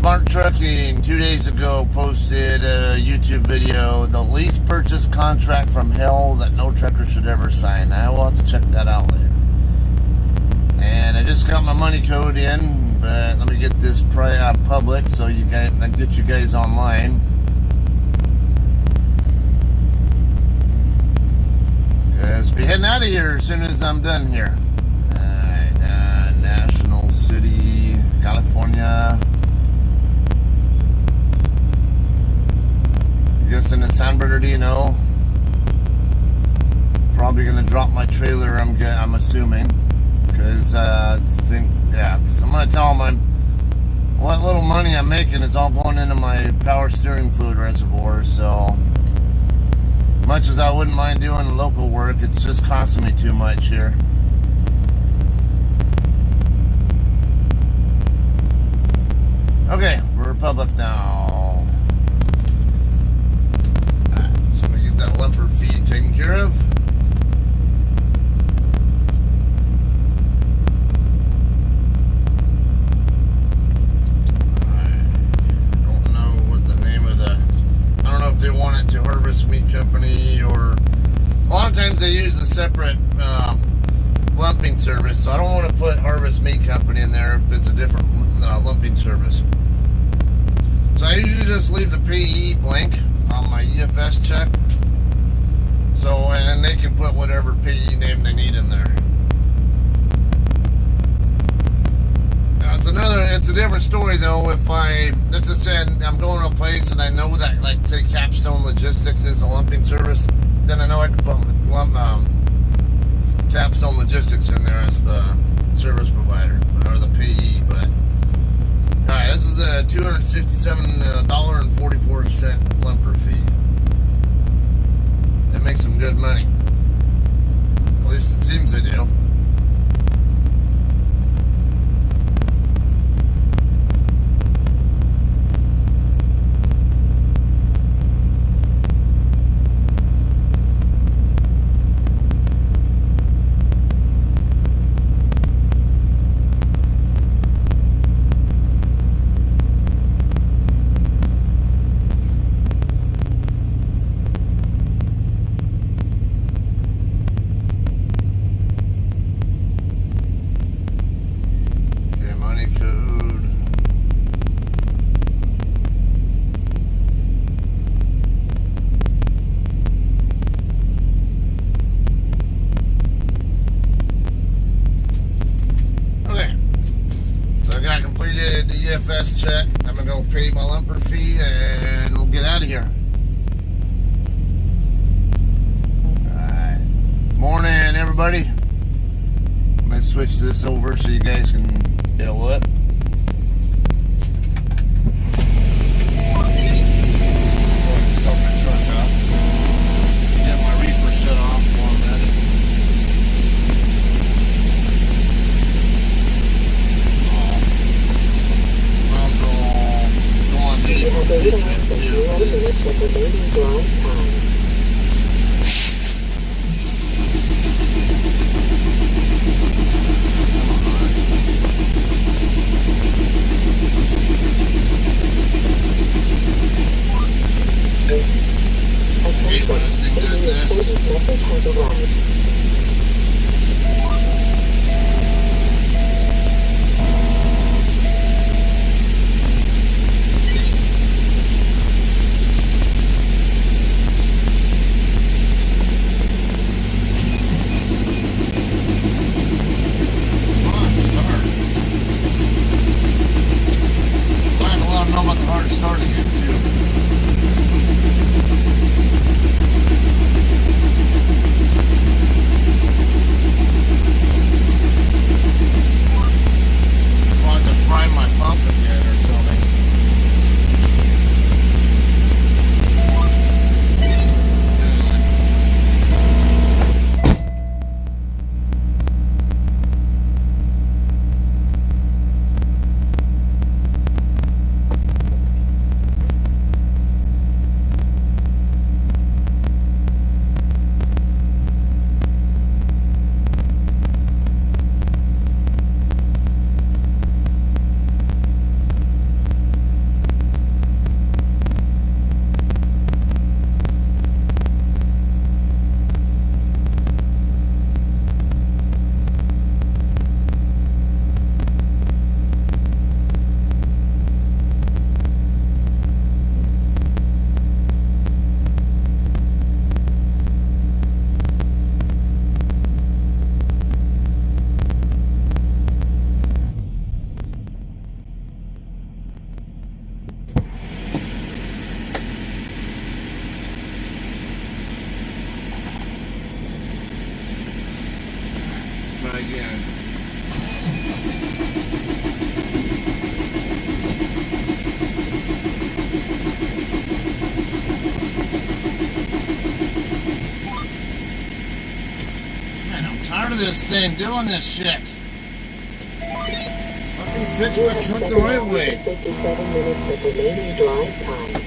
Smart Trucking 2 days ago posted a YouTube video, the lease purchase contract from hell that no trucker should ever sign. I will have to check that out later. And I just got my money code in, but let me get this public so you guys, I get you guys online. Because be heading out of here as soon as I'm done here. Alright, National City, California. Guessing it's San Bernardino. Probably gonna drop my trailer. I'm assuming, because I'm gonna tell them what little money I'm making is all going into my power steering fluid reservoir. So much as I wouldn't mind doing local work, it's just costing me too much here. Okay, we're public now. That lumper fee taken care of. I don't know what the name of the, I don't know if they want it to Harvest Meat Company, or a lot of times they use a separate lumping service, so I don't want to put Harvest Meat Company in there if it's a different lumping service. So I usually just leave the payee blank on my EFS check. So, and they can put whatever payee name they need in there. Now, it's a different story though. If let's just say I'm going to a place and I know that, like, say Capstone Logistics is a lumping service, then I know I can put Capstone Logistics in there as the service provider or the payee. But all right, this is a $267.44 lumper fee. That makes some good money. At least it seems they do. EFS check. I'm gonna go pay my lumper fee and we'll get out of here. Alright. Morning, everybody. I'm gonna switch this over so you guys can get a look. Start my truck up. Get my reefer shut off while I'm at it. You have a little less than 0 minutes of remaining drive time. Man, I'm tired of this thing doing this shit. Fucking fix You my have truck 7 the right hours way. and 57 minutes of remaining drive time.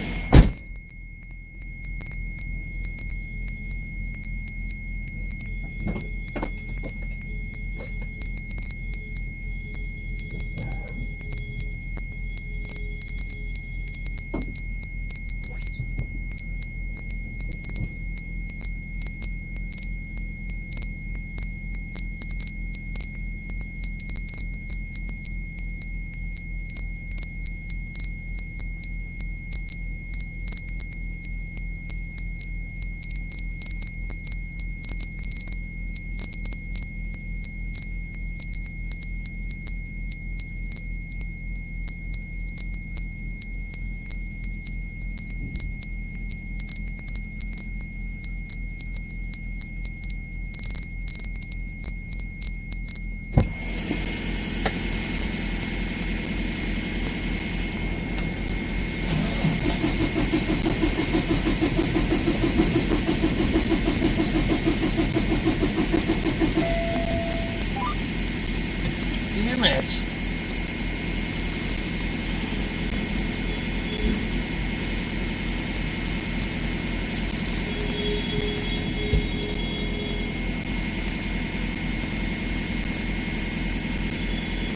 Damn it.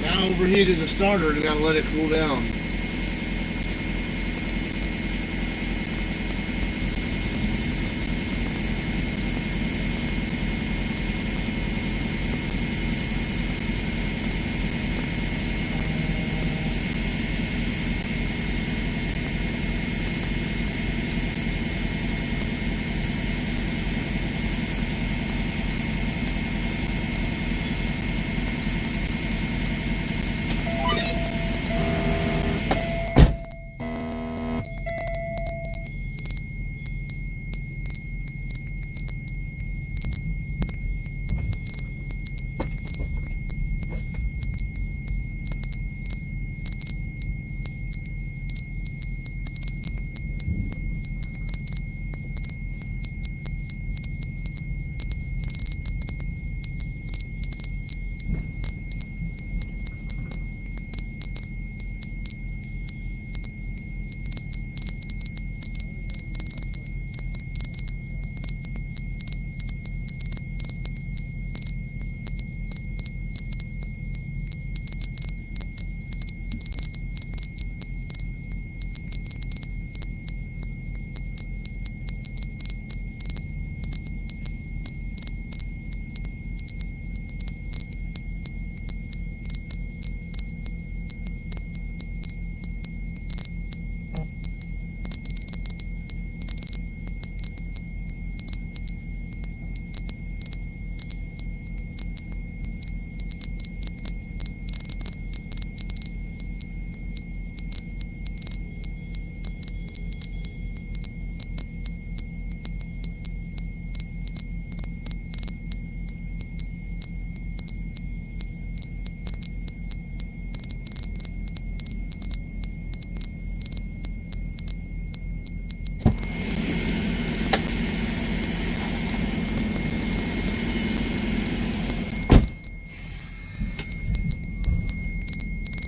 Now overheated the starter, you gotta let it cool down.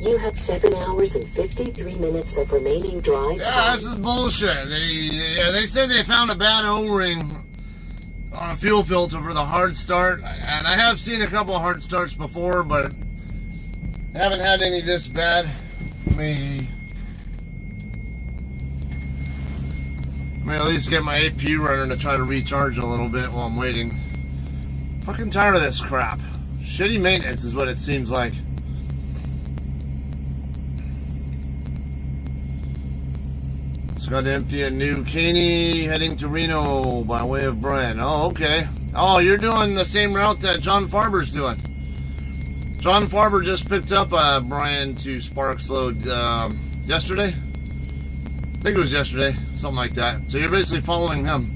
You have 7 hours and 53 minutes of remaining drive Yeah, time. this is bullshit. They said they found a bad O-ring on a fuel filter for the hard start, and I have seen a couple of hard starts before, but haven't had any this bad. Let me at least get my AP running to try to recharge a little bit while I'm waiting. Fucking tired of this crap. Shitty maintenance is what it seems like. Got to empty a new Caney heading to Reno by way of Bryan. Oh, okay. Oh, you're doing the same route that John Farber's doing. John Farber just picked up a Bryan to Sparks load yesterday. I think it was yesterday, something like that. So you're basically following him.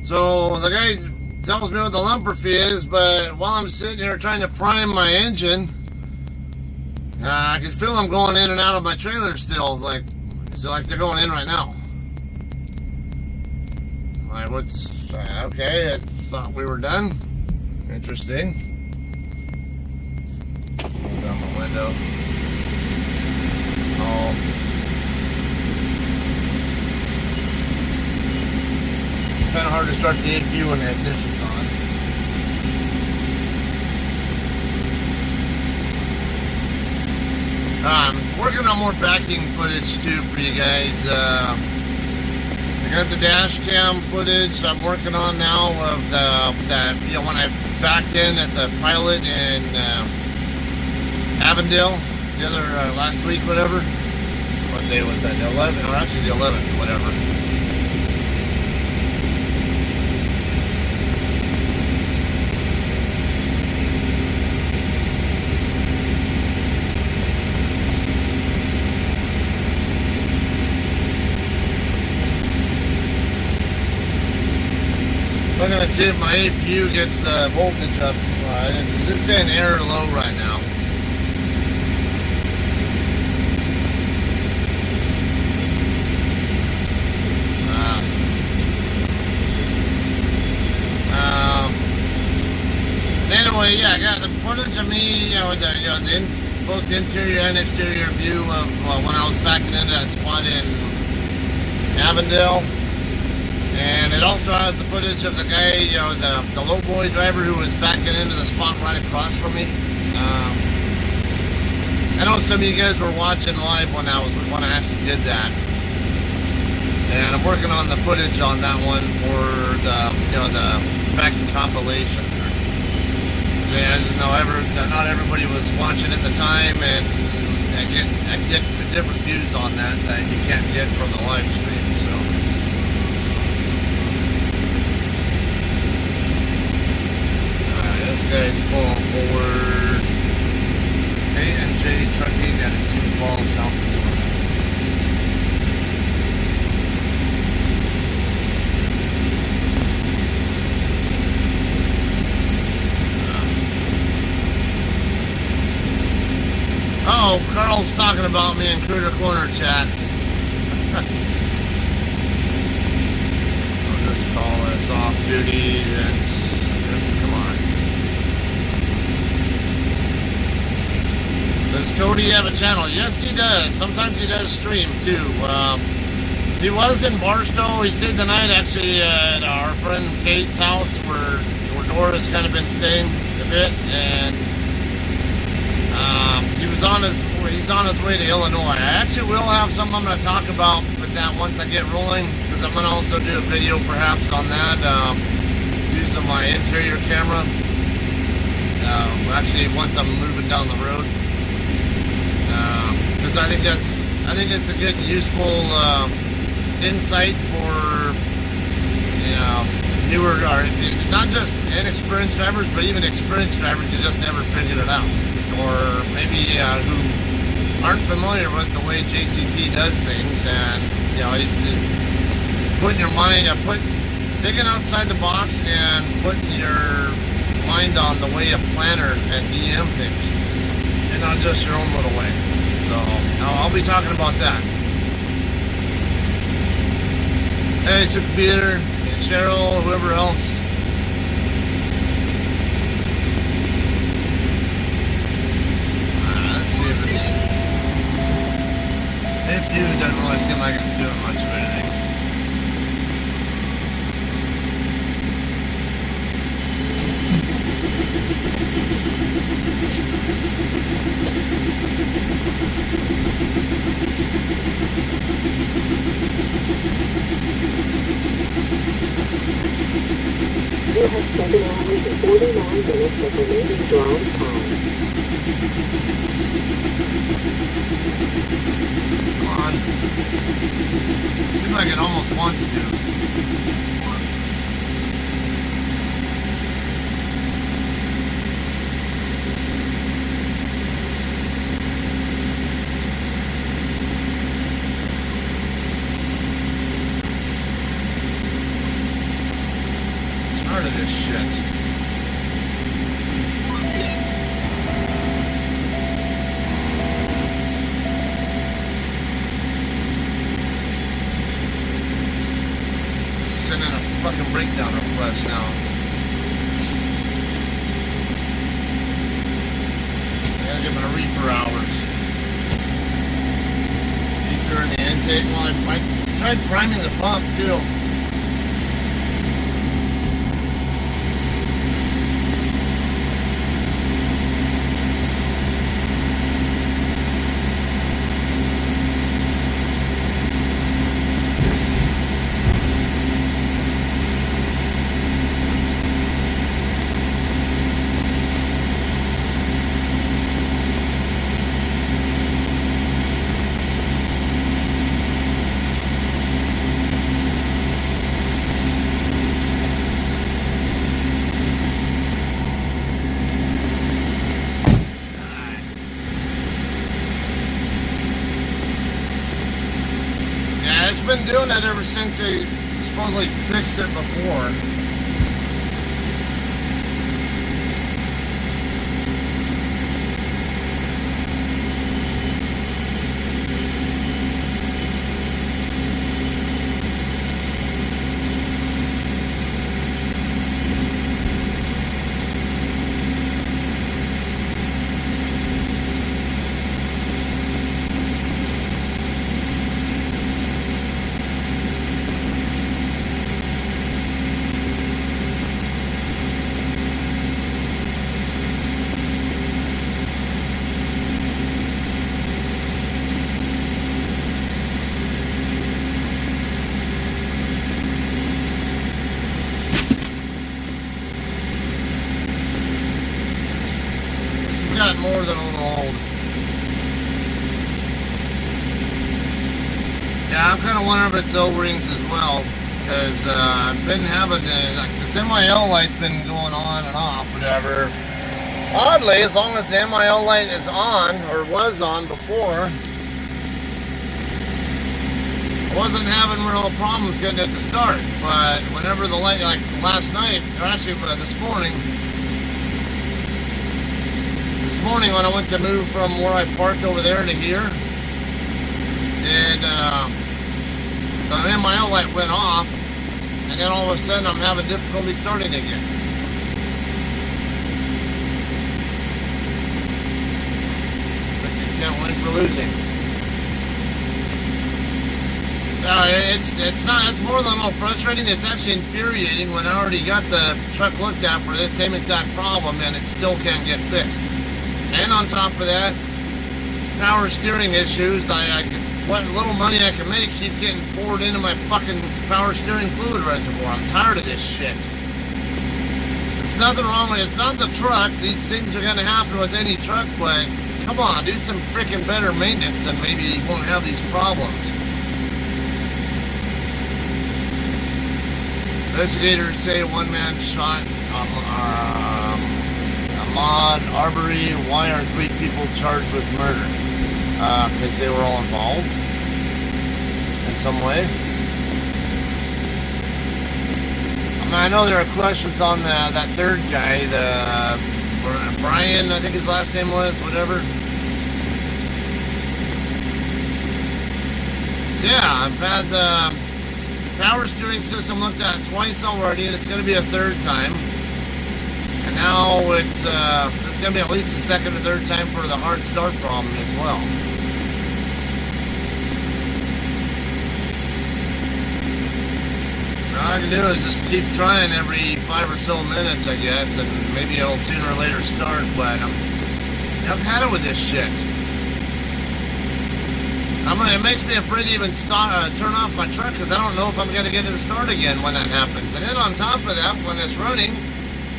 So the guy tells me what the lumper fee is, but while I'm sitting here trying to prime my engine, I can feel them going in and out of my trailer still, like they're going in right now. Like, what's okay? I thought we were done. Interesting. Roll down the window. Oh. Kind of hard to start the APU when the ignition's on. Working on more backing footage too for you guys. I got the dash cam footage I'm working on now of that when I backed in at the pilot in Avondale the other last week, whatever. What day was that? The 11th, or actually the 11th, whatever. I'm gonna see if my APU gets the voltage up. It's saying error low right now. Anyway, yeah, I got the footage of me, both the interior and exterior view of when I was backing into that spot in Avondale. And it also has the footage of the guy, the low boy driver who was backing into the spot right across from me. I know some of you guys were watching live when I actually did that. And I'm working on the footage on that one for the backing compilation. And not everybody was watching at the time, and I get different views on that you can't get from the live stream. So. This guy's pulling forward. A&J Trucking out of Sioux Falls, South Dakota. Oh, Carl's talking about me in Cruder Corner chat. I'll just call this off duty. Come on. Does Cody have a channel? Yes, he does. Sometimes he does stream too. He was in Barstow. He stayed the night actually at our friend Kate's house where Dora's kind of been staying a bit, and he's on his way to Illinois. I actually will have something I'm going to talk about with that once I get rolling, because I'm going to also do a video perhaps on that, using my interior camera. Actually, once I'm moving down the road, because I think it's a good, useful insight for newer, or not just inexperienced drivers, but even experienced drivers who just never figured it out, or maybe who aren't familiar with the way JCT does things, and he's putting your mind, thinking outside the box and putting your mind on the way a planner and DM thinks, and not just your own little way. So I'll be talking about that. Hey, Super Peter, Cheryl, whoever else. APU doesn't really seem like it's doing much of anything. You have 7 hours and 49 minutes of remaining drive time. Seems like it almost wants to. tired of this shit. Sending a fucking breakdown request now. Gotta give it a reefer hours. Reefer in the intake. Well, I tried priming the pump too. Been doing that ever since they supposedly fixed it before. Got more than a little old. Yeah, I'm kind of wondering if it's O-rings as well, because I've been having like this MIL light's been going on and off, whatever. Oddly, as long as the MIL light is on, or was on before, I wasn't having real problems getting it to start. But whenever the light, like last night, or actually this morning when I went to move from where I parked over there to here, and the MIL light went off, and then all of a sudden I'm having difficulty starting again. But you can't win for losing. It's more than all frustrating. It's actually infuriating when I already got the truck looked at for this same exact problem and it still can't get fixed. And on top of that, power steering issues. What little money I can make keeps getting poured into my fucking power steering fluid reservoir. I'm tired of this shit. It's nothing wrong with it. It's not the truck. These things are going to happen with any truck, but come on, do some freaking better maintenance and maybe you won't have these problems. Investigators say one man shot Ahmaud Arbery. Why are 3 people charged with murder? Because they were all involved in some way. I mean, I know there are questions on that third guy, the Brian, I think his last name was, whatever. Yeah, I've had the power steering system looked at twice already, and it's going to be a third time. And now it's going to be at least the second or third time for the hard start problem as well. All I can do is just keep trying every 5 or so minutes, I guess, and maybe it'll sooner or later start, but I've had it with this shit. It makes me afraid to even turn off my truck because I don't know if I'm going to get it to start again when that happens. And then on top of that, when it's running,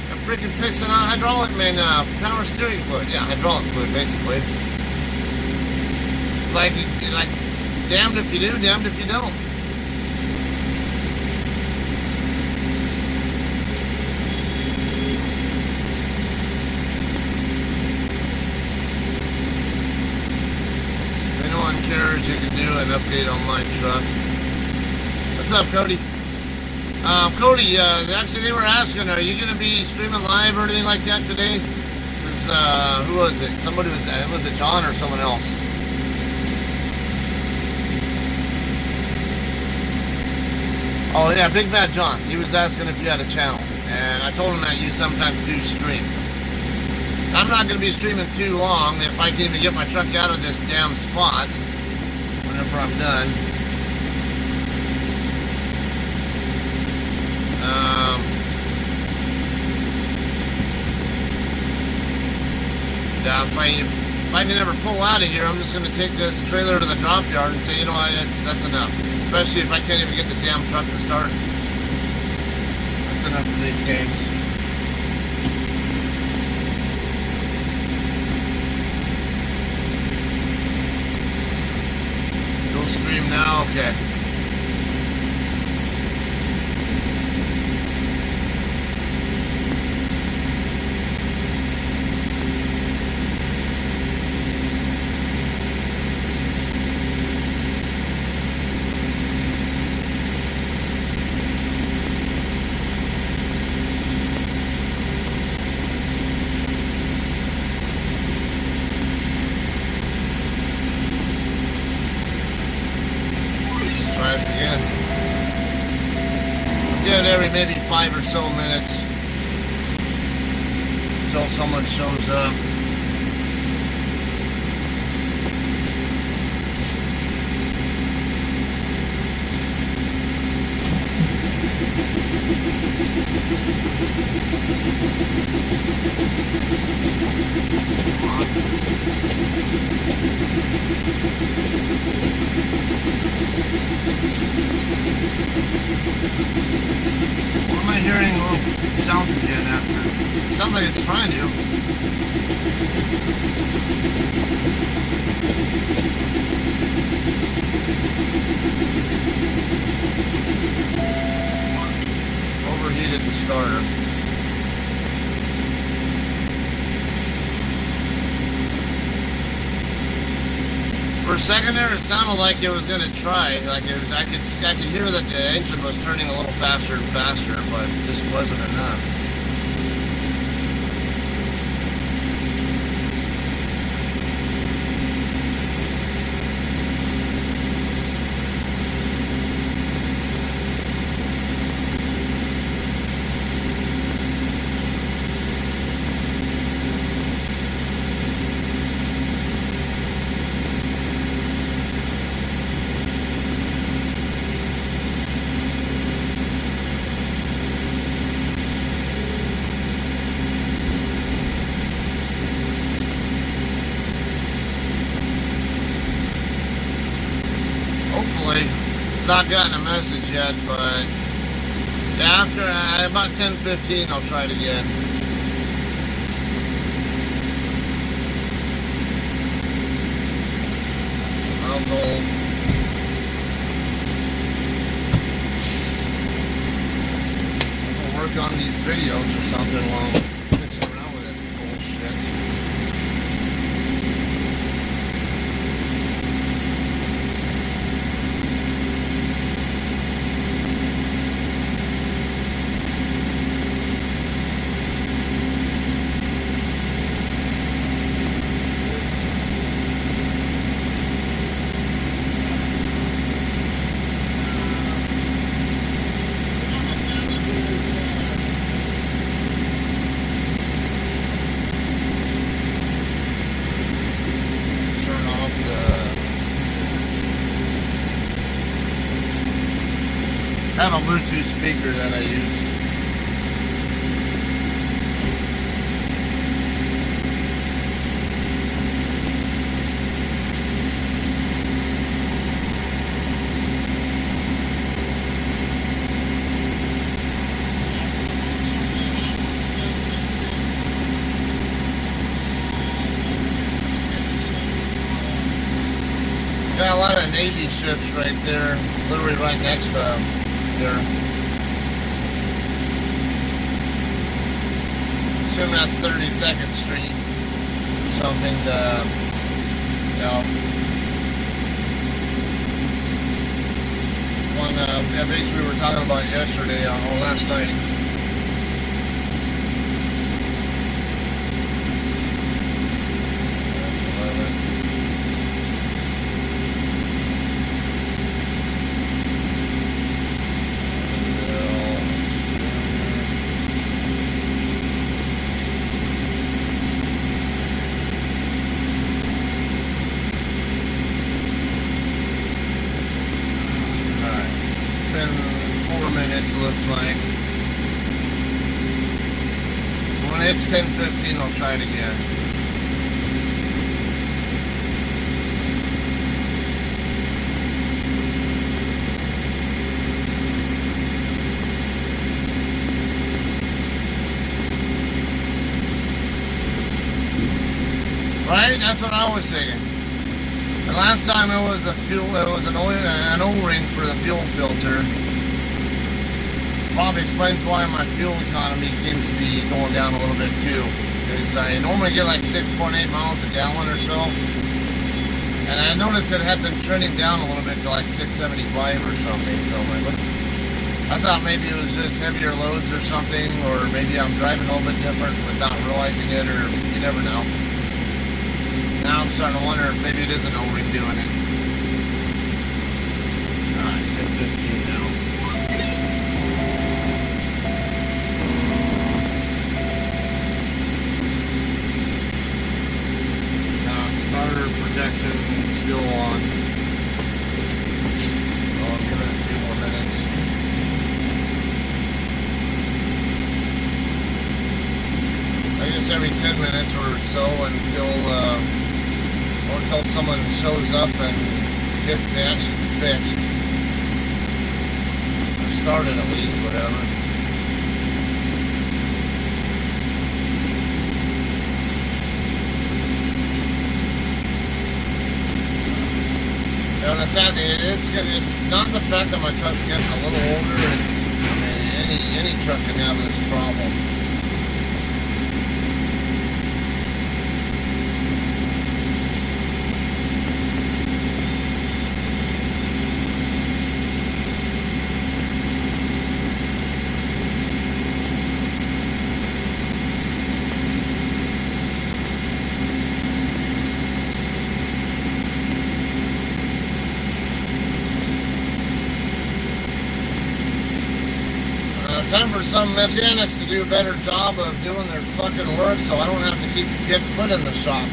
I'm freaking fixing on power steering fluid. Yeah, hydraulic fluid, basically. It's like damned if you do, damned if you don't. Cares, you can do an update on my truck. What's up, Cody? Cody, actually they were asking, are you going to be streaming live or anything like that today? Who was it? Somebody was it John or someone else? Oh yeah, Big Bad John. He was asking if you had a channel. And I told him that you sometimes do stream. I'm not going to be streaming too long if I can even get my truck out of this damn spot whenever I'm done. Yeah, if I can ever pull out of here, I'm just going to take this trailer to the drop yard and say, you know what, that's enough. Especially if I can't even get the damn truck to start. That's enough of these games. Go stream now, okay. Every maybe 5 or so minutes until someone shows up. What am I hearing little sounds again after? It sounds like it's trying to. Overheated the starter. For a second there, it sounded like it was going to try. Like it was, I could hear that the engine was turning a little faster and faster, but it just wasn't enough. Not gotten a message yet, but after about 10:15 I'll try it again. Also, I'll work on these videos or something while I'm messing around with this bullshit. I have a Bluetooth speaker that I use. Got a lot of Navy ships right there, literally right next to them. Here. Assume that's 32nd Street. Something to, you know, on, basically we were talking about yesterday, or last night. Looks like. So when it's 10:15, I'll try it again. Right? That's what I was thinking. And last time it was an O-ring for the fuel filter. Probably explains why my fuel economy seems to be going down a little bit too. Because I normally get like 6.8 miles a gallon or so. And I noticed it had been trending down a little bit to like 675 or something. So I thought maybe it was just heavier loads or something, or maybe I'm driving a little bit different without realizing it, or you never know. Now I'm starting to wonder if maybe it is an O-ring doing it. Alright, 10:15 now. Starter protection still on. So I'll give it a few more minutes. I guess every 10 minutes or so until someone shows up and gets the action fixed. Or started at least, whatever. And the sad thing it's not the fact that my truck's getting a little older. It's, any truck can have this problem. Time for some mechanics to do a better job of doing their fucking work so I don't have to keep getting put in the shop.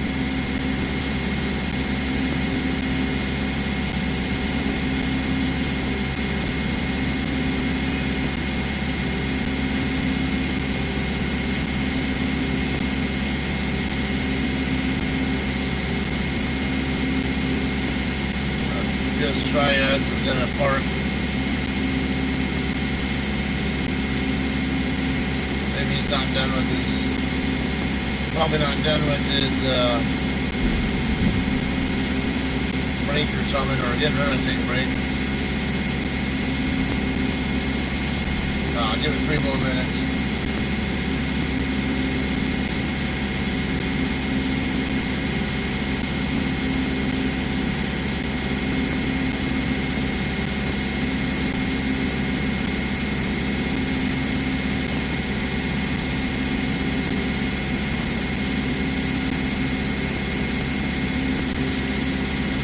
This Trias is gonna park. He's not done with his, probably not done with his break or something, or getting ready to take a break. I'll give it 3 more minutes.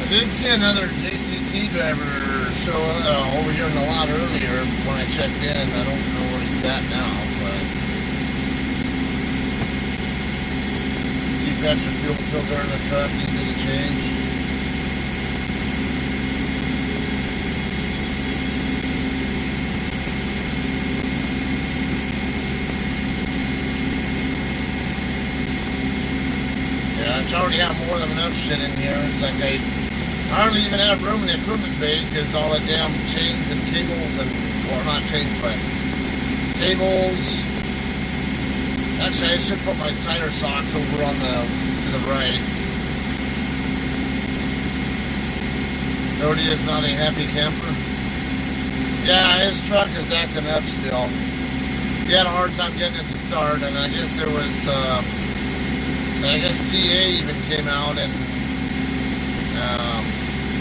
I did see another JCT driver show over here in the lot earlier when I checked in. I don't know where he's at now, but keep extra fuel filter in the truck, easy to change. I already have more than enough shit in here. It's like I hardly even have room in the equipment bay because all the damn chains and cables and, or not chains, but cables. Actually, I should put my tire socks over on to the right. Brody is not a happy camper. Yeah, his truck is acting up still. He had a hard time getting it to start, and I guess there was, I guess TA even came out and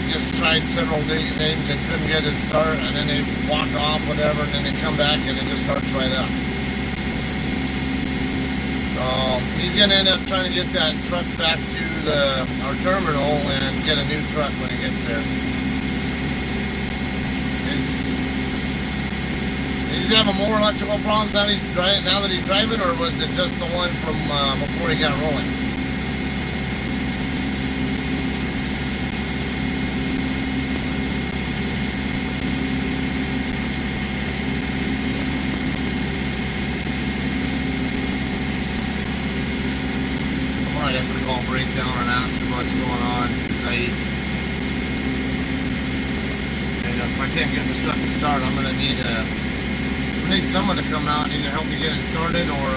just tried several things and couldn't get it to start, and then they walk off, whatever, and then they come back and it just starts right up. So he's going to end up trying to get that truck back to our terminal and get a new truck when he gets there. He's having more electrical problems now that he's driving, or was it just the one from before he got rolling? I have to call breakdown and ask him what's going on. And if I can't get this truck to start, I'm gonna need someone to come out and either help me get it started or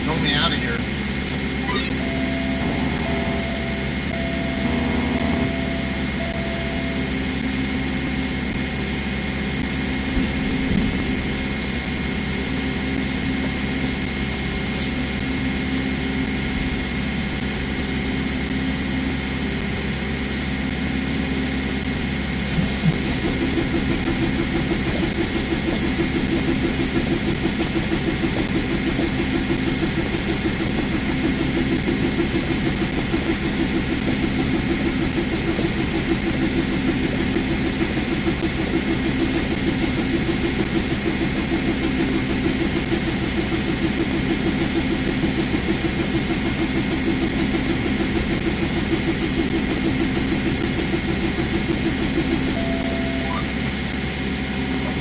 throw me out of here.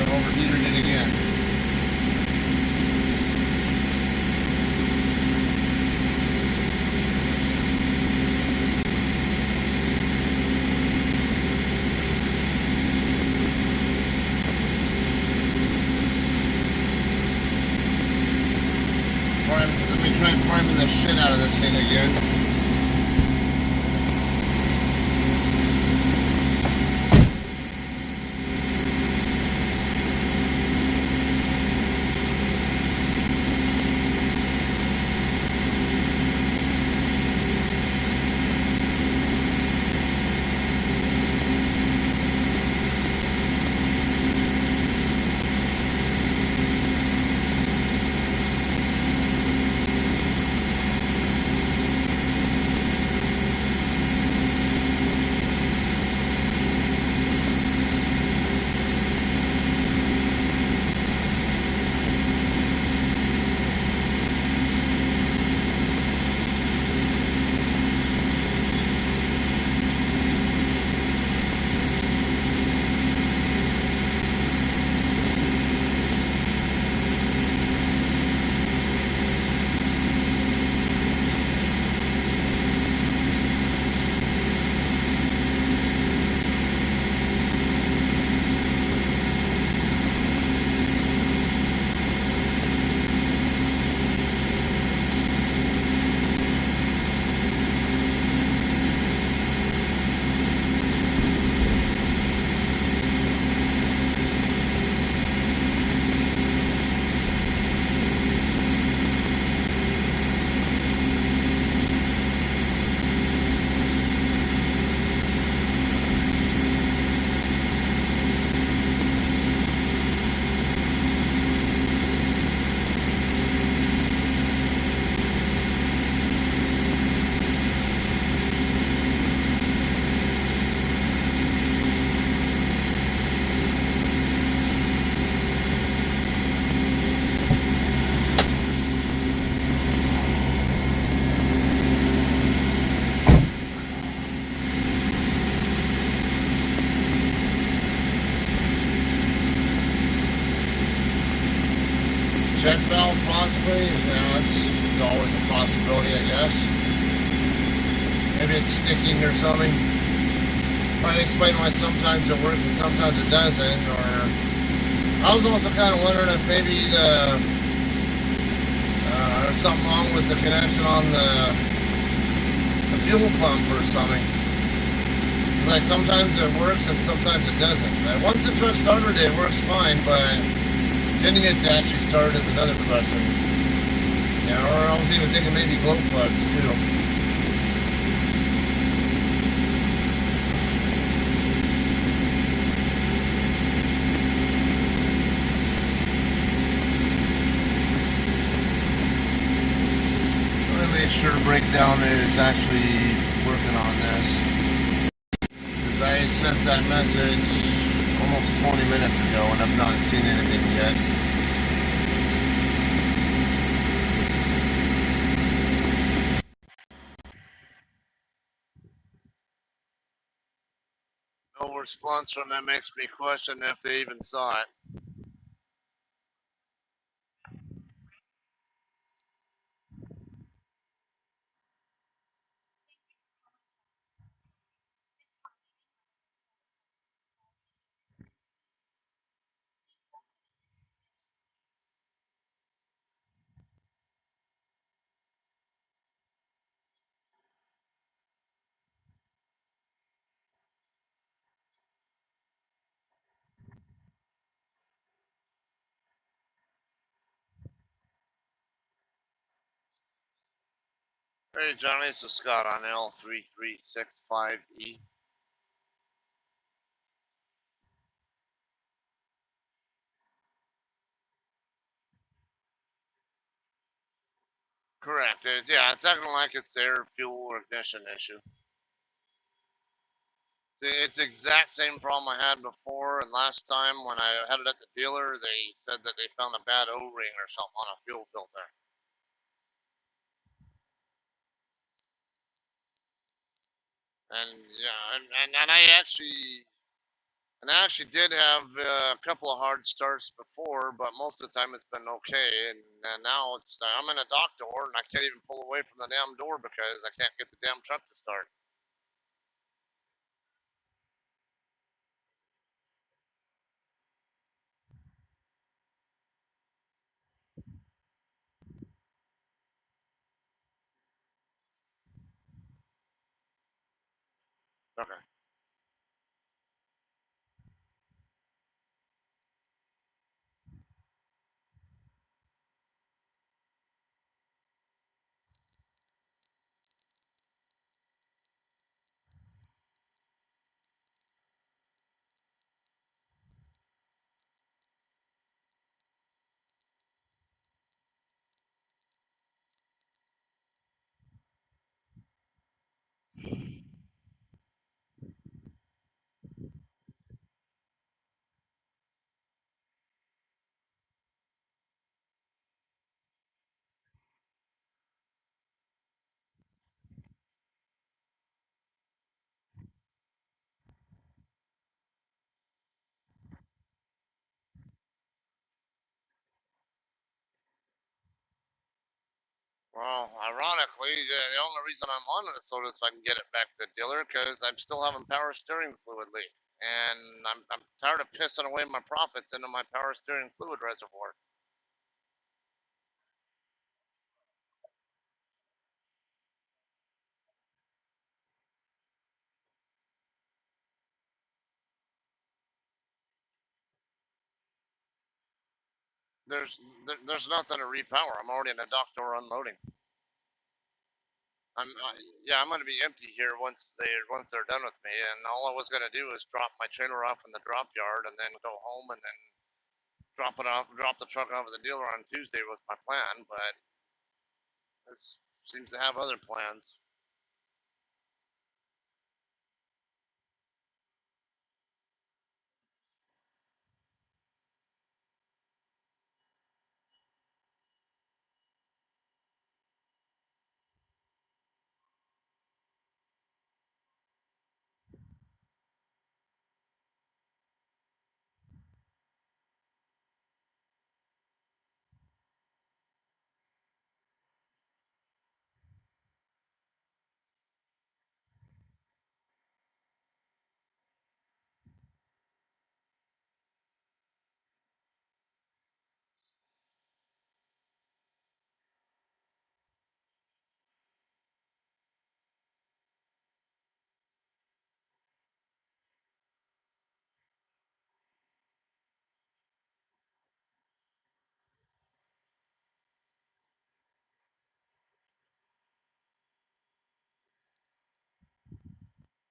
Overheated it again. Let me try priming the shit out of this thing again. Check valve, possibly. It's always a possibility, I guess. Maybe it's sticking or something. Trying to explain why sometimes it works and sometimes it doesn't. Or I was also kind of wondering if maybe there's something wrong with the connection on the fuel pump or something. Like sometimes it works and sometimes it doesn't. Once the truck started, it works fine, but getting it to actually start is another question. Yeah, or I was even thinking maybe glow plugs too. sure Breakdown is actually working on this. Because I sent that message almost 20 minutes ago and I've not seen anything yet. No response from them makes me question if they even saw it. Hey Johnny, this is Scott on L3365E. Correct. Yeah, it's acting like it's air, fuel, or ignition issue. It's the exact same problem I had before, and last time when I had it at the dealer, they said that they found a bad O-ring or something on a fuel filter. And yeah, and I actually did have a couple of hard starts before, but most of the time it's been okay. And now I'm in a dock door and I can't even pull away from the damn door because I can't get the damn truck to start. Okay. Well, ironically, the only reason I'm on it is so that I can get it back to the dealer because I'm still having power steering fluid leak. And I'm tired of pissing away my profits into my power steering fluid reservoir. There's there's nothing to repower. I'm already in a dock door unloading. Yeah, I'm gonna be empty here once they're done with me, and all I was gonna do is drop my trailer off in the drop yard and then go home and then drop the truck off at the dealer on Tuesday was my plan, but this seems to have other plans.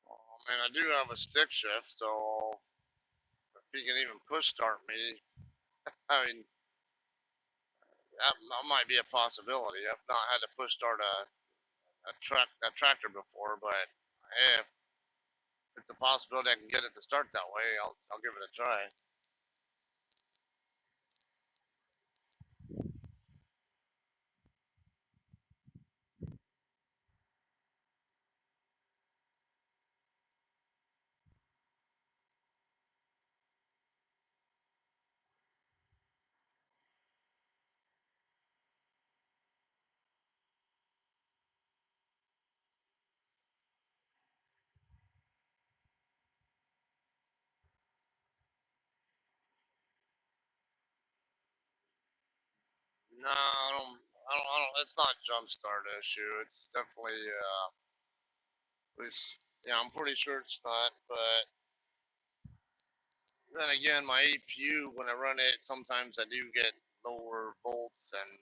Well, I mean, I do have a stick shift, so if he can even push start me, I mean, that might be a possibility. I've not had to push start that tractor before, but hey, if it's a possibility I can get it to start that way, I'll give it a try. No, I don't. It's not jump start issue. It's definitely at least yeah. I'm pretty sure it's not, but then again, my APU when I run it, sometimes I do get lower volts, and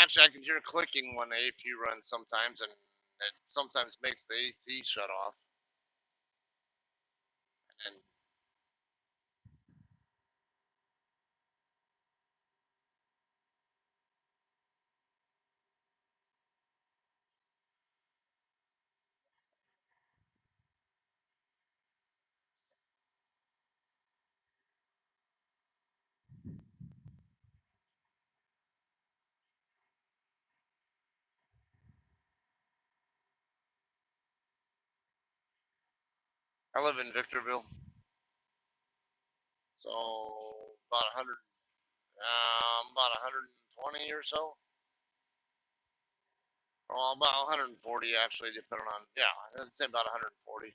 actually I can hear clicking when the APU runs sometimes, and it sometimes makes the AC shut off. And I live in Victorville, so about 100, about 120 or so. Well, about 140 actually, depending on yeah, I'd say about 140.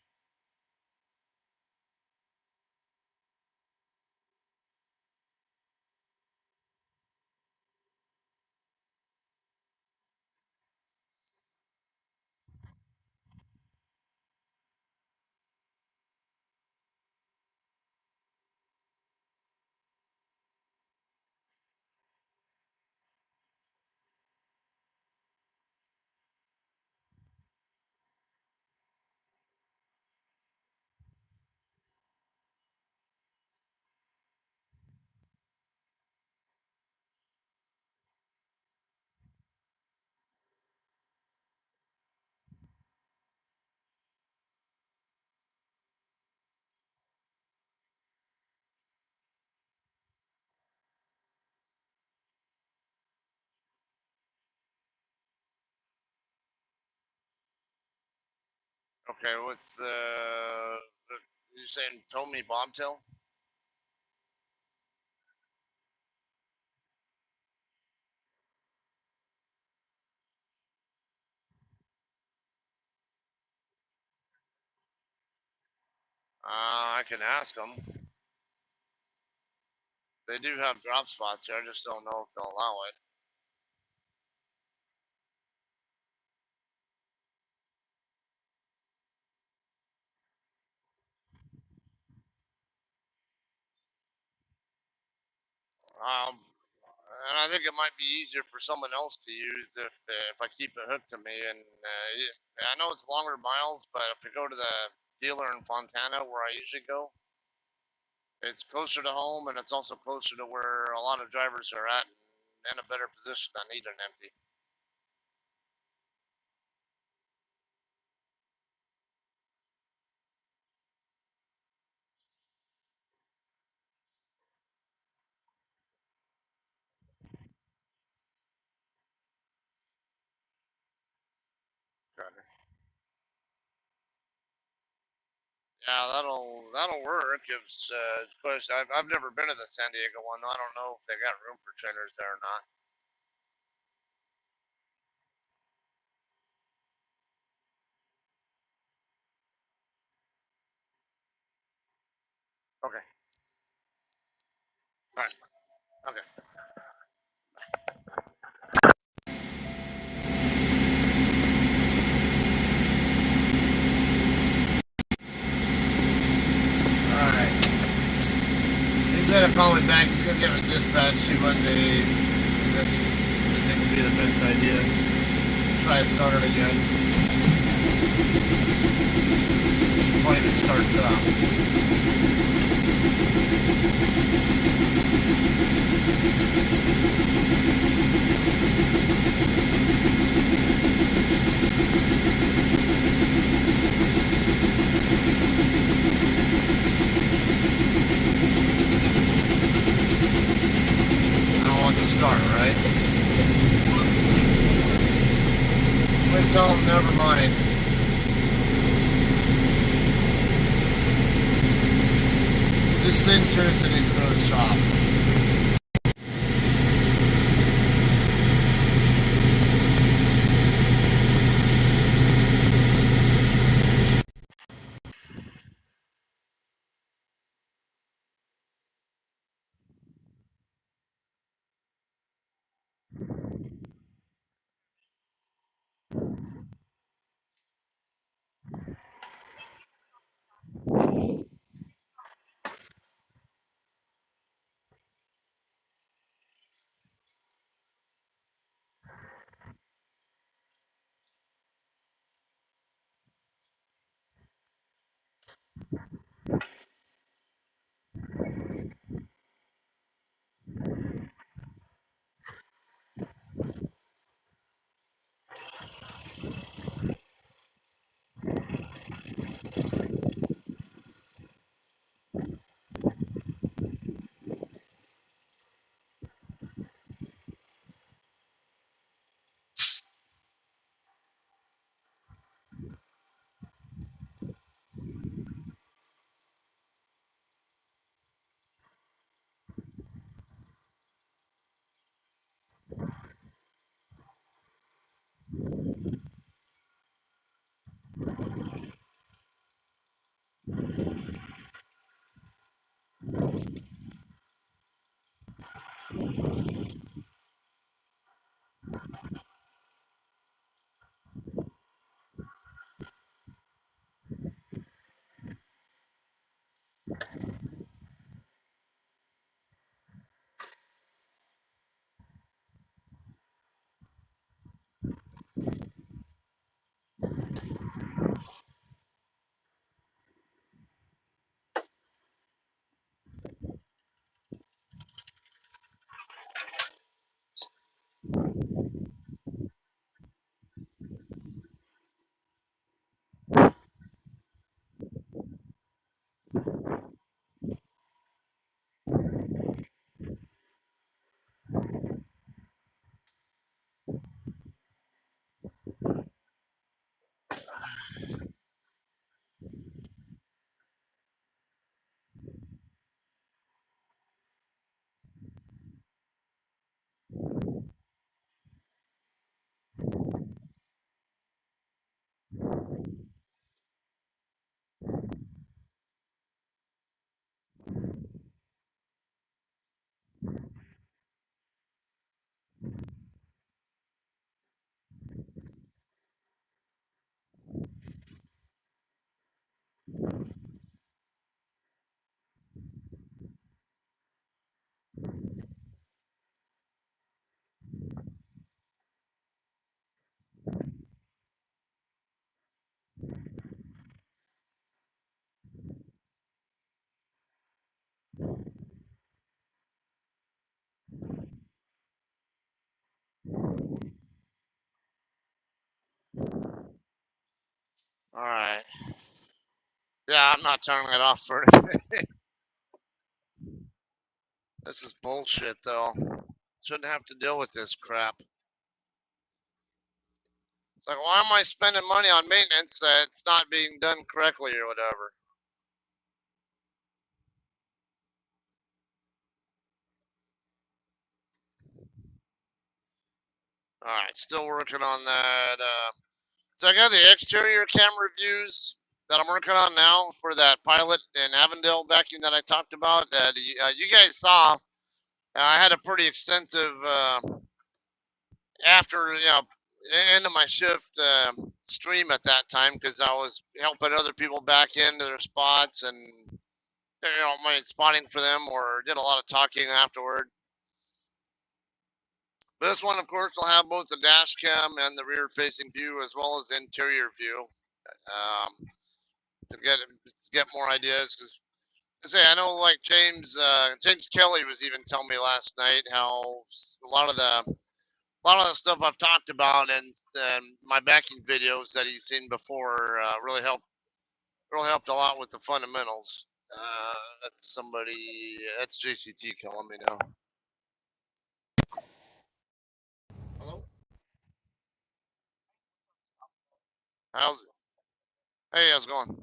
Okay, with you saying Tommy Bobtail? I can ask them. They do have drop spots here. I just don't know if they'll allow it. And I think it might be easier for someone else to use if I keep it hooked to me. And I know it's longer miles, but if I go to the dealer in Fontana where I usually go, it's closer to home, and it's also closer to where a lot of drivers are at, and in a better position than need an empty. Yeah, that'll work. If of course I've never been to the San Diego one. Though. I don't know if they got room for trainers there or not. Okay. All right. Okay. All right. He said to call me back. He's gonna get a dispatch, see what they. That's I think would be the best idea. Try to start it again before it starts up. to tell him never mind. This thing seriously needs to go to the shop. All right. Yeah, I'm not turning it off for anything. This is bullshit, though. Shouldn't have to deal with this crap. It's like, why am I spending money on maintenance that it's not being done correctly or whatever? All right, still working on that. So I got the exterior camera views that I'm working on now for that pilot in Avondale vacuum that I talked about. That you guys saw. I had a pretty extensive after end of my shift stream at that time because I was helping other people back into their spots and my spotting for them or did a lot of talking afterward. This one, of course, will have both the dash cam and the rear facing view as well as the interior view um, to get more ideas. 'Cause, to say, I know like James Kelly was even telling me last night how a lot of the stuff I've talked about and my backing videos that he's seen before really helped a lot with the fundamentals. That's JCT calling me now. Hello? How's Hey, how's it going?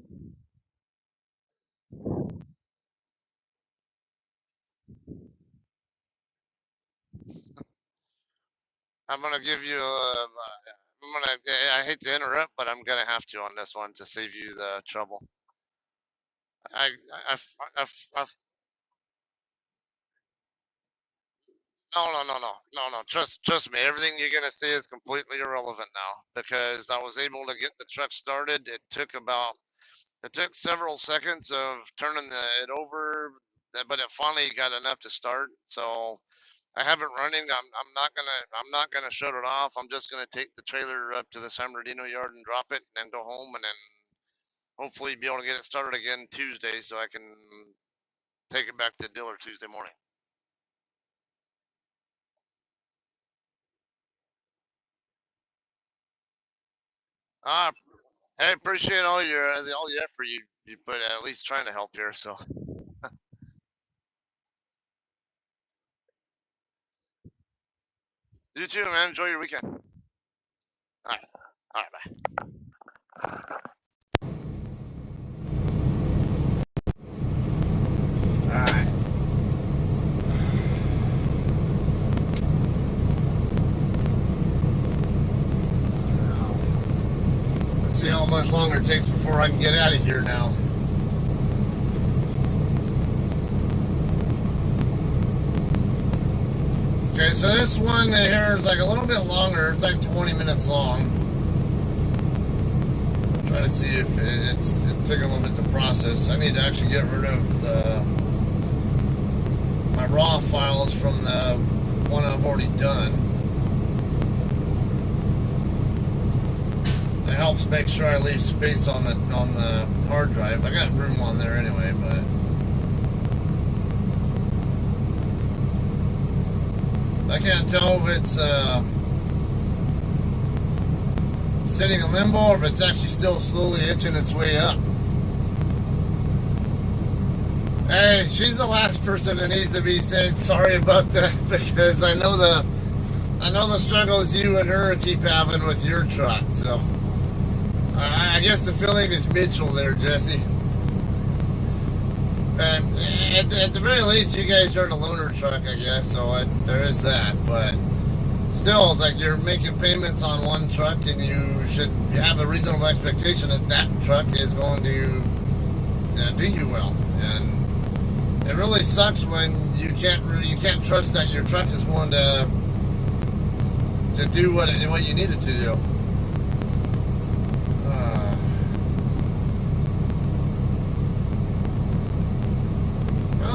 I'm gonna give you I'm gonna I hate to interrupt, but I'm gonna have to on this one to save you the trouble. I I I, I, no. Trust me. Everything you're gonna say is completely irrelevant now because I was able to get the truck started. It took several seconds of turning it over, but it finally got enough to start. So I have it running. I'm not gonna shut it off. I'm just gonna take the trailer up to the San Bernardino yard and drop it, and then go home, and then hopefully be able to get it started again Tuesday, so I can take it back to the dealer Tuesday morning. Ah, I appreciate all the effort you put at least trying to help here. So you too, man. Enjoy your weekend. All right, bye. All right. Let's see how much longer it takes before I can get out of here now. Okay, so this one here is like a little bit longer. It's like 20 minutes long. Try to see if it took a little bit to process. I need to actually get rid of my raw files from the one I've already done. It helps make sure I leave space on the hard drive. I got room on there anyway, but I can't tell if it's sitting in limbo or if it's actually still slowly inching its way up. Hey, she's the last person that needs to be saying sorry about that because I know the struggles you and her keep having with your truck. So I guess the feeling is mutual there, Jesse. And at the very least, you guys are in a loaner truck, I guess, so there is that. But still, it's like you're making payments on one truck, and you should have a reasonable expectation that that truck is going to do you well. And it really sucks when you can't trust that your truck is going to do what you need it to do.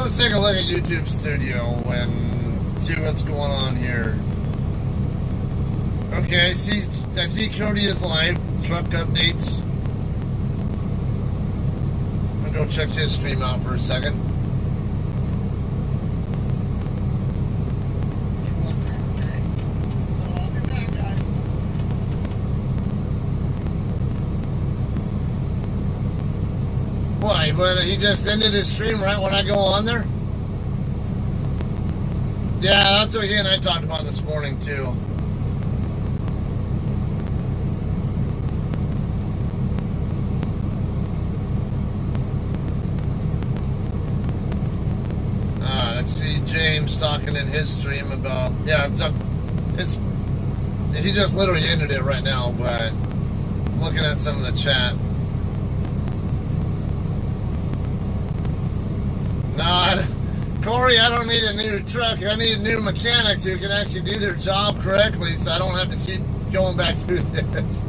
Let's take a look at YouTube Studio and see what's going on here. Okay, I see Cody is live. Truck updates. I'm gonna go check his stream out for a second. So I'll be back, guys. Why? But he just ended his stream right when I go on there? Yeah, that's what he and I talked about this morning, too. Let's see James talking in his stream about... Yeah, he just literally ended it right now, but looking at some of the chat. No, Corey, I don't need a new truck. I need new mechanics who can actually do their job correctly so I don't have to keep going back through this.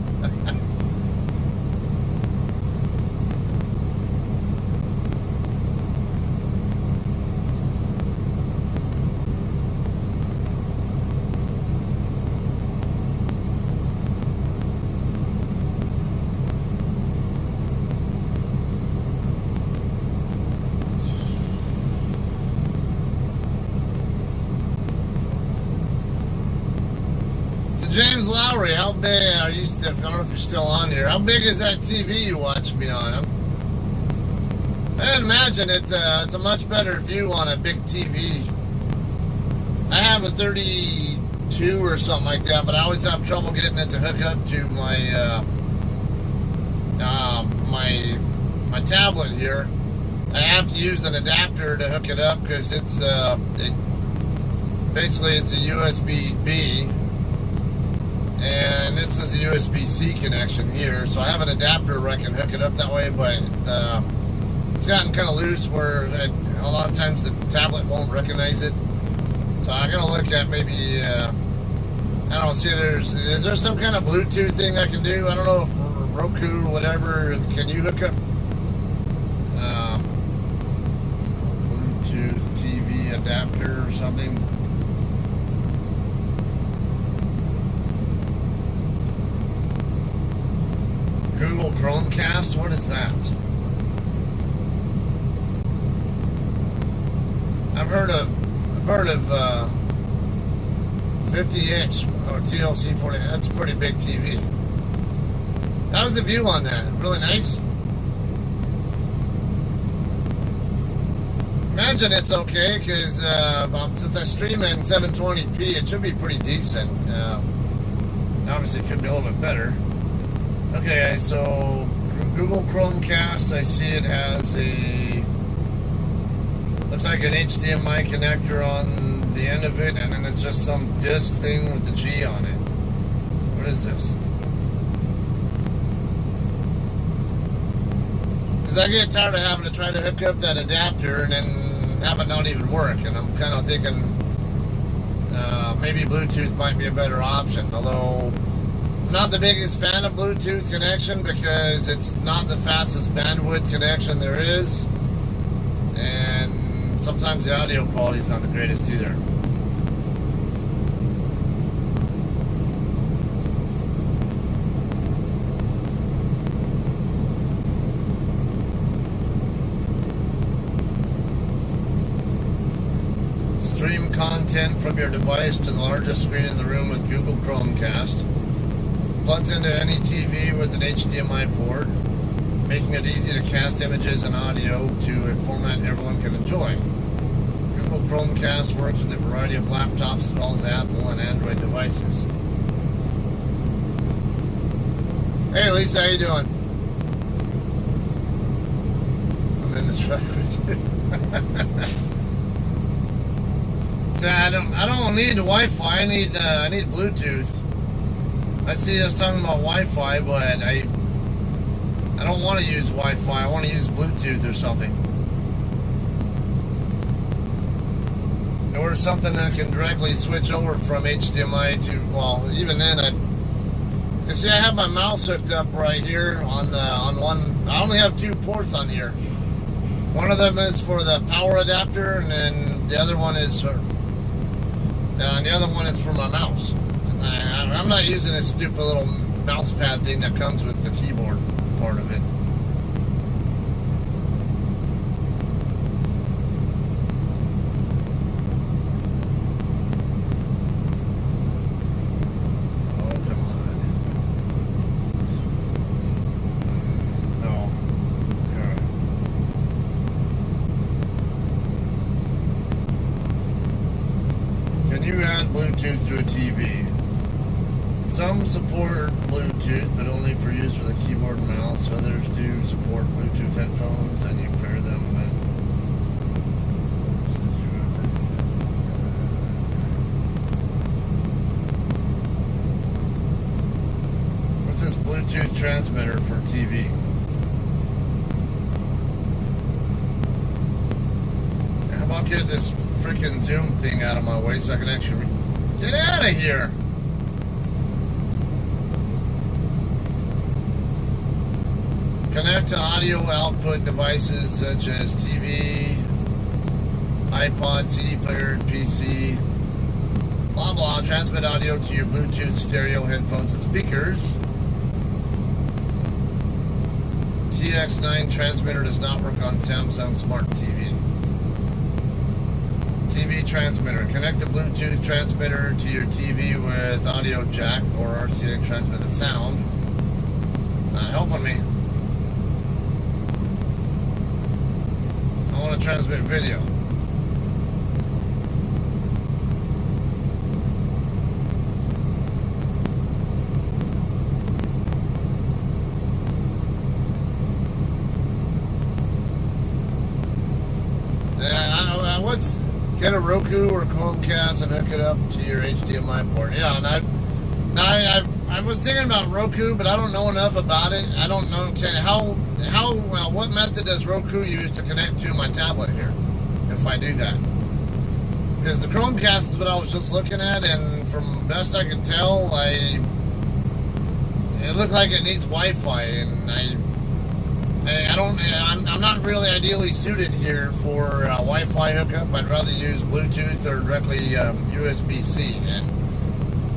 James Lowry, how big are you? I don't know if you're still on here. How big is that TV you watch me on? I imagine it's a much better view on a big TV. I have a 32 or something like that, but I always have trouble getting it to hook up to my my tablet here, I have to use an adapter to hook it up because basically it's a USB-B, and this is a USB-C connection here. So I have an adapter where I can hook it up that way, but it's gotten kind of loose where a lot of times the tablet won't recognize it. So I'm gonna look at maybe I don't know. See, is there some kind of Bluetooth thing I can do? I don't know if Roku or whatever. Can you hook up Bluetooth TV adapter or something? Google Chromecast. What is that? I've heard of 50-inch or TLC 40. That's a pretty big TV. How was the view on that? Really nice? Imagine it's okay, because since I stream in 720p, it should be pretty decent. Obviously, it could be a little bit better. Okay, so Google Chromecast, I see it has looks like an HDMI connector on the end of it, and then it's just some disc thing with the G on it. What is this? Because I get tired of having to try to hook up that adapter and then have it not even work, and I'm kind of thinking maybe Bluetooth might be a better option, although I'm not the biggest fan of Bluetooth connection because it's not the fastest bandwidth connection there is, and sometimes the audio quality is not the greatest either. Stream content from your device to the largest screen in the room with Google Chromecast. Plugs into any TV with an HDMI port, making it easy to cast images and audio to a format everyone can enjoy. Google Chromecast works with a variety of laptops as well as Apple and Android devices. Hey Lisa, how you doing? I'm in the truck with you. So I don't need Wi-Fi. I need Bluetooth. I see us talking about Wi-Fi, but I don't want to use Wi-Fi. I want to use Bluetooth or something. Or something that can directly switch over from HDMI to, well, even then, you see I have my mouse hooked up right here on one. I only have 2 ports on here. One of them is for the power adapter, and then the other one is for my mouse. And I'm not using this stupid little mouse pad thing that comes with the keyboard part of it. Oh, come on. No. Here. Can you add Bluetooth to a TV? Some support Bluetooth, but only for use with a keyboard and mouse. Others do support Bluetooth headphones, and you pair them with. What's this Bluetooth transmitter for TV? How about get this freaking Zoom thing out of my way so I can actually get out of here? Connect to audio output devices such as TV, iPod, CD player, PC, blah blah. Transmit audio to your Bluetooth stereo headphones and speakers. TX9 transmitter does not work on Samsung Smart TV. TV transmitter. Connect the Bluetooth transmitter to your TV with audio jack or RCA to transmit the sound. It's not helping me. I want to transmit video. get a Roku or Chromecast and hook it up to your HDMI port. Yeah, and I was thinking about Roku, but I don't know enough about it. I don't know what method does Roku use to connect to my tablet here, if I do that. Because the Chromecast is what I was just looking at, and from best I could tell, it looked like it needs Wi-Fi, and I'm not really ideally suited here for Wi-Fi hookup. I'd rather use Bluetooth or directly USB-C. And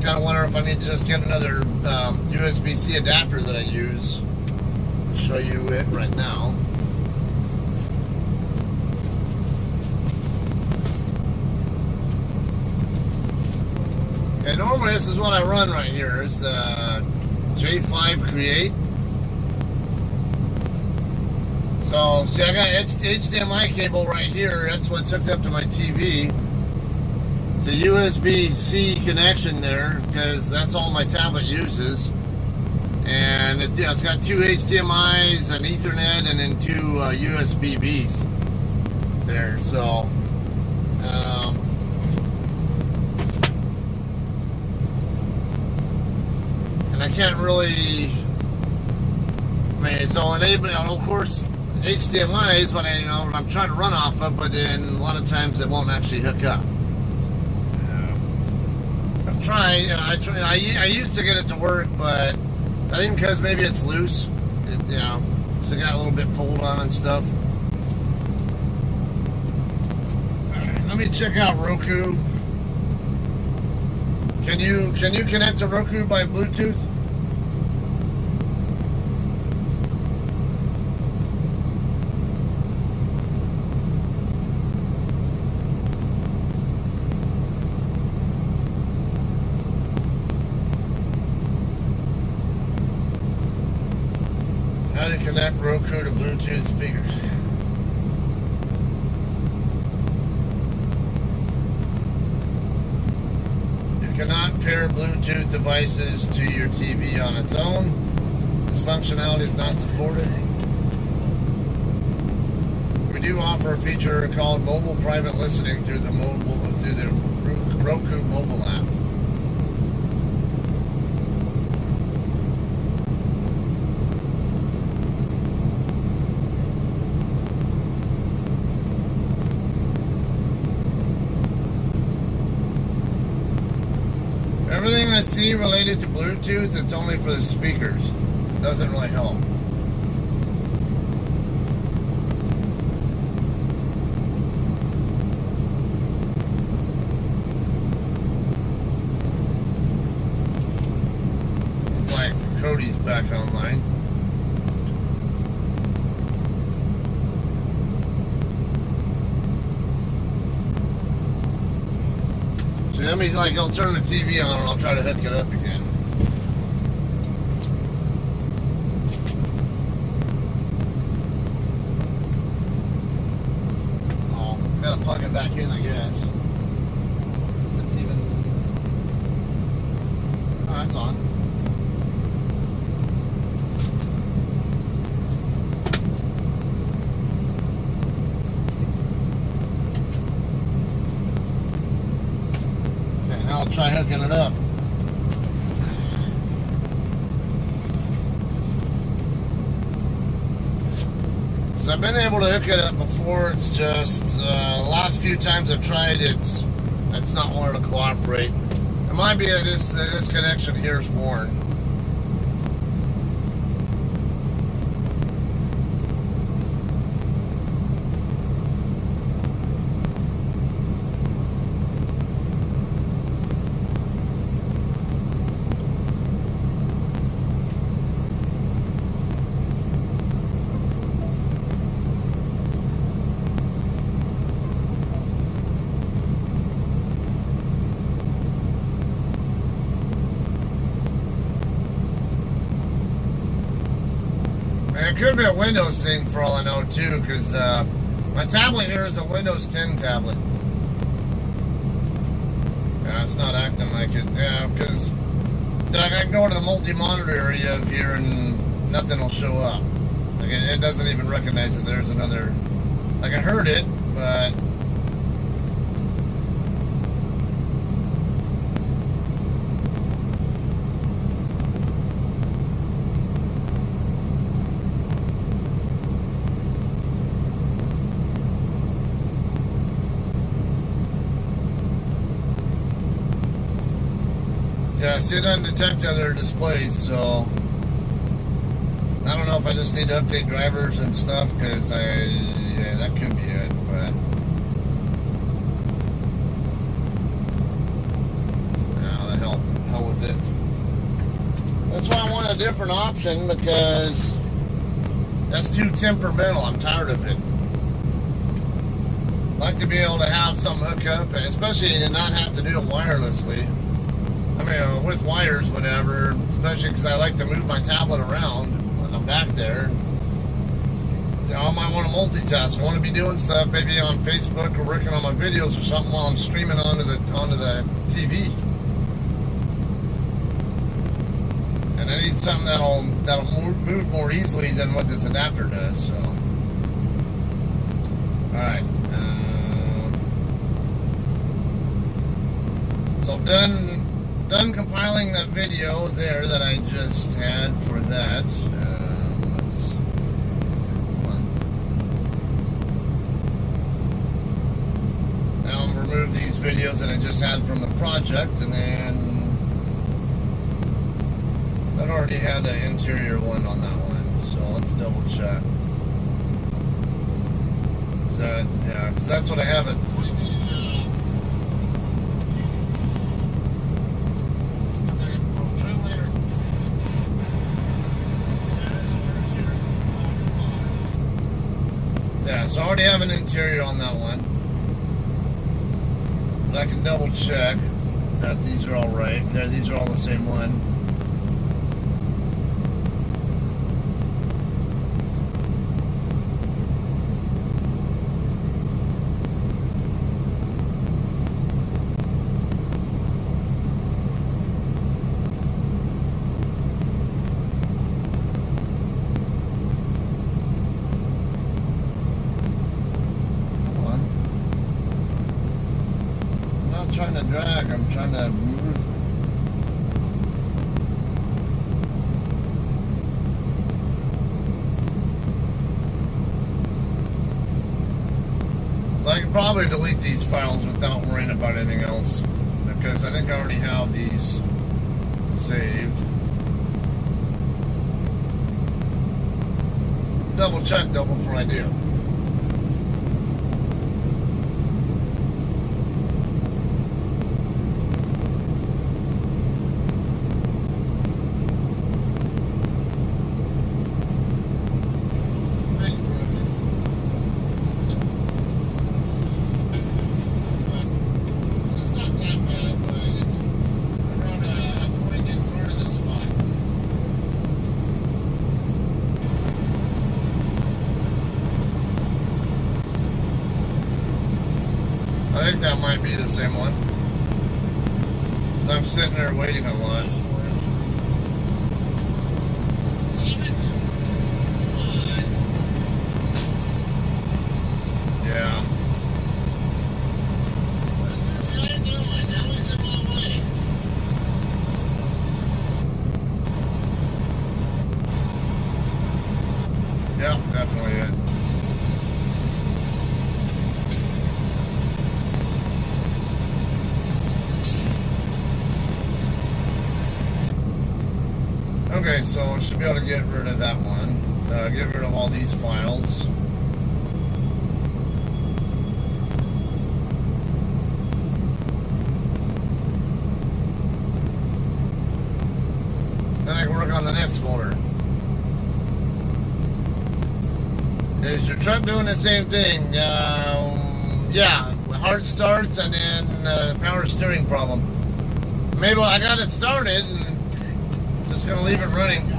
kind of wonder if I need to just get another USB-C adapter that I use. I'll show you it right now. And normally this is what I run right here. It's the J5 Create. So, see, I got HDMI cable right here. That's what's hooked up to my TV. It's a USB-C connection there because that's all my tablet uses. And it's got two HDMIs, an Ethernet, and then two USB-Bs there. So, and I can't really. So enabling, of course, HDMI is what I'm trying to run off of, but then a lot of times it won't actually hook up. I've tried. I used to get it to work, but I think because maybe it's loose, so it got a little bit pulled on and stuff. All right, let me check out Roku. Can you connect to Roku by Bluetooth? How to connect Roku to Bluetooth speakers. You cannot pair Bluetooth devices to your TV on its own. This functionality is not supported. We do offer a feature called mobile private listening through the Roku mobile app. Everything I see related to Bluetooth, it's only for the speakers. It doesn't really help. Like Cody's back online. So let me I'll turn the TV on and I'll try to hook it up again. Oh, gotta plug it back in, I guess. If it's even. Oh, it's on. I'll try hooking it up. So I've been able to hook it up before. It's just the last few times I've tried, it's not wanting to cooperate. It might be that this connection here is worn. It could be a Windows thing for all I know too, because my tablet here is a Windows 10 tablet. Yeah, it's not acting like it. Yeah, because I can go to the multi-monitor area of here and nothing will show up. Like it doesn't even recognize that there's another. Like I heard it, but Yeah, see, it doesn't detect other displays, so I don't know if I just need to update drivers and stuff, because yeah, that could be it, but no, the hell with it. That's why I want a different option, because that's too temperamental. I'm tired of it. I like to be able to have some hookup, and especially to not have to do it wirelessly. I mean, with wires, whatever, especially because I like to move my tablet around when I'm back there. You know, I might want to multitask. I want to be doing stuff maybe on Facebook or working on my videos or something while I'm streaming onto the TV. And I need something that'll move more easily than what this adapter does. So, all right. So done compiling that video there that I just had for that. Now I'm going to remove these videos that I just had from the project, and then that already had an interior one on that one, so let's double check. Is that, yeah, because that's what I have it. Yeah, so I already have an interior on that one. But I can double check that these are all right. There, these are all the same one. Trying to drag, I'm trying to move. So I can probably delete these files without worrying about anything else, because I think I already have these saved. Double check though before I do. I think that might be the same one, because I'm sitting there waiting a lot. Yeah. Yeah, definitely it. Okay, so I should be able to get rid of that one. Get rid of all these files. Then I can work on the next folder. Is your truck doing the same thing? Yeah, hard starts and then power steering problem. Maybe I got it started and just gonna leave it running.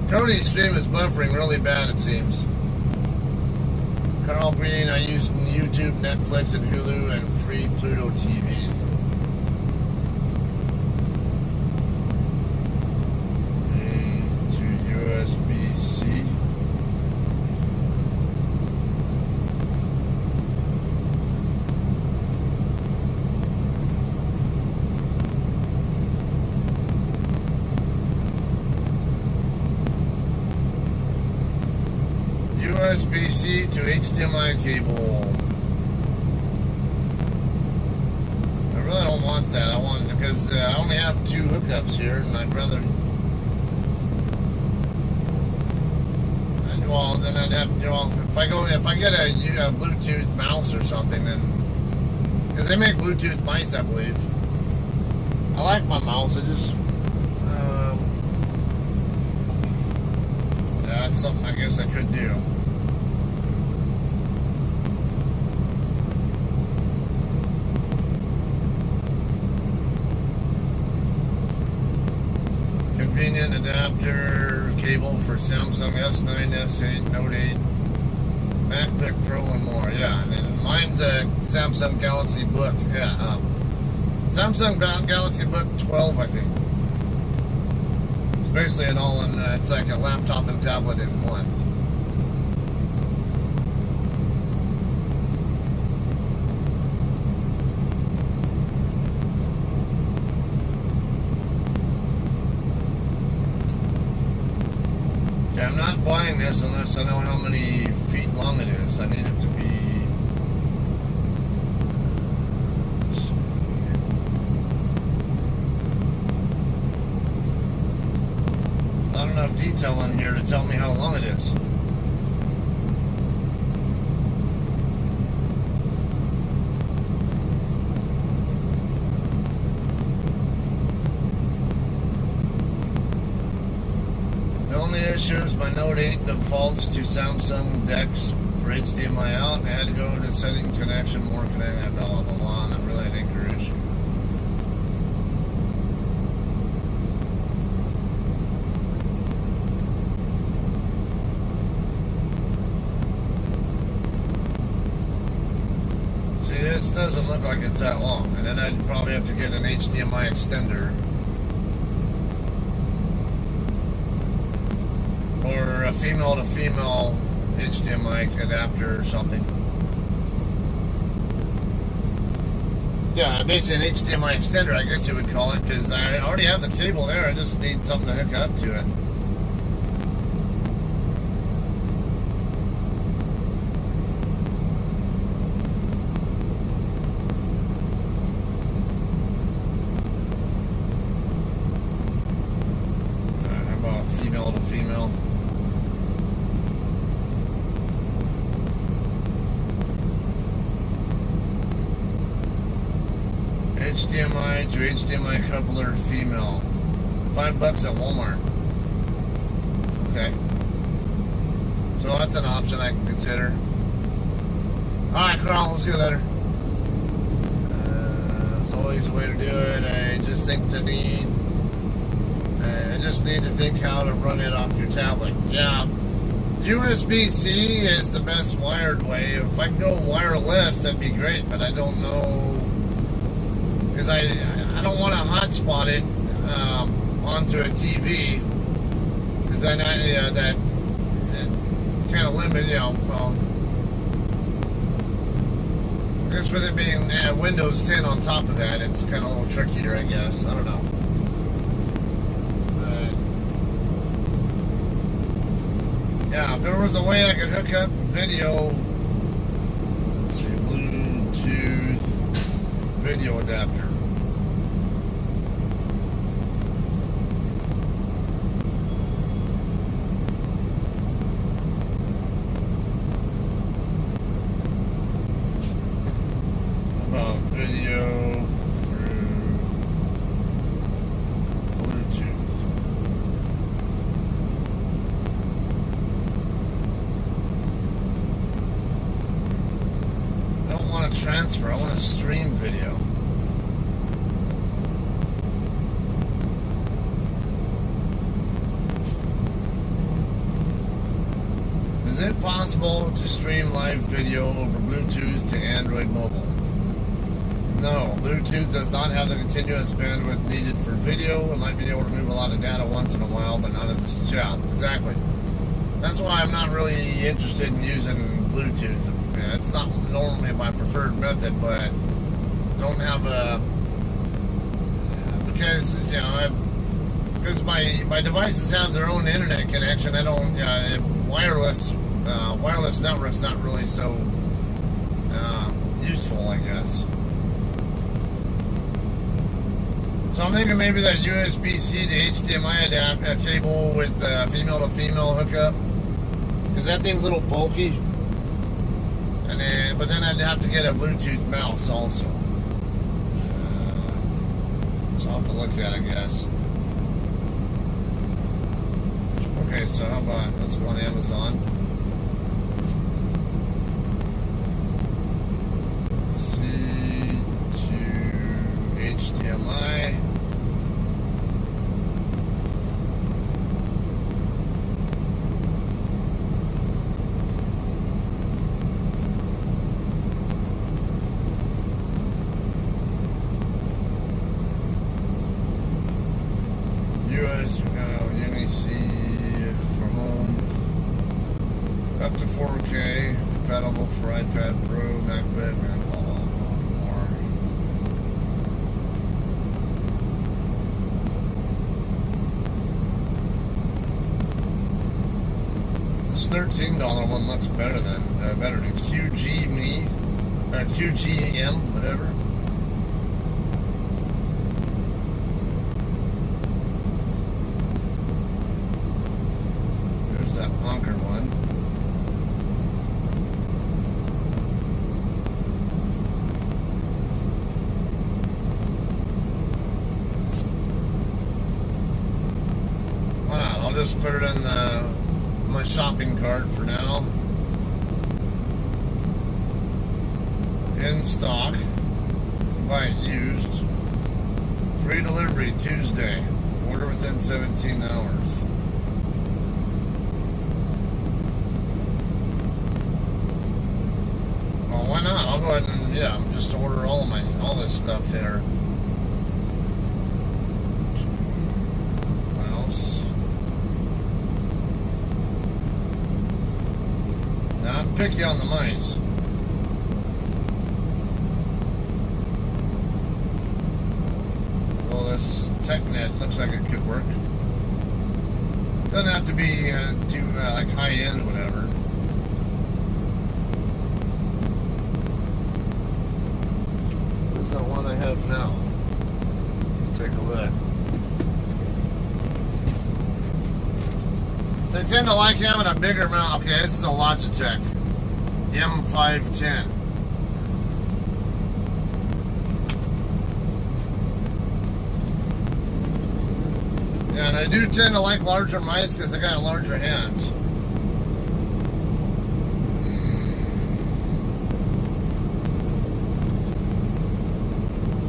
Cody's stream is buffering really bad, it seems. Carl Green, I use YouTube, Netflix, and Hulu, and free Pluto TV. A to USB-C. USB-C to HDMI cable. I really don't want that. I want, because I only have 2 hookups here, and I'd rather. Well, then I'd have, if I get a Bluetooth mouse or something, then, because they make Bluetooth mice, I believe. I like my mouse. I just, yeah, that's something I guess I could do. Convenient adapter cable for Samsung S9, S8, Note 8, MacBook Pro, and more. Yeah, and then mine's a Samsung Galaxy Book. Yeah, Samsung Galaxy Book 12, I think. It's basically an all-in. It's like a laptop and tablet in one. I'm not buying this unless I know how many feet long it is. I need it to be. There's not enough detail in here to tell me how long it is. Issues, my Note 8 defaults to Samsung DeX for HDMI out, and I had to go to settings, connection, more connection, blah blah blah blah. Not really an anchor issue. See, this doesn't look like it's that long, and then I'd probably have to get an HDMI extender. Or a female-to-female HDMI adapter or something. Yeah, basically an HDMI extender, I guess you would call it, because I already have the cable there. I just need something to hook up to it. How about female-to-female? HDMI to HDMI coupler female. $5 at Walmart. Okay. So that's an option I can consider. Alright, Carl, we'll see you later. There's always a way to do it. I just need to think how to run it off your tablet. Yeah. USB-C is the best wired way. If I can go wireless, that'd be great, but I don't know. Because I don't want to hotspot it onto a TV, because then that kind of limit, I guess with it being Windows 10 on top of that, it's kind of a little trickier, I guess. I don't know. Yeah, if there was a way I could hook up video, let's see, Bluetooth video adapter. About video through Bluetooth. I don't want to transfer, I want to stream video. Is it possible to stream live video over Bluetooth to Android mobile? No, Bluetooth does not have the continuous bandwidth needed for video. It might be able to move a lot of data once in a while, but not as a job. Exactly. That's why I'm not really interested in using Bluetooth. It's not normally my preferred method, but I don't have a... Because, because my devices have their own internet connection. I don't... wireless wireless network's not really so useful, I guess. So I'm thinking maybe that USB-C to HDMI adapter cable with female-to-female hookup, because that thing's a little bulky. And then, but then I'd have to get a Bluetooth mouse also. So I'll have to look at it, I guess. Okay, so how about, let's go on Amazon. C to HDMI. Up to 4K, compatible for iPad Pro, MacBook, and blah, blah, blah, more. This $13 one looks better than QGM, whatever. There's that honker one. I'll just put it in my shopping cart for now. In stock. Buy it used. Free delivery Tuesday. Order within 17 hours. Well, why not? I'll go ahead and just order all this stuff there. I'm picky on the mice. Well, this TechNet looks like it could work. Doesn't have to be too like high end, whatever. What is that one I have now? Let's take a look. They tend to like having a bigger mount. Okay, this is a Logitech M510. Yeah, and I do tend to like larger mice because they got larger hands.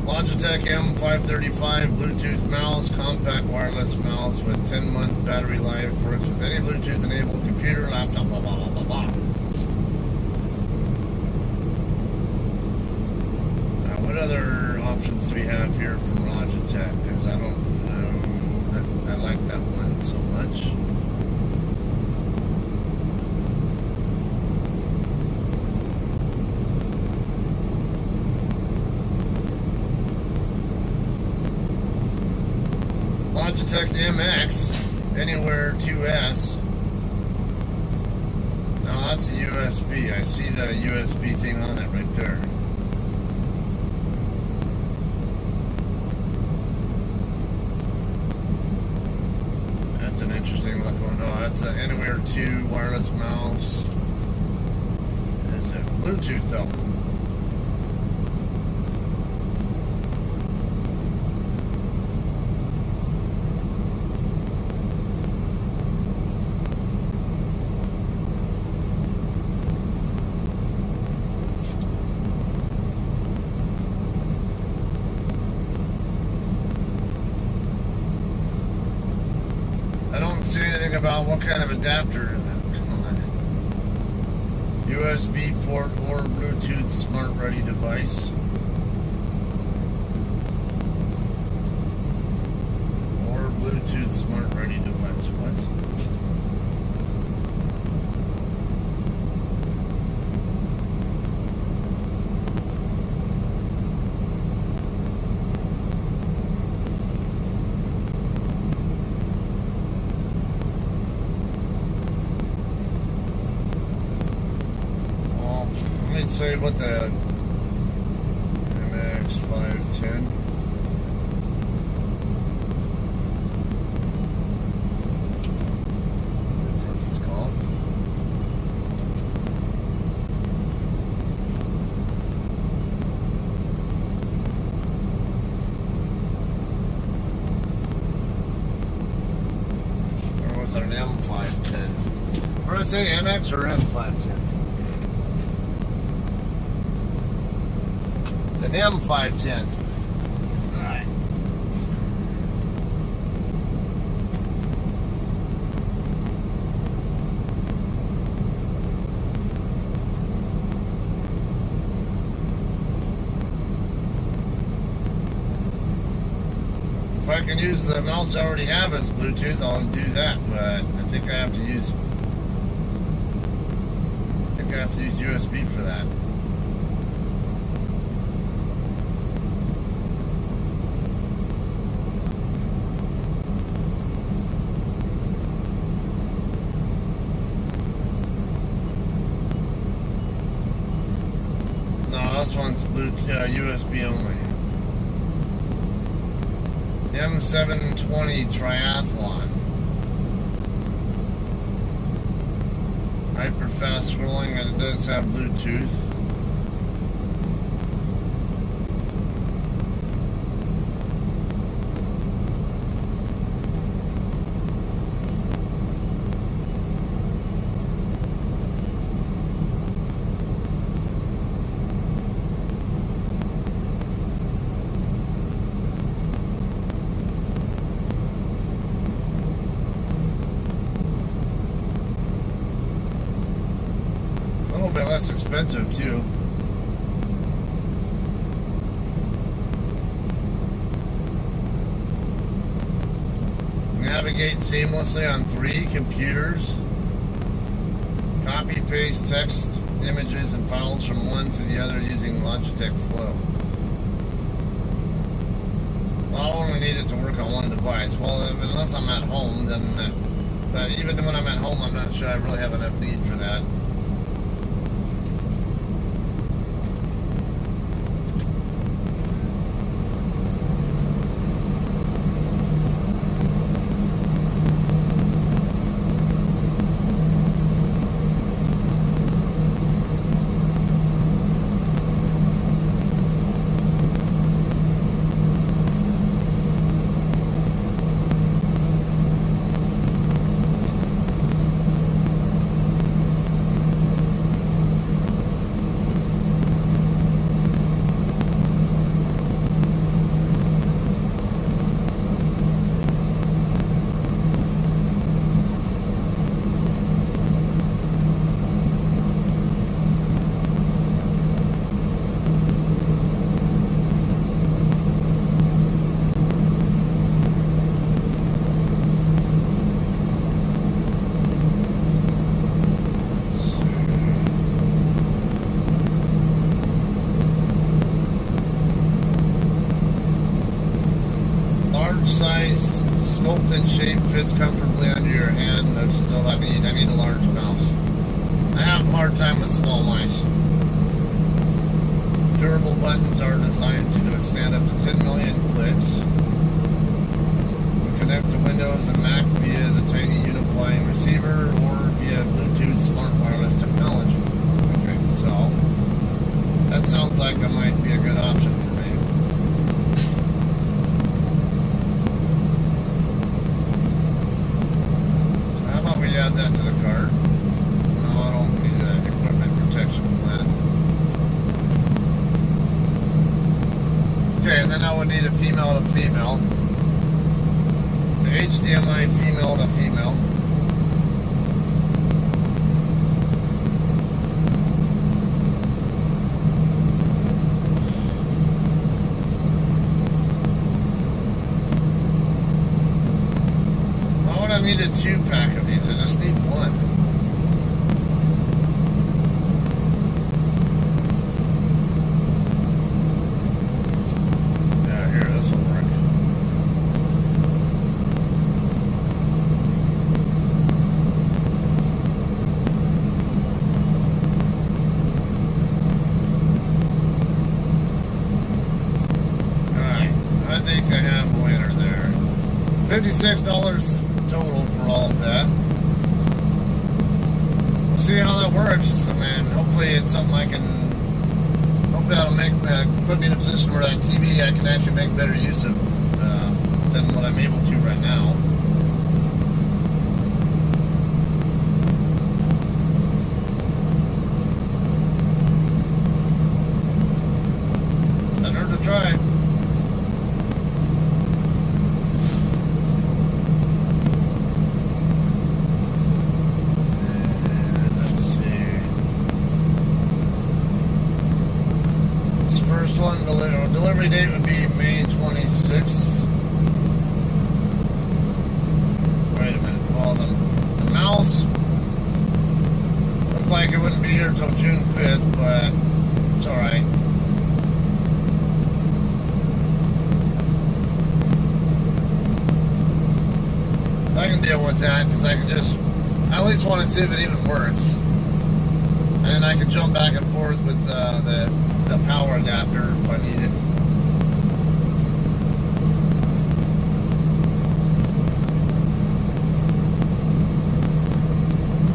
Logitech M535 Bluetooth mouse, compact wireless mouse with 10-month battery life, works with any Bluetooth-enabled computer, laptop, blah, blah, blah, blah, blah. What other options do we have here from Logitech? Because I don't know that I like that one so much. Logitech MX Anywhere 2S. No, that's a USB. I see the USB thing on it right there. That's an interesting look one. Oh, that's an Anywhere 2 wireless mouse. Is it Bluetooth though? See anything about what kind of adapter. Come on. USB port or Bluetooth smart ready device. Or Bluetooth smart ready device. What? I'd say what the MX 510. That's what it's called. Or was it an M510? Or did I say MX or M510? An M510. Alright. If I can use the mouse I already have as Bluetooth, I'll do that, but I think I have to use USB for that. This one's USB only. The M720 Triathlon. Hyper fast scrolling, and it does have Bluetooth. Less expensive too. Navigate seamlessly on 3 computers. Copy paste text, images, and files from one to the other using Logitech Flow. Well, I only need it to work on one device. Well, unless I'm at home, then but even when I'm at home, I'm not sure I really have enough need for that. Size, sculpted shape fits comfortably under your hand. That's all I need. I need a large mouse. I have a hard time with small mice. Durable buttons are designed to withstand up to 10 million clicks. We connect to Windows and Mac via the tiny unifying receiver or via Bluetooth smart wireless technology. Okay, so that sounds like it might be a good option for me. Add that to the cart. No, I don't need an equipment protection plan. Okay, and then I would need a female to female. The HDMI female to female. Why would I need a 2-pack of these? I just need one. Yeah, here, this will work. $56 total for all of that. We'll see how that works. I mean, hopefully it's something I can. Hopefully that'll make put me in a position where that TV I can actually make better use of than what I'm able to right now. Doesn't hurt to try. First one, delivery date would be May 26th. Wait a minute. Well, the mouse looks like it wouldn't be here until June 5th, but it's alright. I can deal with that because I can just, I at least want to see if it even works. And then I can jump back and forth with the power adapter if I need it.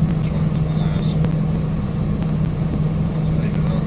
Which one's the last one? What's it even on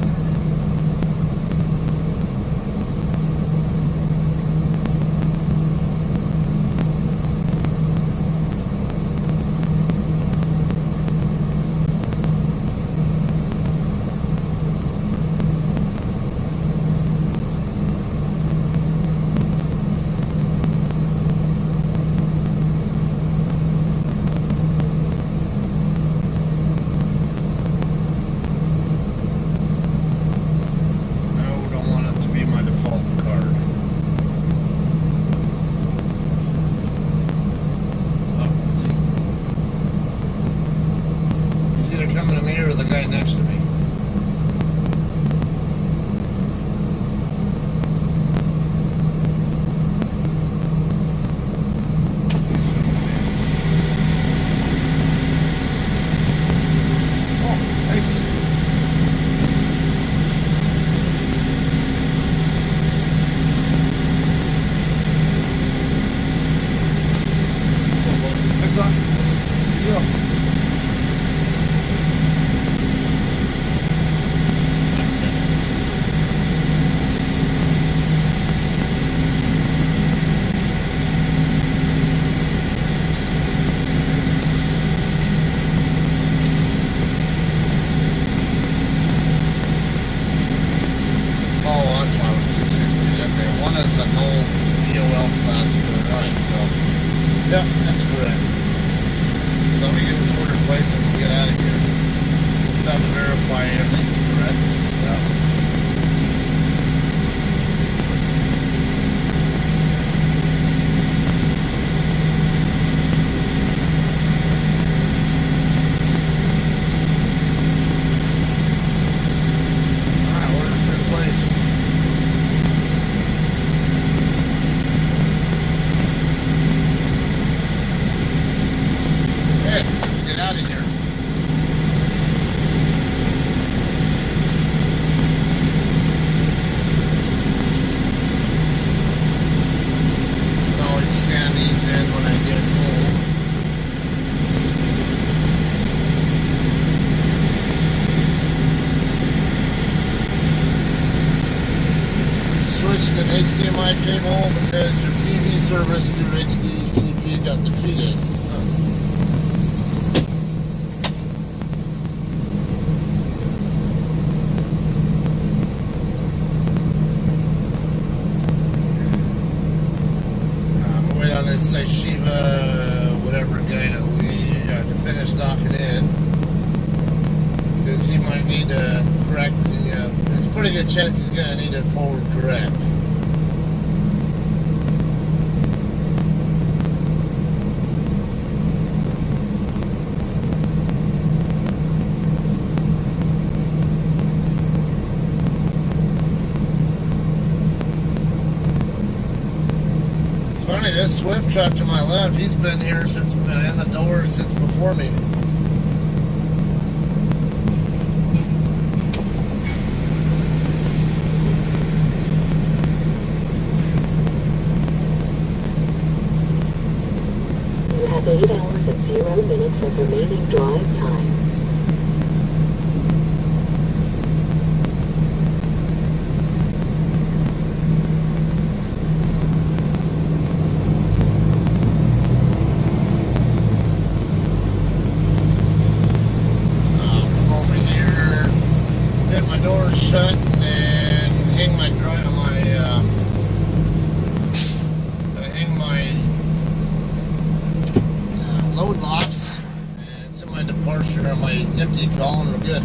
coming to me or the guy next to me? Oh, nice. Next one. Zero. Yep, that's correct. So let me get this order in place and we'll get out of here. Just have to verify everything's correct. Yeah. Alright, order's been placed. Let's get out of here. I always scan these in when I get home. Switched an HDMI cable because your TV service through HDCP got defeated. Say Shiva, whatever guy to finish docking in, because he might need to correct. There's a pretty good chance he's going to need to forward correct. Funny, this Swift truck to my left, he's been here since in the door since before me. minutes of remaining drive time. Come over here, get my doors shut, and then hang my load locks, and set my departure on my empty call, and we're good.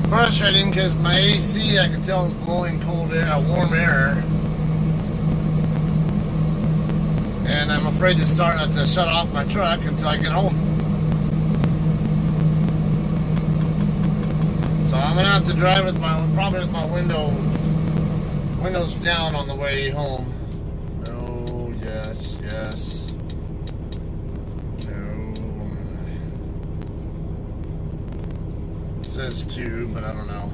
Frustrating because my AC, I can tell, is blowing cold air, warm air, and I'm afraid to shut off my truck until I get home. So I'm gonna have to drive with probably with my windows down on the way home. Oh yes, yes. Says 2, but I don't know.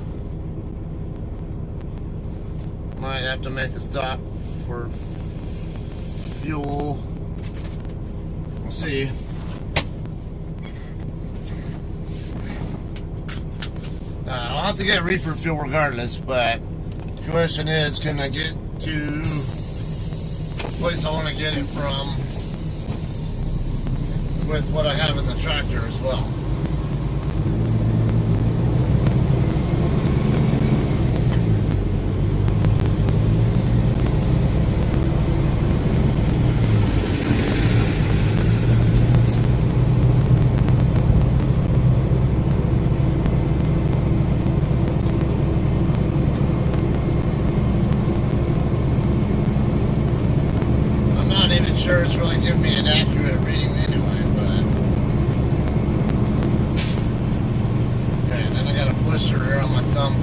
Might have to make a stop for fuel. We'll see. I'll have to get reefer fuel regardless, but the question is, can I get to the place I want to get it from with what I have in the tractor as well? Sure, it's really giving me an accurate reading anyway, but okay, and then I got a blister here on my thumb.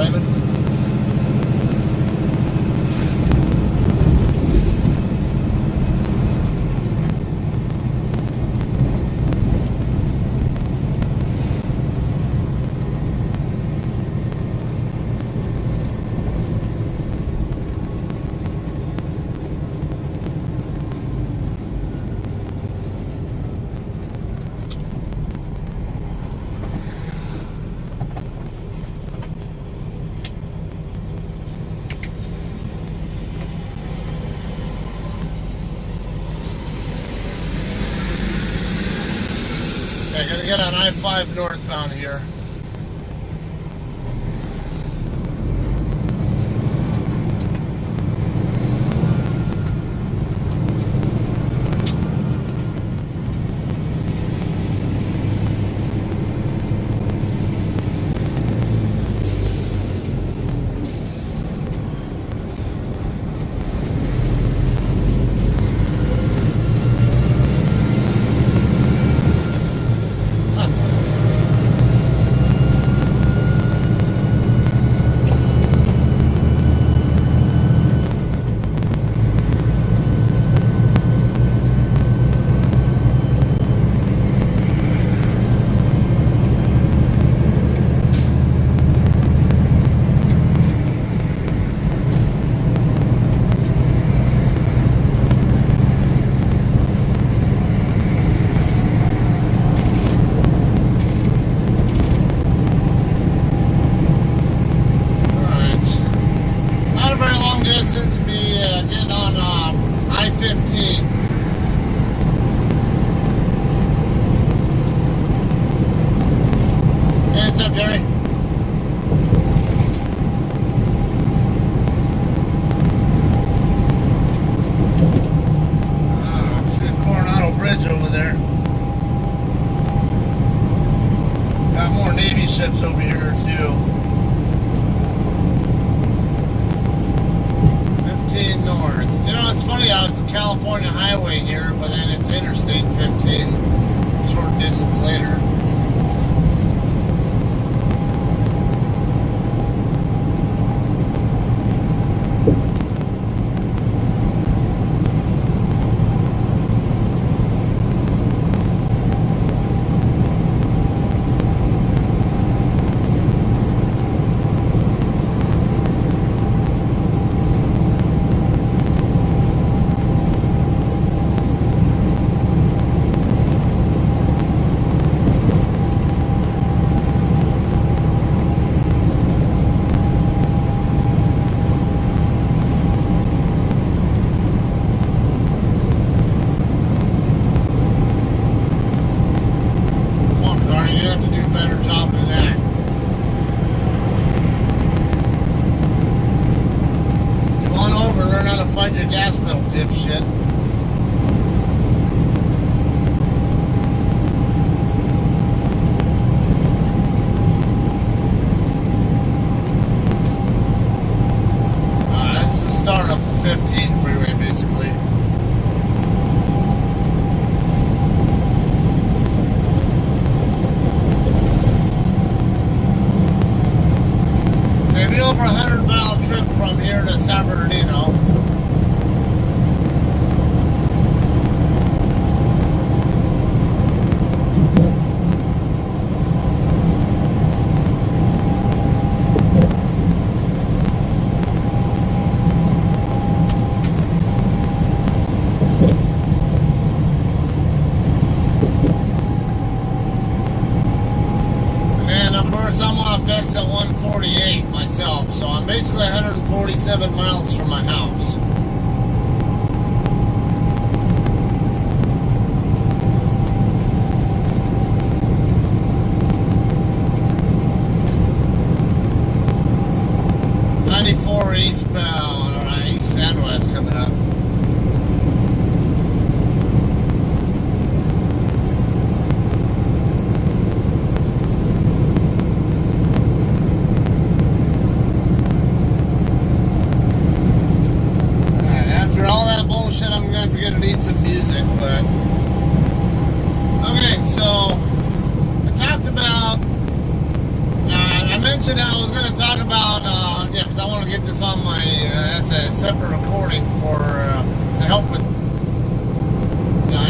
driving. I gotta get on I-5 northbound here. Over here too. 15 north. You know, it's funny how it's a California highway here, but then it's Interstate 15 short distance later. Over a 100-mile trip from here to San Bernardino. And of course, I'm off exit 148 myself, so I'm basically 147 miles from my house. Eastbound, alright, east and west coming up. Alright, after all that bullshit, I'm gonna have to get to need some music, but okay, so I talked about I mentioned how I was going to talk about, because I want to get this on my, as a separate recording for, to help with,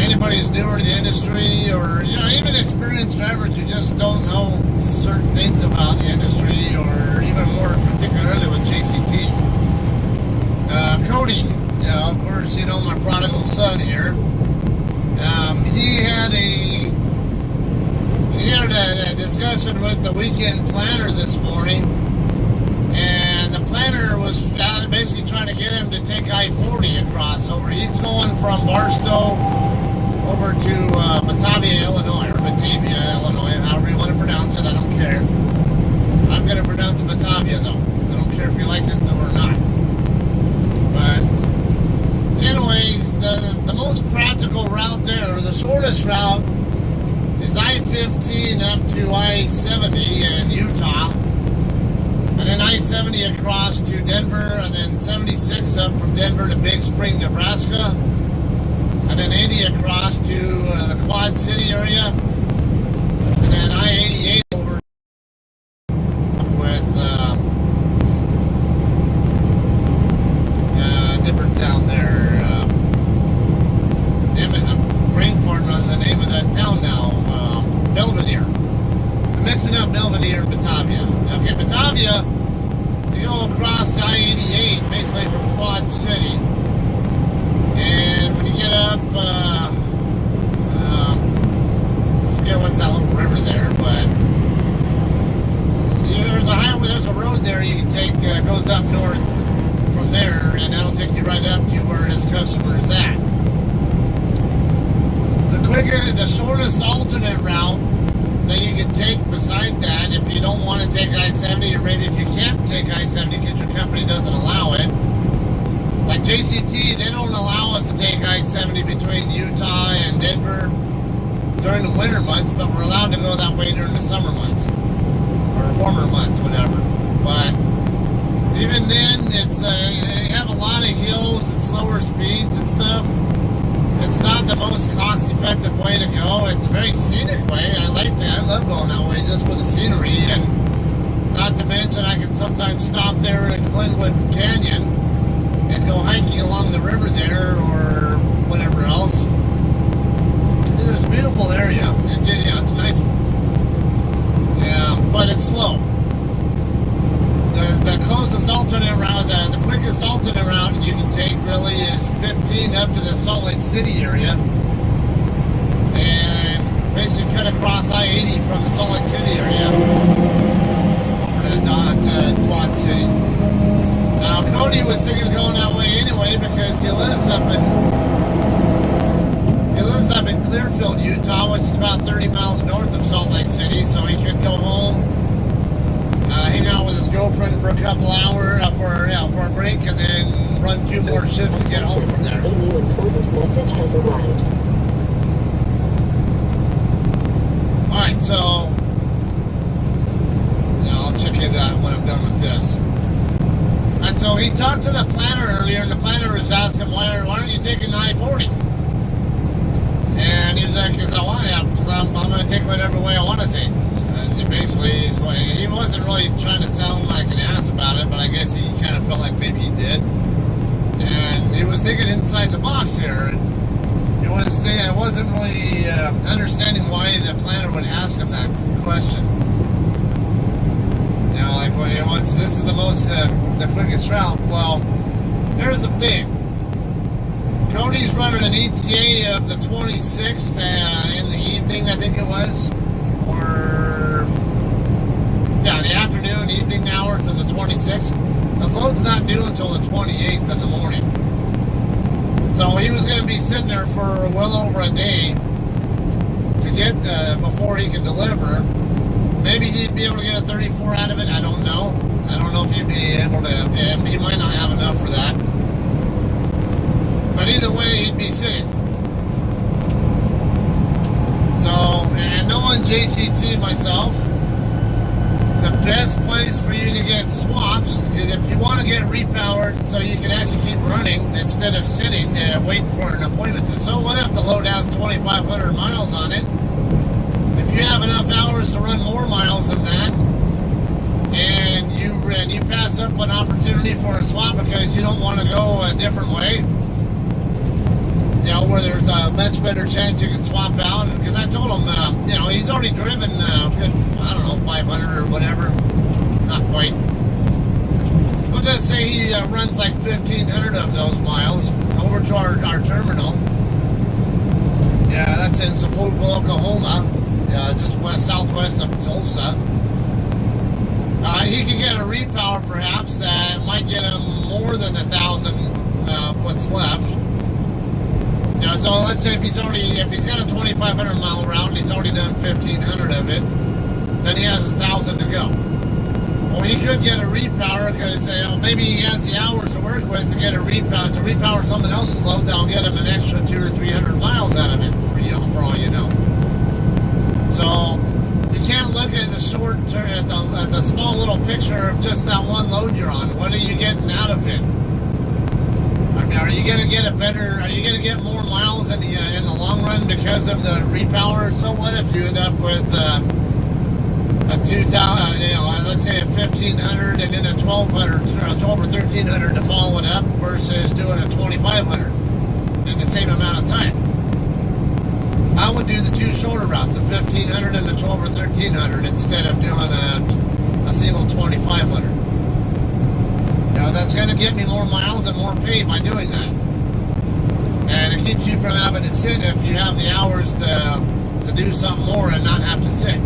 anybody who's newer to the industry or, even experienced drivers who just don't know certain things about the industry or even more particularly with JCT. Cody, of course, my prodigal son here, he had a discussion with the weekend planner this morning, and the planner was basically trying to get him to take I-40 across over. He's going from Barstow over to Batavia, Illinois, or Batavia, Illinois, however you want to pronounce it, I don't care. I'm going to pronounce it Batavia, though. I don't care if you like it or not. But anyway, the most practical route there, or the shortest route, is I-15 up to I-70 in Utah, and then I-70 across to Denver, and then 76 up from Denver to Big Spring, Nebraska, and then 80 across to the Quad City area, and then I-88 over with different town there. Brainport was the name of that town now. Belvedere. I'm mixing up Belvedere and Batavia. Okay, Batavia, you go across I-88, basically from Quad City. And when you get up, I forget what's that little river there, but there's a highway, there's a road there you can take, goes up north from there, and that'll take you right up to where his customer is at. The shortest alternate route that you can take beside that, if you don't want to take I-70, or maybe if you can't take I-70 because your company doesn't allow it, like JCT, they don't allow us to take I-70 between Utah and Denver during the winter months, but we're allowed to go that way during the summer months, or warmer months, whatever. But even then, they have a lot of hills and slower speeds and stuff. It's not the most cost-effective way to go. It's a very scenic way. I love going that way just for the scenery, and not to mention I can sometimes stop there in Glenwood Canyon and go hiking along the river there or whatever else. It's a beautiful area, and it's nice. Yeah, but it's slow. The closest alternate route, the quickest alternate route you can take really is 15 up to the Salt Lake City area, and basically cut across I-80 from the Salt Lake City area over to Quad City. Now Cody was thinking of going that way anyway because he lives up in Clearfield, Utah, which is about 30 miles north of Salt Lake City, so he could go home, hang out with his girlfriend for a couple hours for a break, and then run 2 more shifts to get home from there. A new important message has arrived. Alright, so I'll check into that when I'm done with this. And so he talked to the planner earlier, and the planner was asking, why aren't you taking the I-40? And he was like, because I'm going to take whatever way I want to take. Basically, he wasn't really trying to sound like an ass about it, but I guess he kind of felt like maybe he did. And he was thinking inside the box here. I wasn't really understanding why the planner would ask him that question. This is the most, the quickest route. Well, here's the thing. Cody's running an ETA of the 26th in the evening, I think it was. The afternoon, evening hours of the 26th. The load's not due until the 28th in the morning. So he was going to be sitting there for well over a day to get before he could deliver. Maybe he'd be able to get a 34 out of it. I don't know. I don't know if he'd be able to. He might not have enough for that. But either way, he'd be sitting. So, and knowing JCT myself, the best place for you to get swaps is if you want to get repowered so you can actually keep running instead of sitting waiting for an appointment. So what if the load has 2,500 miles on it? If you have enough hours to run more miles than that, and you an opportunity for a swap because you don't want to go a different way. You know, where there's a much better chance you can swap out. Because I told him, you know, he's already driven, good, I don't know, 500 or whatever. Not quite. We'll just say he runs like 1,500 of those miles over to our terminal. Yeah, that's in Sepulveda, Oklahoma. Just southwest of Tulsa. He could get a repower perhaps that might get him more than 1,000 what's left. You know, so let's say if he's got a 2,500 mile route and he's already done 1,500 of it, then he has 1,000 to go. Well, he could get a repower because maybe he has the hours to work with to get a repower, to repower someone else's load that'll get him an extra 200 or 300 miles out of it for all you know. So you can't look at the short term, at the small little picture of just that one load you're on. What are you getting out of it? I mean, are you going to get more miles in the long run because of the repower? So what if you end up with a 2,000, let's say a 1,500 and then a 1,200, 12 or 1,300 to follow it up versus doing a 2,500 in the same amount of time? I would do the two shorter routes, a 1,500 and a 12 or 1,300 instead of doing a single 2,500. Now that's going to get me more miles and more pay by doing that. And it keeps you from having to sit if you have the hours to do something more and not have to sit.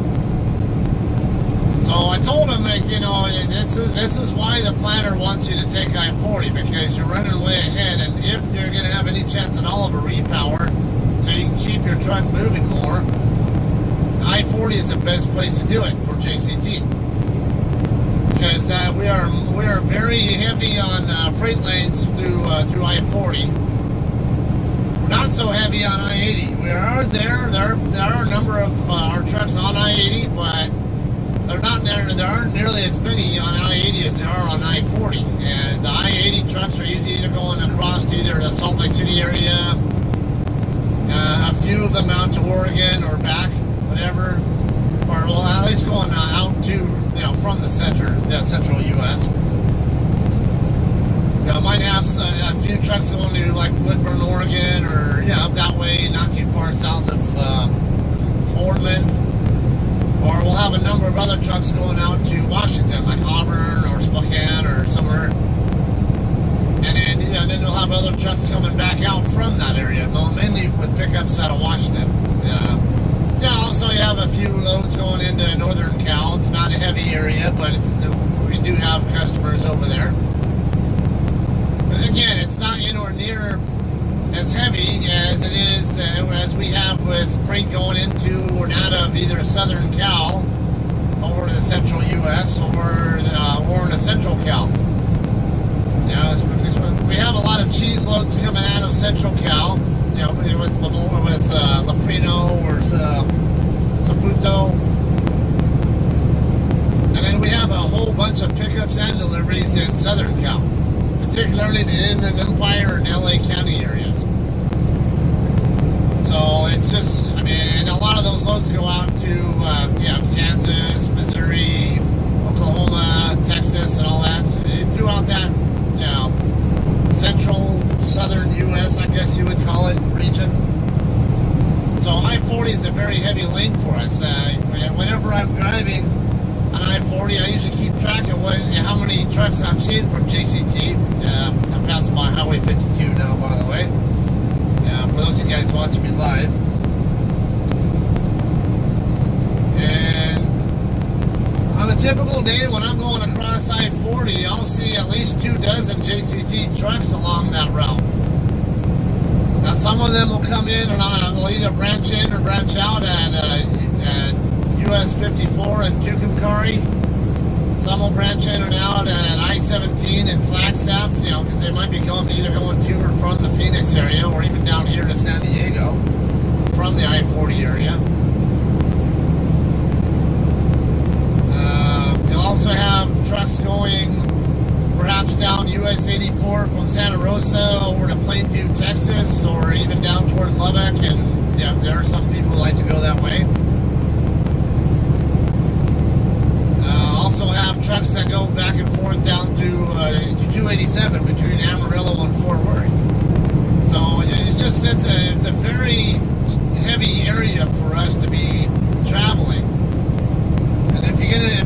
So I told him, like, you know, this is why the planner wants you to take I-40, because you're running way ahead, and if you're going to have any chance at all of a repower, so you can keep your truck moving more, I-40 is the best place to do it for JCT. Because we are very heavy on freight lanes through I-40. We're not so heavy on I-80. We are there. There are a number of our trucks on I-80, but there aren't nearly as many on I-80 as there are on I-40. And the I-80 trucks are usually either going across to either the Salt Lake City area, a few of them out to Oregon or back, whatever, or well, at least going out to, from the central U.S. Might have a few trucks going to like Woodburn, Oregon, or up that way, not too far south of Portland. Or we'll have a number of other trucks going out to Washington, like Auburn or Spokane or somewhere. And then we'll have other trucks coming back out from that area, mainly with pickups out of Washington. Also you have a few loads going into Northern Cal. It's not a heavy area, but we do have customers over there. But again, it's not anywhere near as heavy as it is as we have with freight going into or out of either Southern Cal over to the central U.S. or in the central Cal. It's because we have a lot of cheese loads coming out of central Cal, with Leprino or Saputo. And then we have a whole bunch of pickups and deliveries in Southern Cal, particularly in the Inland Empire and LA County areas. So it's just, and a lot of those loads go out to, Kansas, Missouri, Oklahoma, Texas, and all that. Throughout that, central, southern U.S., I guess you would call it, region. So I-40 is a very heavy lane for us. Whenever I'm driving on I-40, I usually keep track of how many trucks I'm seeing from JCT. I'm passing by Highway 52 now, by the way. For those of you guys watching me live. And on a typical day when I'm going across I-40, I'll see at least 24 JCT trucks along that route. Now some of them will come in and will either branch in or branch out at US 54 and Tucumcari. Some will branch in and out at I-17 and Flagstaff, because they might be either going to or from the Phoenix area or even down here to San Diego from the I-40 area. You'll also have trucks going perhaps down US 84 from Santa Rosa over to Plainview, Texas, or even down toward Lubbock, and there are some people who like to go that way. Also have trucks that go back and forth down through 287 between Amarillo and Fort Worth. So it's a very heavy area for us to be traveling. And if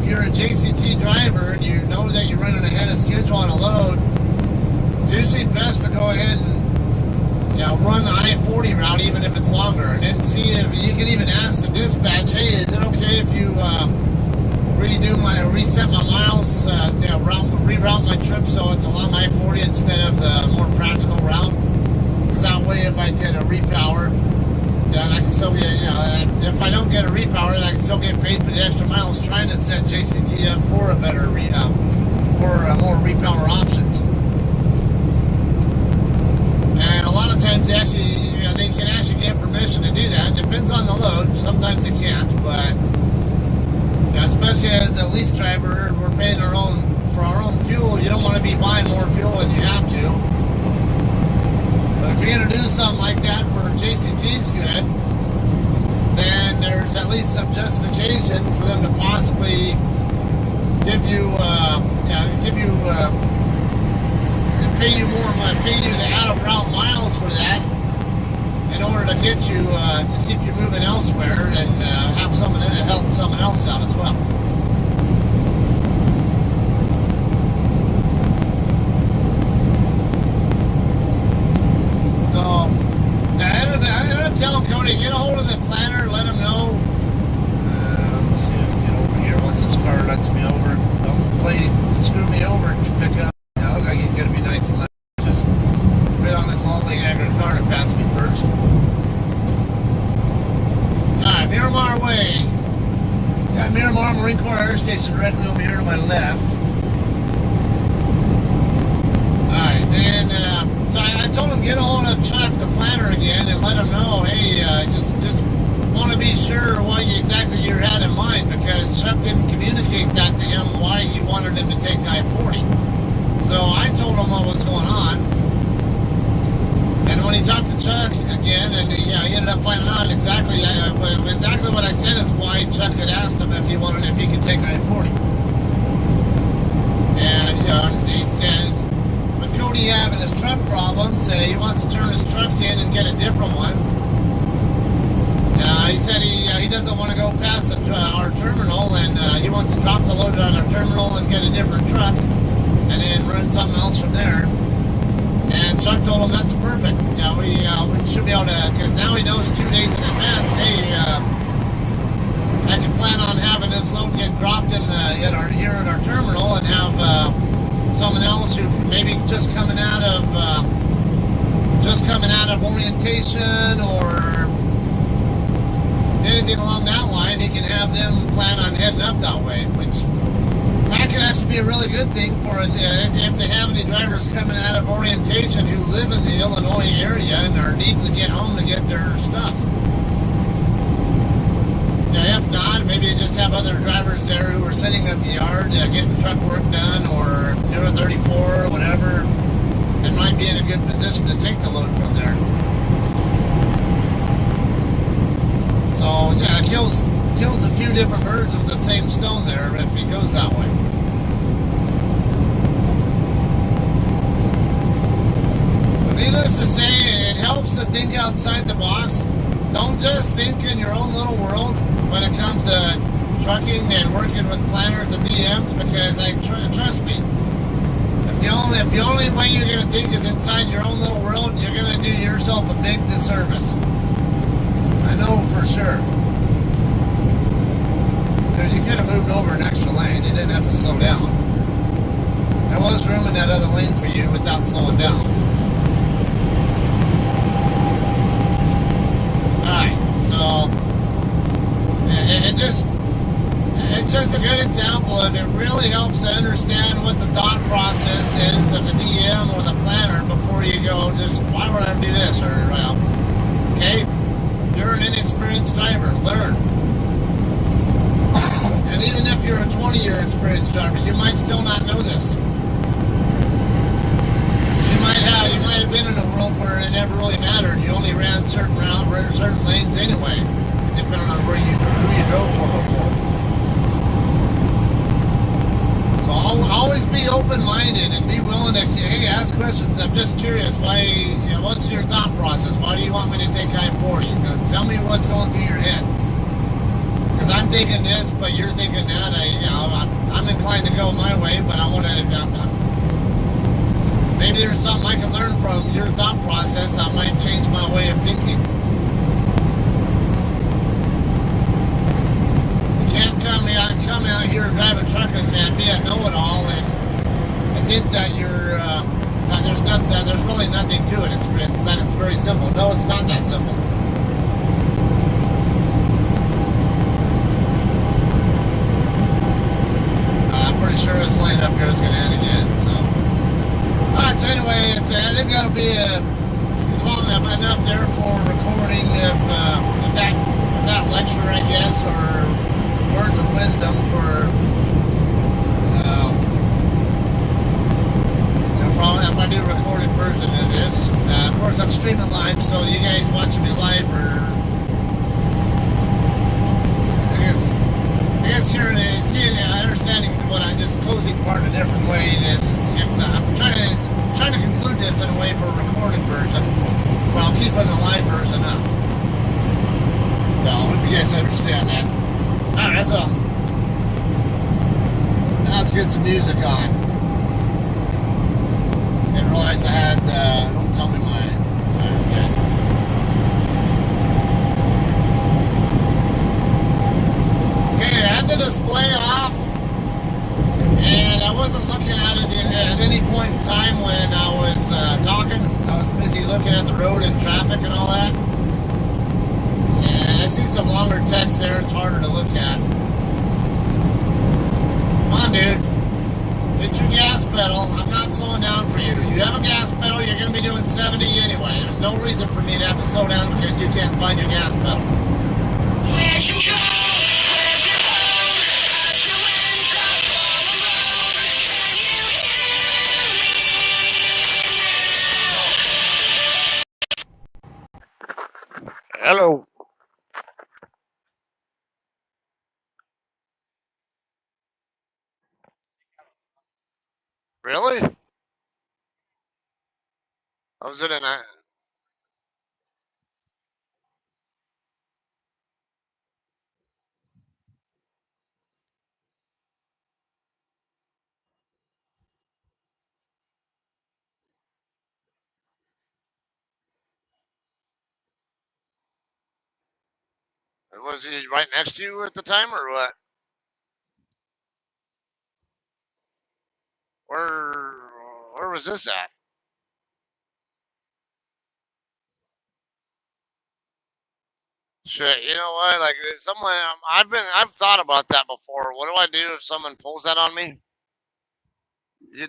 you're a JCT driver and you know that you're running ahead of schedule on a load, it's usually best to go ahead and run the I-40 route even if it's longer, and then see if you can even ask the dispatch, hey, is it okay if you reset my miles, reroute my trip so it's along I-40 instead of the more practical route? Because that way, if I get a repower, then I can still get, if I don't get a repower, then I can still get paid for the extra miles trying to set JCT up for a better for more repower options. And a lot of times they can actually get permission to do that. It depends on the load. Sometimes they can't, but especially as a lease driver, we're paying for our own fuel. You don't want to be buying more fuel than you have to. But if you're going to do something like that for JCT's good, then there's at least some justification for them to possibly pay you the out of route miles for that, in order to get you to keep you moving elsewhere and have someone in it help someone else out as well. So I ended up telling Cody, get a hold of the planner, let him know. Let's see if I can get over here once this car lets me over. Don't screw me over to pick up. I look like he's gonna be nice and let just right on this long leg aggregate car and pass me first. Alright, Miramar Way. Got Miramar Marine Corps Air Station directly over here to my left. Alright, then so I told him get a hold of Chuck, the planner, again, and let him know, hey, just want to be sure what exactly you had in mind, because Chuck didn't communicate that to him why he wanted him to take I-40. So I told him what was going on. And when he talked to Chuck again, and he ended up finding out exactly what I said is why Chuck had asked him if he could take I-40. And he said, with Cody having his truck problems, he wants to turn his truck in and get a different one. He said he doesn't want to go past our terminal, and he wants to drop the load on our terminal and get a different truck, and then run something else from there. And Chuck told him that's perfect. We should be able to, because now he knows 2 days in advance, hey, I can plan on having this load get dropped here in our terminal, and have someone else who maybe just coming out of orientation or anything along that line, he can have them plan on heading up that way, which that could actually be a really good thing for if they have any drivers coming out of orientation who live in the Illinois area and are needing to get home to get their stuff. If not, maybe they just have other drivers there who are sitting at the yard getting truck work done, or 034 or whatever, and might be in a good position to take the load from there. So it kills a few different birds with the same stone there if he goes that way. But needless to say, it helps to think outside the box. Don't just think in your own little world when it comes to trucking and working with planners and DMs, because trust me, if the only way you're going to think is inside your own little world, you're going to do yourself a big disservice. I know for sure. Because you could have moved over an extra lane. You didn't have to slow down. There was room in that other lane for you without slowing down. Alright, so it's just a good example of it really helps to understand what the thought process is of the DM or the planner before you go, just why would I do this? Or, well, okay, you're an inexperienced driver, learn. And even if you're a 20-year experienced driver, you might still not know this. You might have been in a world where it never really mattered. You only ran certain lanes anyway, depending on who you drove for before. open-minded and be willing to, hey, ask questions. I'm just curious. Why? What's your thought process? Why do you want me to take I-40? Tell me what's going through your head. Because I'm thinking this, but you're thinking that. I'm inclined to go my way, but I want to. Maybe there's something I can learn from your thought process that might change my way of thinking. You can't come out here and drive a truck and be a know-it-all and think that you're that there's really nothing to it. It's very simple. No, it's not that simple. I'm pretty sure this lane up here is going to end again. So. Alright, so anyway, I think that'll be long enough there for recording of that lecture, I guess, or words of wisdom for if I do a recorded version of this. Of course, I'm streaming live, so you guys watching me live or I guess seeing understanding what I just closing part a different way than I'm trying to conclude this in a way for a recorded version while keeping the live version up. So I hope you guys understand that. Alright, so now let's get some music on. Didn't realize I had don't tell me my okay, I had the display off. And I wasn't looking at it at any point in time when I was talking. I was busy looking at the road and traffic and all that. And I see some longer text there. It's harder to look at. Come on, dude. Hit your gas pedal. I'm not slowing down for you. You have a gas pedal. You're going to be doing 70 anyway. There's no reason for me to have to slow down because you can't find your gas pedal. Hello. Really? I was in a. Was he right next to you at the time, or what? Where where was this at? Shit, you know what? Like someone, I've thought about that before. What do I do if someone pulls that on me? You,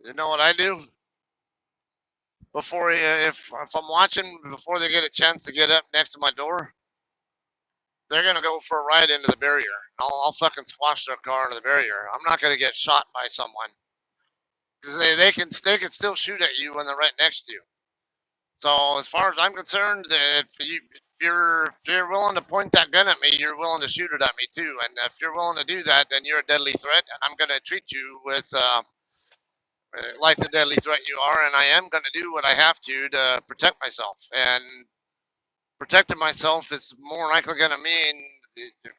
you know what I do before if I'm watching before they get a chance to get up next to my door, they're gonna go for a ride into the barrier. I'll fucking squash their car into the barrier. I'm not gonna get shot by someone because they can still shoot at you when they're right next to you. So as far as I'm concerned, if you're willing to point that gun at me, you're willing to shoot it at me too. And if you're willing to do that, then you're a deadly threat, and I'm going to treat you with like the deadly threat you are. And I am going to do what I have to protect myself. And protecting myself is more likely going to mean,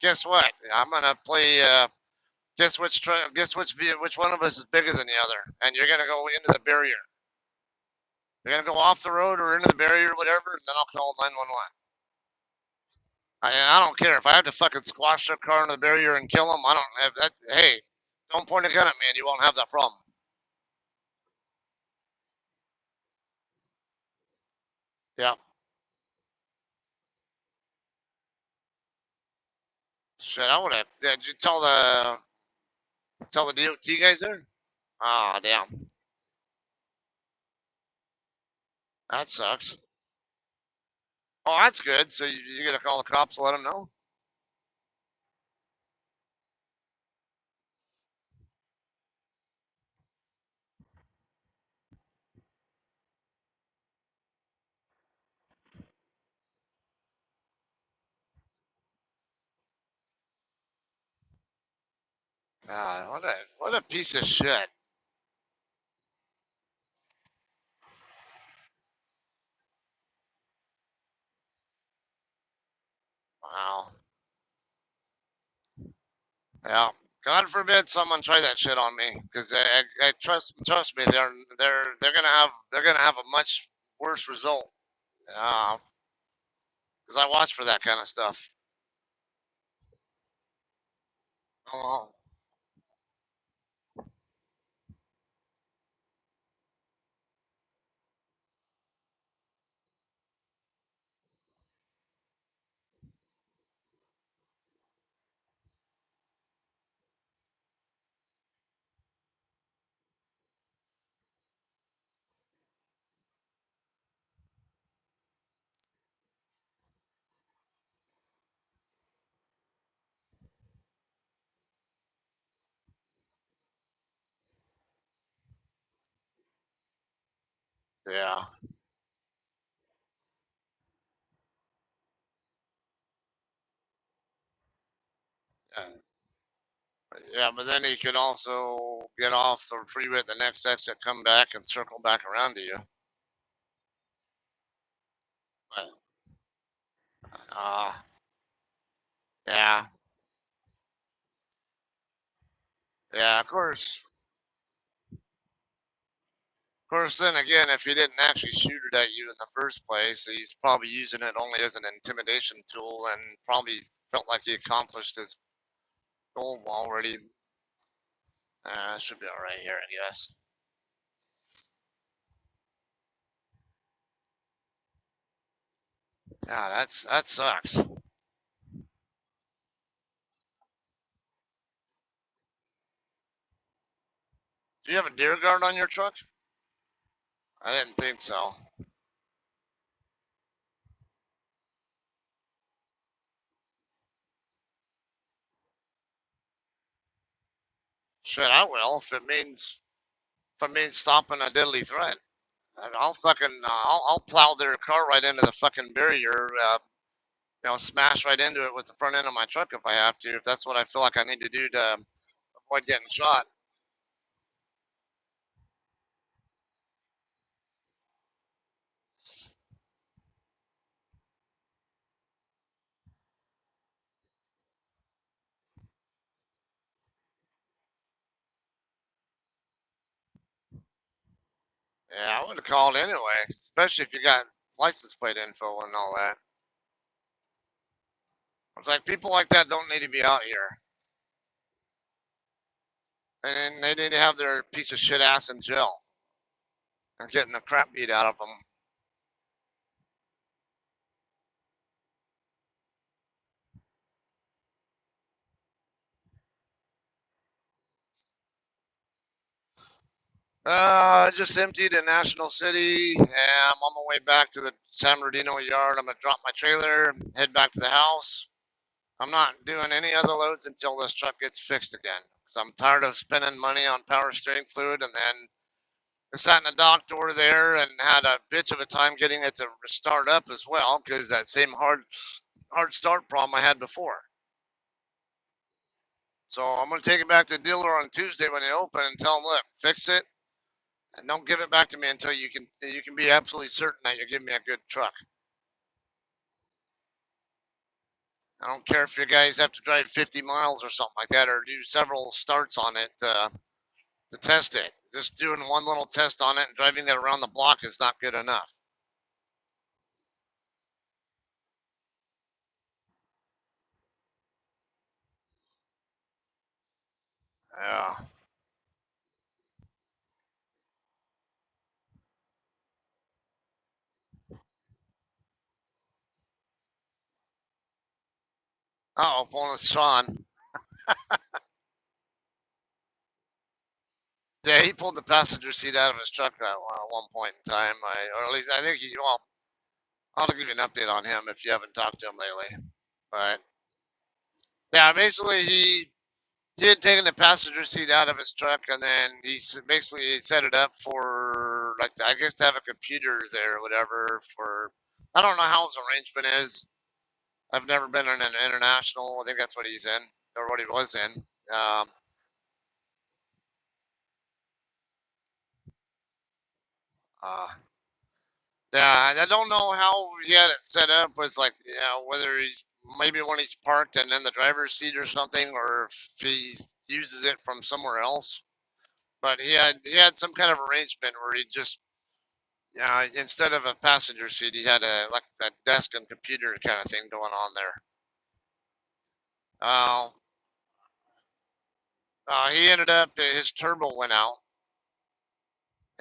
guess what? I'm going to play. Which one of us is bigger than the other? And you're going to go into the barrier. You're gonna go off the road or into the barrier or whatever, and then I'll call 911. I don't care if I have to fucking squash their car into the barrier and kill them. I don't have that. Hey, don't point a gun at me, and you won't have that problem. Yeah. Shit, I would have. Did you tell the DOT guys there? Oh, damn. That sucks. Oh, that's good. So you're gonna call the cops and let them know? God, what a piece of shit. Wow. Yeah. God forbid someone try that shit on me, because I trust me, they're gonna have a much worse result. Because I watch for that kind of stuff. Oh, yeah. Yeah. Yeah, but then he could also get off the freeway at the next exit, come back, and circle back around to you. But, uh, yeah, yeah. Of course. Then again, if he didn't actually shoot it at you in the first place, he's probably using it only as an intimidation tool, and probably felt like he accomplished his goal already. Should be all right here, I guess. Yeah, that sucks. Do you have a deer guard on your truck? I didn't think so. Shit, I will if it means stopping a deadly threat. I'll fucking I'll plow their car right into the fucking barrier. Smash right into it with the front end of my truck if I have to. If that's what I feel like I need to do to avoid getting shot. Yeah, I would have called anyway, especially if you got license plate info and all that. It's like people like that don't need to be out here, and they need to have their piece of shit ass in jail and getting the crap beat out of them. I just emptied a National City, and I'm on my way back to the San Bernardino yard. I'm gonna drop my trailer, head back to the house. I'm not doing any other loads until this truck gets fixed again, because I'm tired of spending money on power steering fluid, and then I sat in the dock door there and had a bitch of a time getting it to start up as well, because that same hard start problem I had before. So I'm gonna take it back to the dealer on Tuesday when they open and tell them, look, fix it, and don't give it back to me until you can be absolutely certain that you're giving me a good truck. I don't care if you guys have to drive 50 miles or something like that, or do several starts on it to test it. Just doing one little test on it and driving it around the block is not good enough. Yeah. Oh, pulling a Sean. Yeah, he pulled the passenger seat out of his truck at one point in time. Or at least I think he. Well, I'll give you an update on him if you haven't talked to him lately. But yeah, basically he had taken the passenger seat out of his truck, and then basically set it up for, like, I guess, to have a computer there or whatever. For, I don't know how his arrangement is. I've never been in an international. I think that's what he's in, or what he was in. Um, Uh, yeah, I don't know how he had it set up with like, whether he's maybe when he's parked and in the driver's seat or something, or if he uses it from somewhere else. But he had some kind of arrangement where he just, instead of a passenger seat, he had a like a desk and computer kind of thing going on there. Uh, he ended up his turbo went out,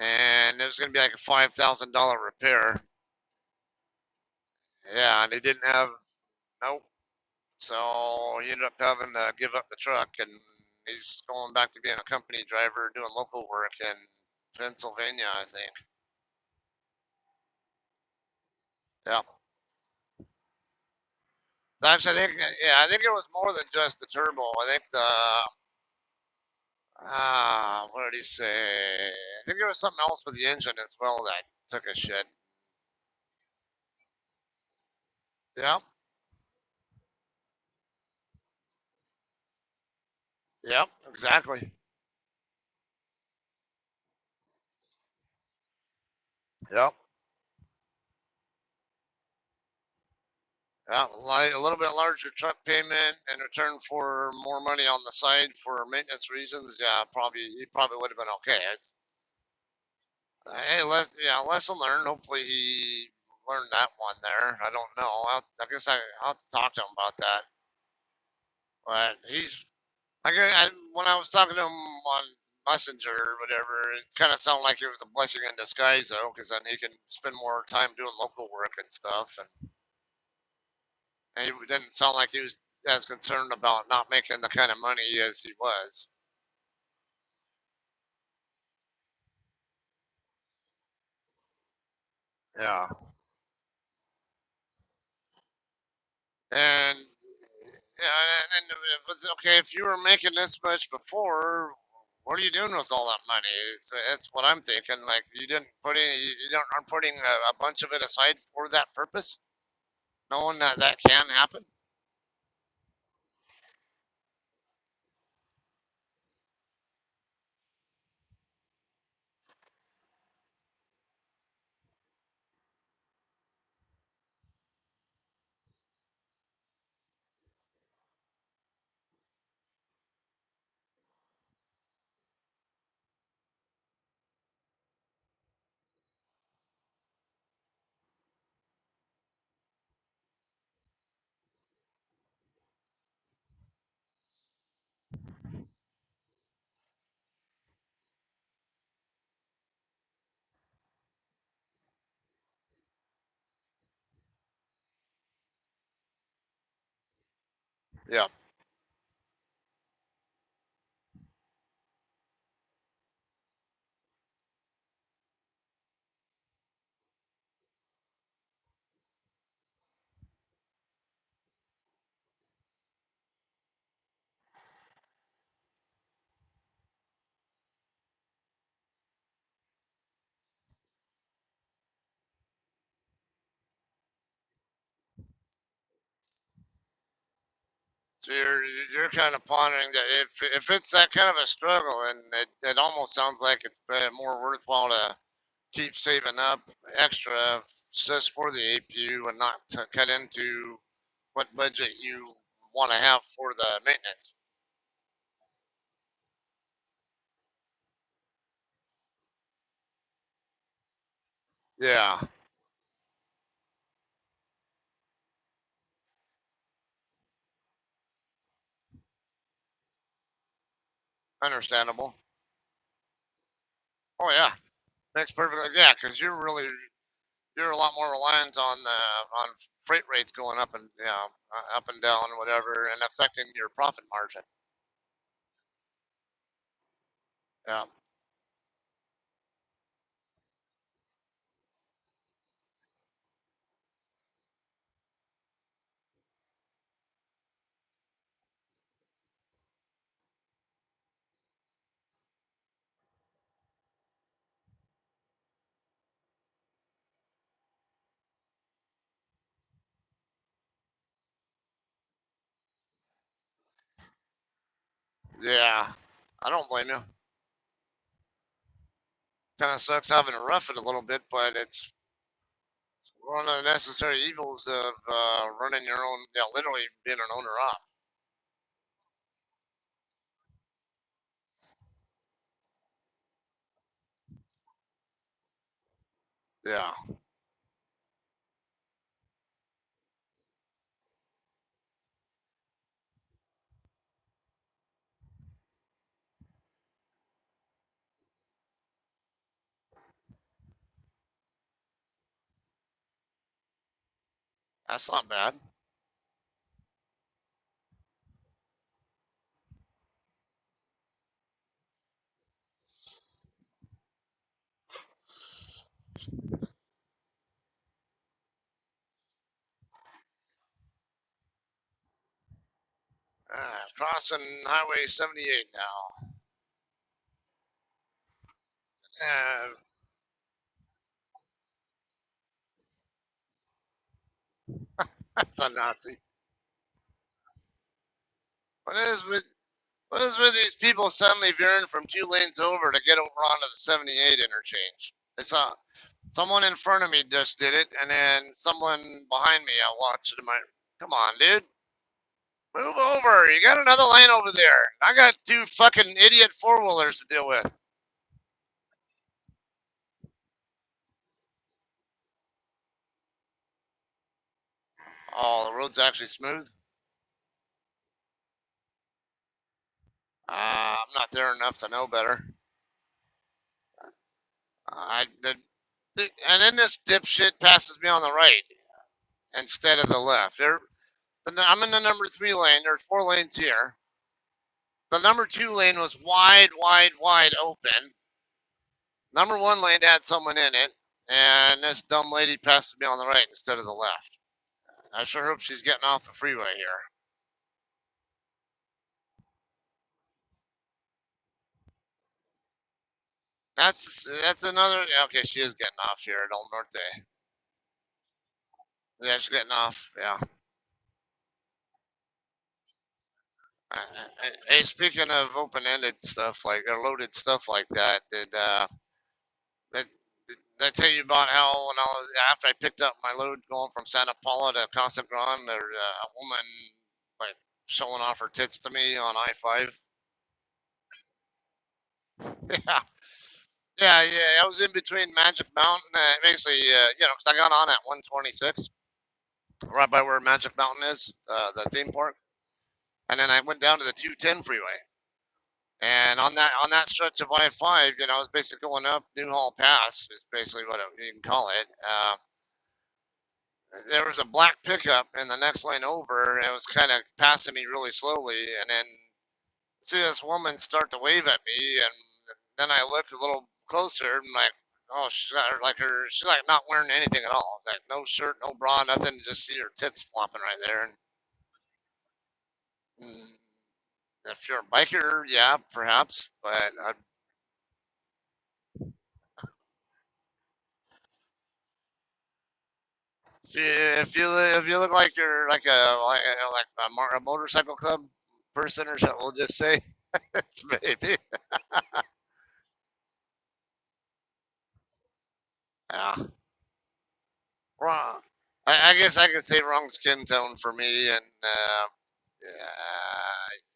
and it was going to be like a $5,000 repair. Yeah, and he didn't have nope. So he ended up having to give up the truck, and he's going back to being a company driver, doing local work in Pennsylvania, I think. Yeah. So actually, I think, yeah, I think it was more than just the turbo. I think what did he say? I think there was something else with the engine as well that took a shit. Yeah. Yep. Exactly. Yep. Yeah, like a little bit larger truck payment in return for more money on the side for maintenance reasons. Yeah, probably he probably would have been okay. Hey, lesson learned. Hopefully he learned that one there. I don't know. I guess I'll have to talk to him about that. But when I was talking to him on Messenger or whatever, it kind of sounded like it was a blessing in disguise though, because then he can spend more time doing local work and stuff. And he didn't sound like he was as concerned about not making the kind of money as he was. Yeah. And yeah, and it was okay if you were making this much before. What are you doing with all that money? It's what I'm thinking. Like you didn't put in, you don't aren't putting a bunch of it aside for that purpose, knowing that that can happen. Yeah. So you're kind of pondering that if it's that kind of a struggle, and it almost sounds like it's more worthwhile to keep saving up extra just for the APU and not to cut into what budget you want to have for the maintenance. Yeah, understandable. Oh yeah, makes perfect. Yeah, because you're a lot more reliant on freight rates going up and up and down and whatever, and affecting your profit margin. Yeah, yeah. I don't blame you. Kind of sucks having to rough it a little bit, but it's one of the necessary evils of running your own, literally being an owner op. Yeah, that's not bad. Crossing Highway 78 now. Uh, the Nazi. What is with what is with these people suddenly veering from 2 lanes over to get over onto the 78 interchange? It's someone in front of me just did it, and then someone behind me. I watched it. Come on, dude, move over. You got another lane over there. I got two fucking idiot four-wheelers to deal with. Oh, the road's actually smooth. I'm not there enough to know better. I and then this dipshit passes me on the right instead of the left. I'm in the number 3 lane. There's 4 lanes here. The number 2 lane was wide, wide, wide open. Number 1 lane had someone in it, and this dumb lady passes me on the right instead of the left. I sure hope she's getting off the freeway here. That's another. Okay, she is getting off here at Old Norte. Yeah, she's getting off. Yeah. Hey, speaking of open-ended stuff like or loaded stuff like that, did, did I tell you about how when I was after I picked up my load going from Santa Paula to Casa Grande, there a woman like showing off her tits to me on I-5. Yeah, yeah. I was in between Magic Mountain, basically, because I got on at 126, right by where Magic Mountain is, the theme park, and then I went down to the 210 freeway. And on that stretch of I-5, I was basically going up Newhall Pass, is basically what you can call it. There was a black pickup in the next lane over, and it was kind of passing me really slowly. And then see this woman start to wave at me, and then I looked a little closer, and like, oh, she's like not wearing anything at all, like no shirt, no bra, nothing. Just see her tits flopping right there. And if you're a biker, yeah, perhaps, but if you look like you're like a motorcycle club person or something, we'll just say it's maybe. Yeah, wrong. I guess I could say wrong skin tone for me, and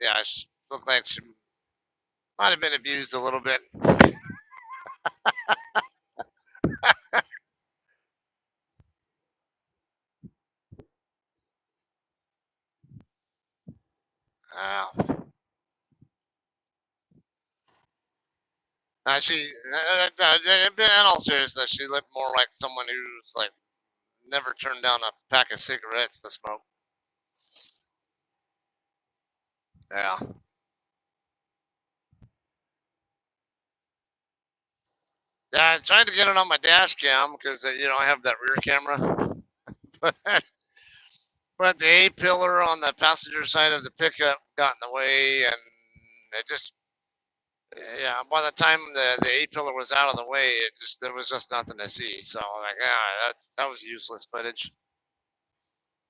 yeah, she looked like she might have been abused a little bit. Uh, in all seriousness, she looked more like someone who's like never turned down a pack of cigarettes to smoke. Yeah. Yeah, I tried to get it on my dash cam because I have that rear camera, but the A pillar on the passenger side of the pickup got in the way, and it just yeah. By the time the A pillar was out of the way, there was just nothing to see. So like that was useless footage.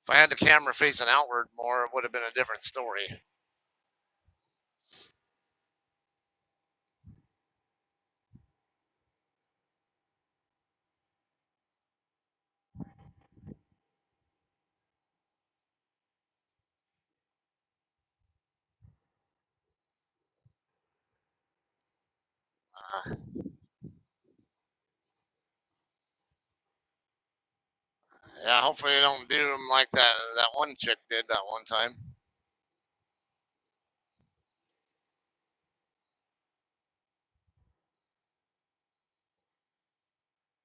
If I had the camera facing outward more, it would have been a different story. Yeah, hopefully they don't do them like that one chick did that one time.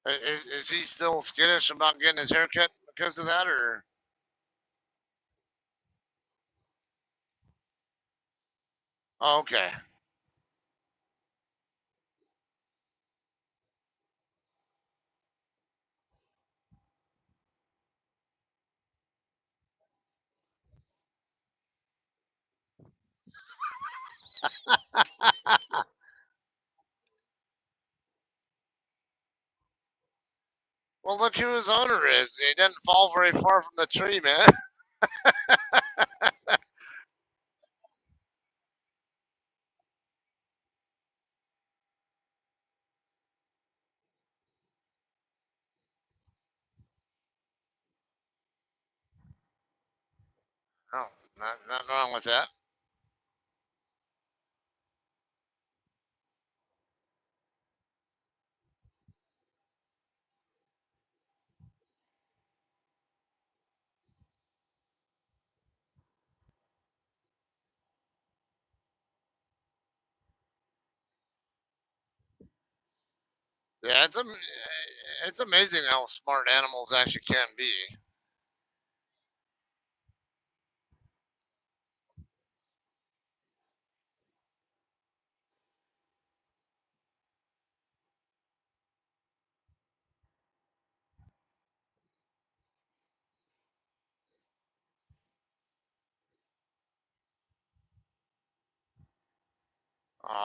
Is he still skittish about getting his haircut because of that, or? Oh, okay. Well, look who his owner is. He didn't fall very far from the tree, man. Oh, not wrong with that. Yeah, it's amazing how smart animals actually can be.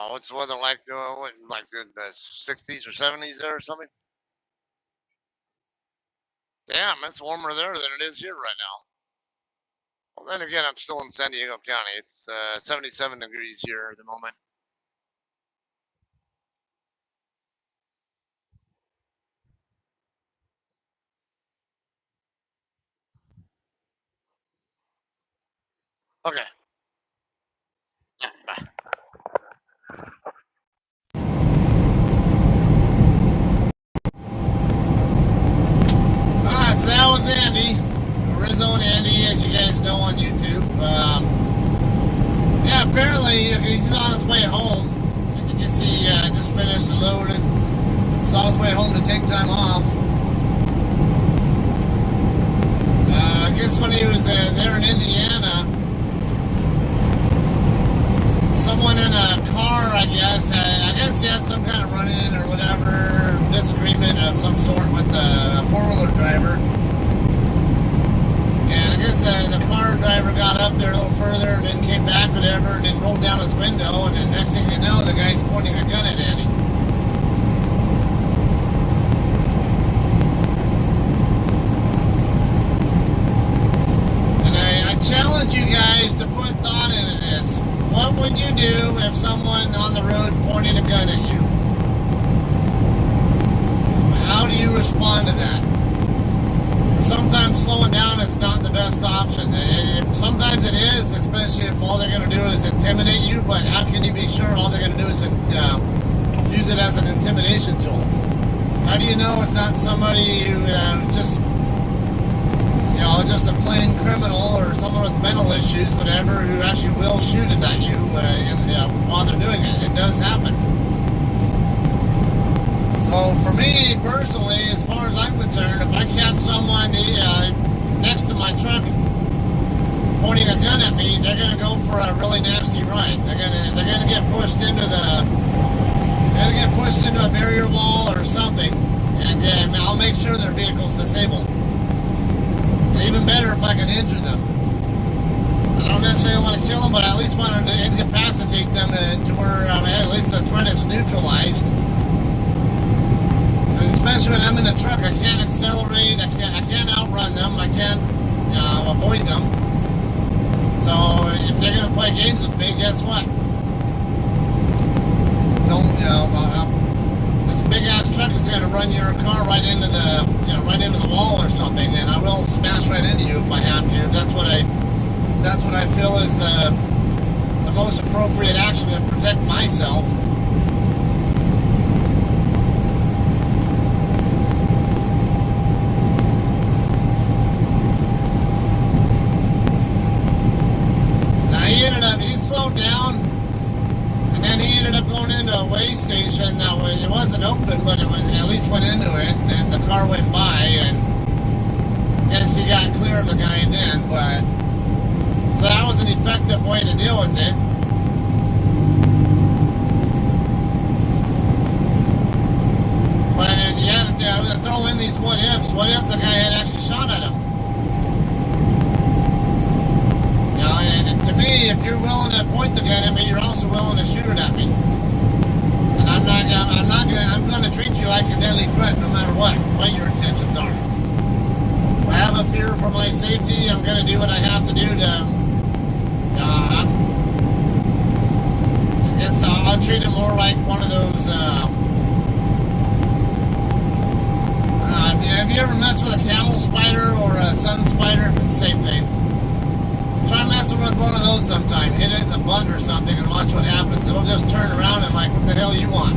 What's the weather like? Like the 60s or 70s there or something? Damn, it's warmer there than it is here right now. Well, then again, I'm still in San Diego County. It's 77 degrees here at the moment. Okay. Bye. So that was Andy, Arizona Andy, as you guys know on YouTube. Yeah, apparently he's on his way home. I guess he just finished loading. He's on his way home to take time off. I guess when he was there in Indiana, someone in a car, I guess he had some kind of run-in or whatever, disagreement of some sort with a four-wheeler driver. And I guess the car driver got up there a little further and then came back, whatever, and then rolled down his window, and then next thing you know, the guy's pointing a gun at Andy. And I challenge you guys to put thought into this. What would you do if someone on the road pointed a gun at you? How do you respond to that? Sometimes slowing down is not the best option. Sometimes it is, especially if all they're going to do is intimidate you, but how can you be sure all they're going to do is use it as an intimidation tool? How do you know it's not somebody who just a plain criminal or someone with mental issues, whatever, who actually will shoot it at you while they're doing it? It does happen. So for me personally, as far as I'm concerned, if I catch someone next to my truck pointing a gun at me, they're gonna go for a really nasty ride. They're gonna get pushed into a barrier wall or something, and I'll make sure their vehicle's disabled. And even better if I can injure them. I don't necessarily want to kill them, but I at least want to incapacitate them to where at least the threat is neutralized. Especially when I'm in a truck, I can't accelerate, I can't outrun them, I can't avoid them. So if they're gonna play games with me, guess what? This big ass truck is gonna run your car right into the wall or something, and I will smash right into you if I have to. That's what I feel is the most appropriate action to protect myself. it wasn't open, but it was at least went into it, and the car went by, and guess he got clear of the guy then. But so that was an effective way to deal with it. But you had to throw in these what ifs. What if the guy had actually shot at him? You know, and to me, if you're willing to point the gun at me, you're also willing to shoot it at me. And I'm going to treat you like a deadly threat no matter what your intentions are. If I have a fear for my safety, I'm going to do what I have to do to, I guess I'll treat it more like one of those, have you ever messed with a camel spider or a sun spider? It's the same thing. Try messing with one of those sometime. Hit it in the butt or something and watch what happens. It'll just turn around and like, what the hell you want?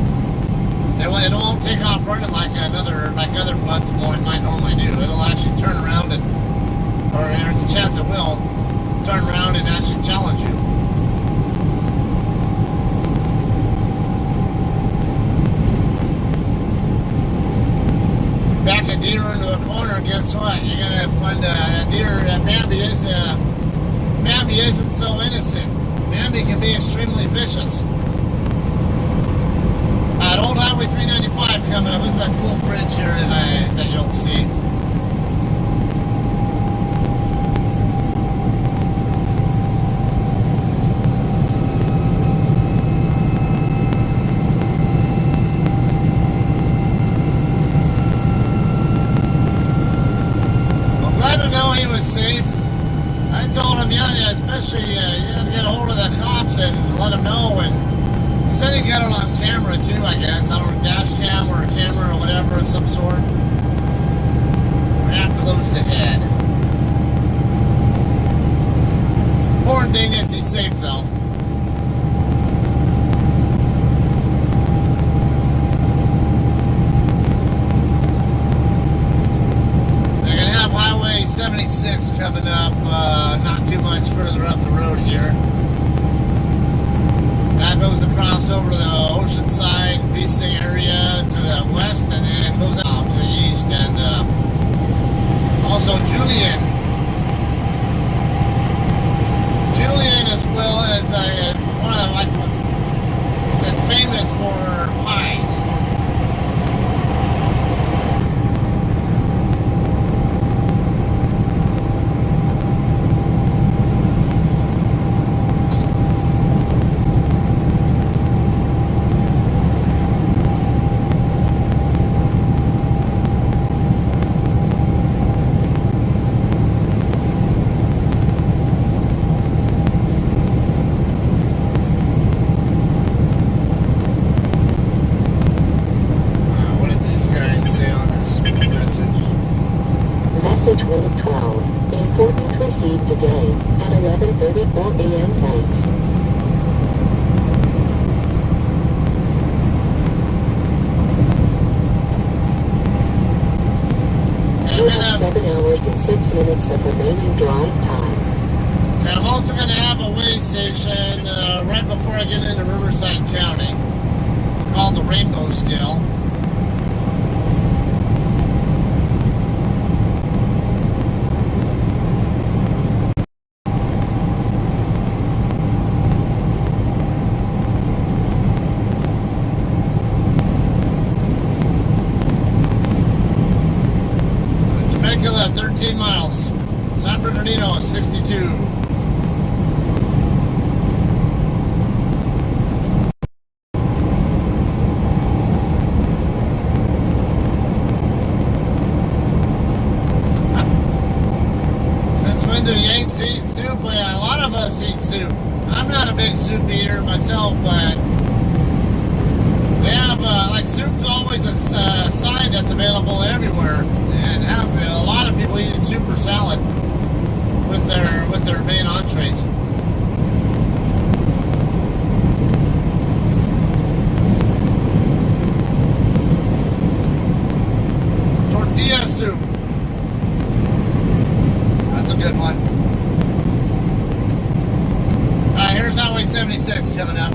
It won't take off running like other bugs might normally do. It'll actually turn around and, or there's a chance it will, turn around and actually challenge you. Back a deer into a corner, guess what? You're gonna find a deer. Bambi isn't so innocent. Bambi can be extremely vicious. Old Highway 395 coming up. This is a cool bridge here that you'll see. Especially you got to get a hold of the cops and let them know. And he said he got it on camera too, I guess. I don't know, dash cam or a camera or whatever of some sort. Wrap close the head. Important thing is he's safe though. They're gonna have Highway 76 coming up, not too much further up the road here. That goes across over the Oceanside, Vista area to the west, and then goes out to the east. And also Julian, as well as one of that's famous for pies. Message 112. Important received today at 11:34 a.m. Thanks. You have 7 hours and 6 minutes of remaining drive time. And I'm also going to have a way station right before I get into Riverside County called the Rainbow Scale. Temecula, 13 miles. San Bernardino, 62. Since when do Yanks eat soup? Well, a lot of us eat soup. I'm not a big soup eater myself, but they have, like, soup's always a side that's available everywhere. And a lot of people eat super salad with their main entrees. Tortilla soup. That's a good one. Here's Highway 76 coming up.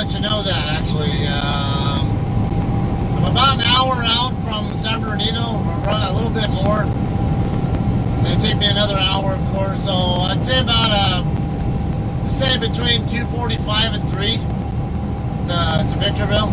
let you know that actually. I'm about an hour out from San Bernardino. We're running a little bit more. It'll take me another hour, of course. So I'd say about say between 2:45 and 3 to Victorville.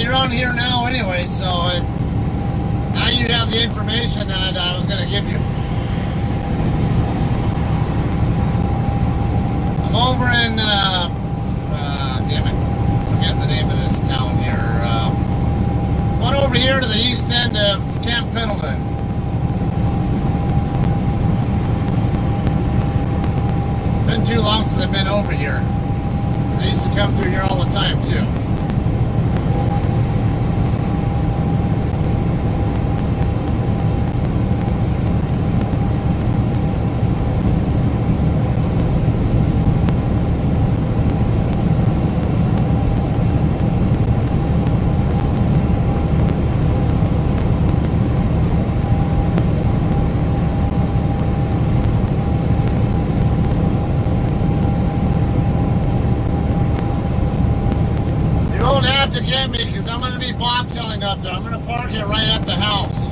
You're on here now anyway, so now you have the information that I was going to give you. I'm over in, damn it, forget the name of this town here. Went over here to the east end of Camp Pendleton. Been too long since I've been over here. I used to come through here all the time too. To get me because I'm going to be bobtailing up there. I'm going to park it right at the house.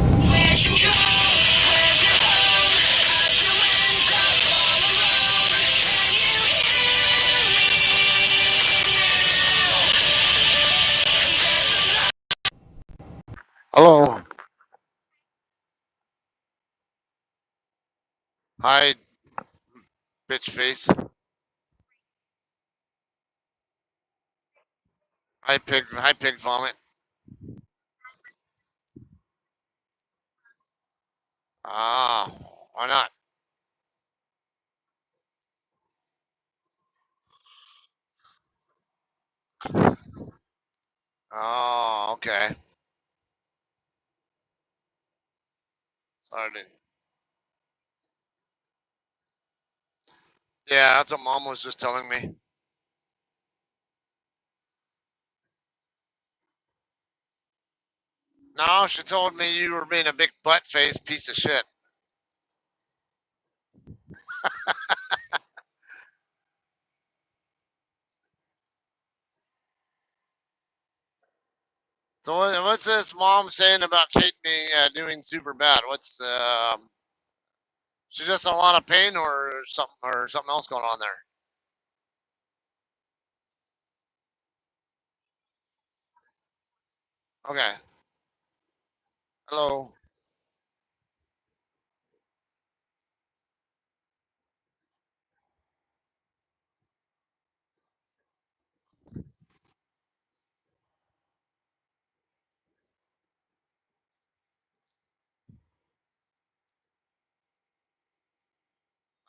Where'd you go? Where'd you go? As your winds up all around, can you hear me now? Hello. Hi, bitch face. Hi, pig vomit. Ah, why not? Oh, okay. Sorry. Yeah, that's what Mom was just telling me. No, she told me you were being a big butt face piece of shit. So what's this mom saying about Kate being doing super bad? What's she just in a lot of pain or something else going on there? Okay. Hello.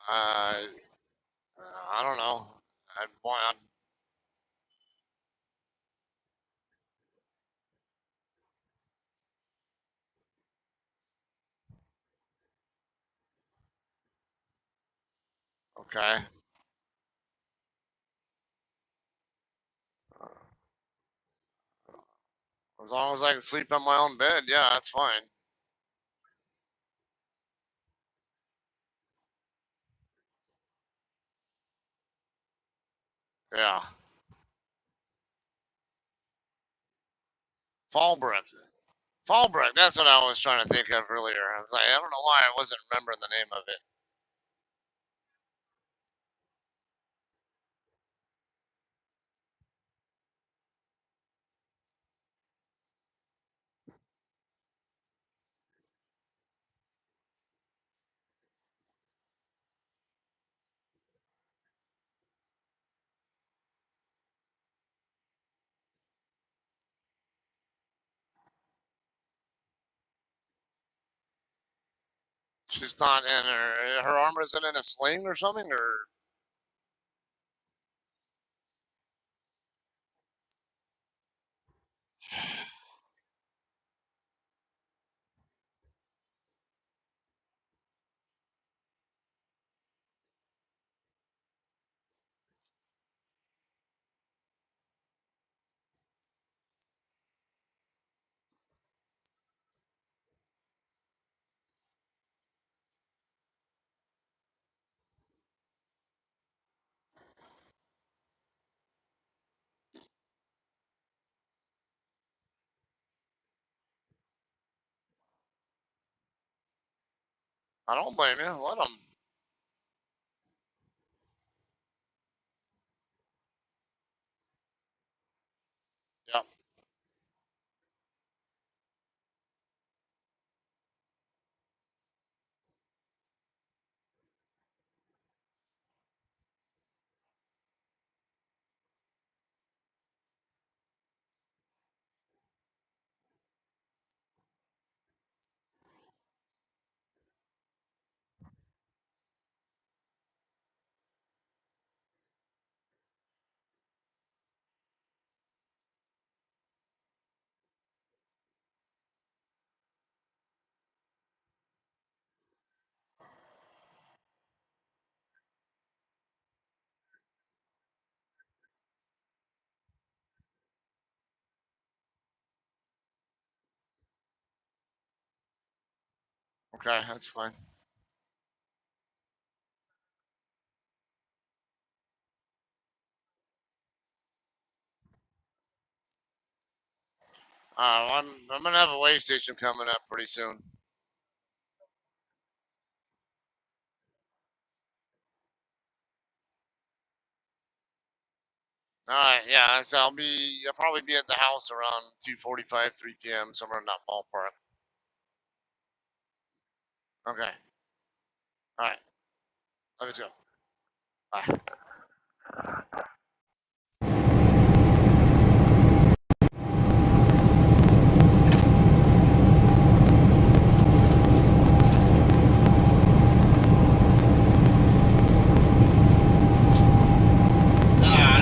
Uh, I don't know. I want. Okay. As long as I can sleep in my own bed, yeah, that's fine. Yeah. Fallbrook. Fallbrook. That's what I was trying to think of earlier. I was like, I don't know why I wasn't remembering the name of it. She's not in her arm isn't in a sling or something, or I don't blame you. Let them. Yep. Okay, that's fine. I'm gonna have a way station coming up pretty soon. All right, yeah. So I'll probably be at the house around 2:45, 3 p.m. somewhere in that ballpark. Okay. All right. Let's go. Bye.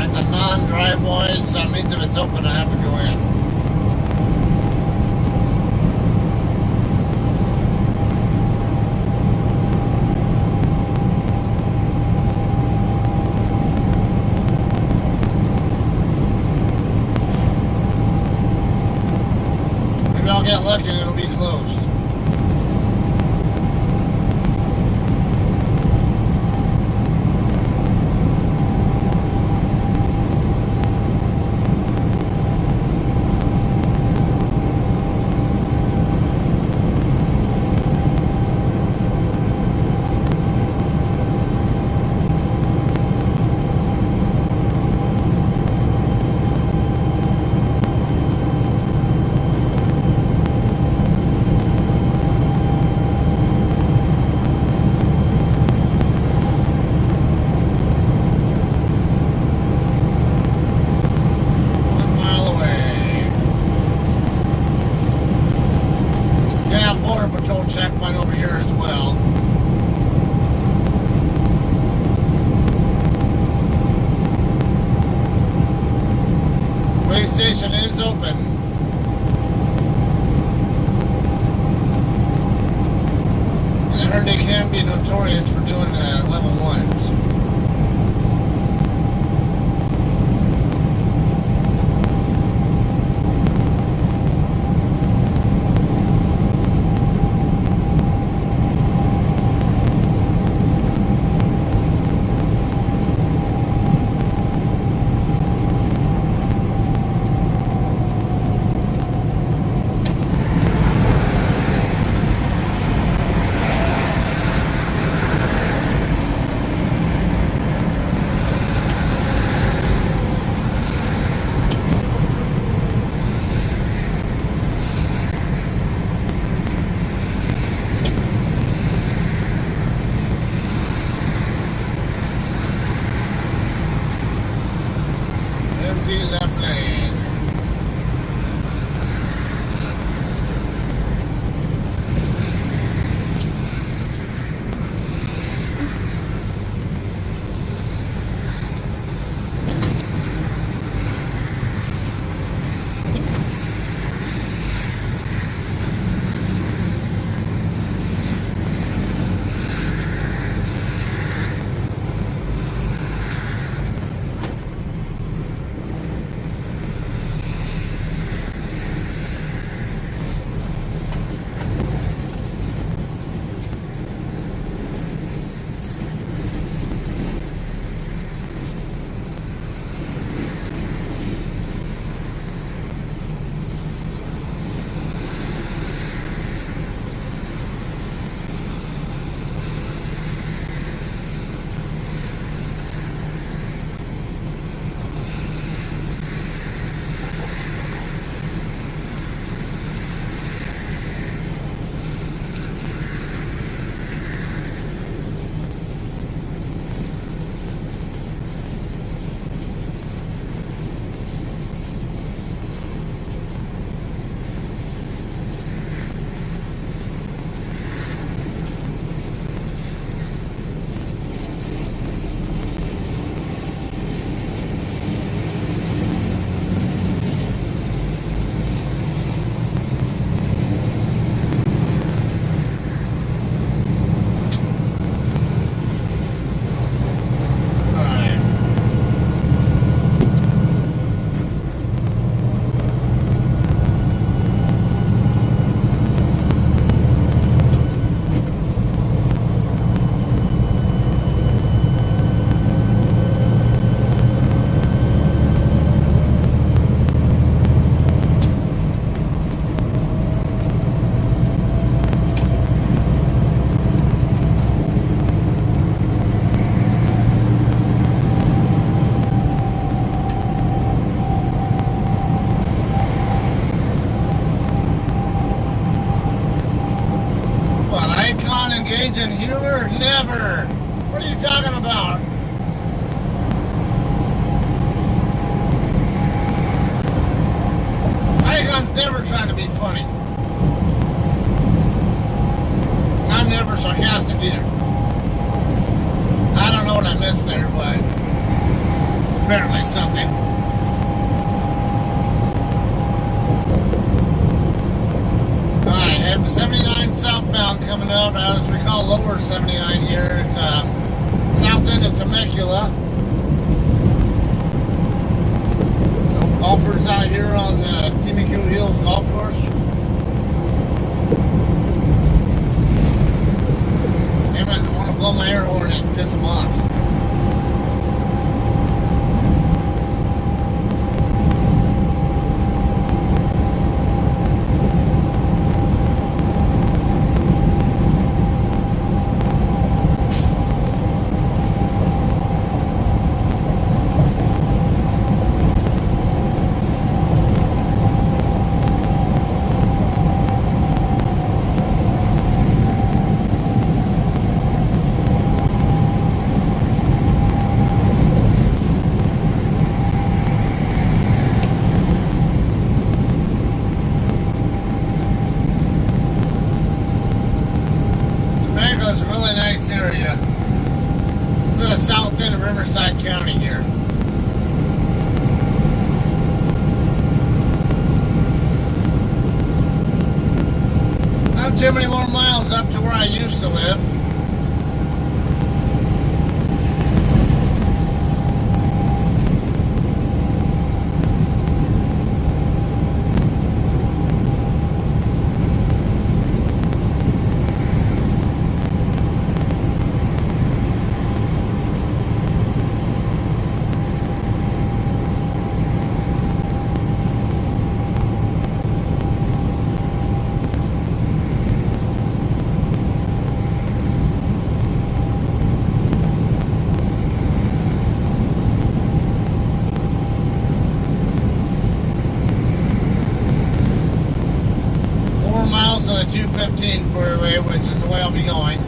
It's a non-driveway, so it means if it's open, I have to go in. Maybe I'll get lucky and it'll be closed. Checkpoint over here as well. Way station is open. And I heard they can be notorious for doing level ones. Left lane. engine humor? Never. What are you talking about? Icon's never trying to be funny. I'm never sarcastic either. I don't know what I missed there, but apparently something. Alright, have 79 southbound coming up. As we call lower 79 here at south end of Temecula. Golfers out here on the TMQ Hills Golf Course. Damn it, I want to blow my air horn and piss them off. Temecula's a really nice area. This is the south end of Riverside County here. Not too many more miles up to where I used to live. Miles on the 215 freeway, which is the way I'll be going.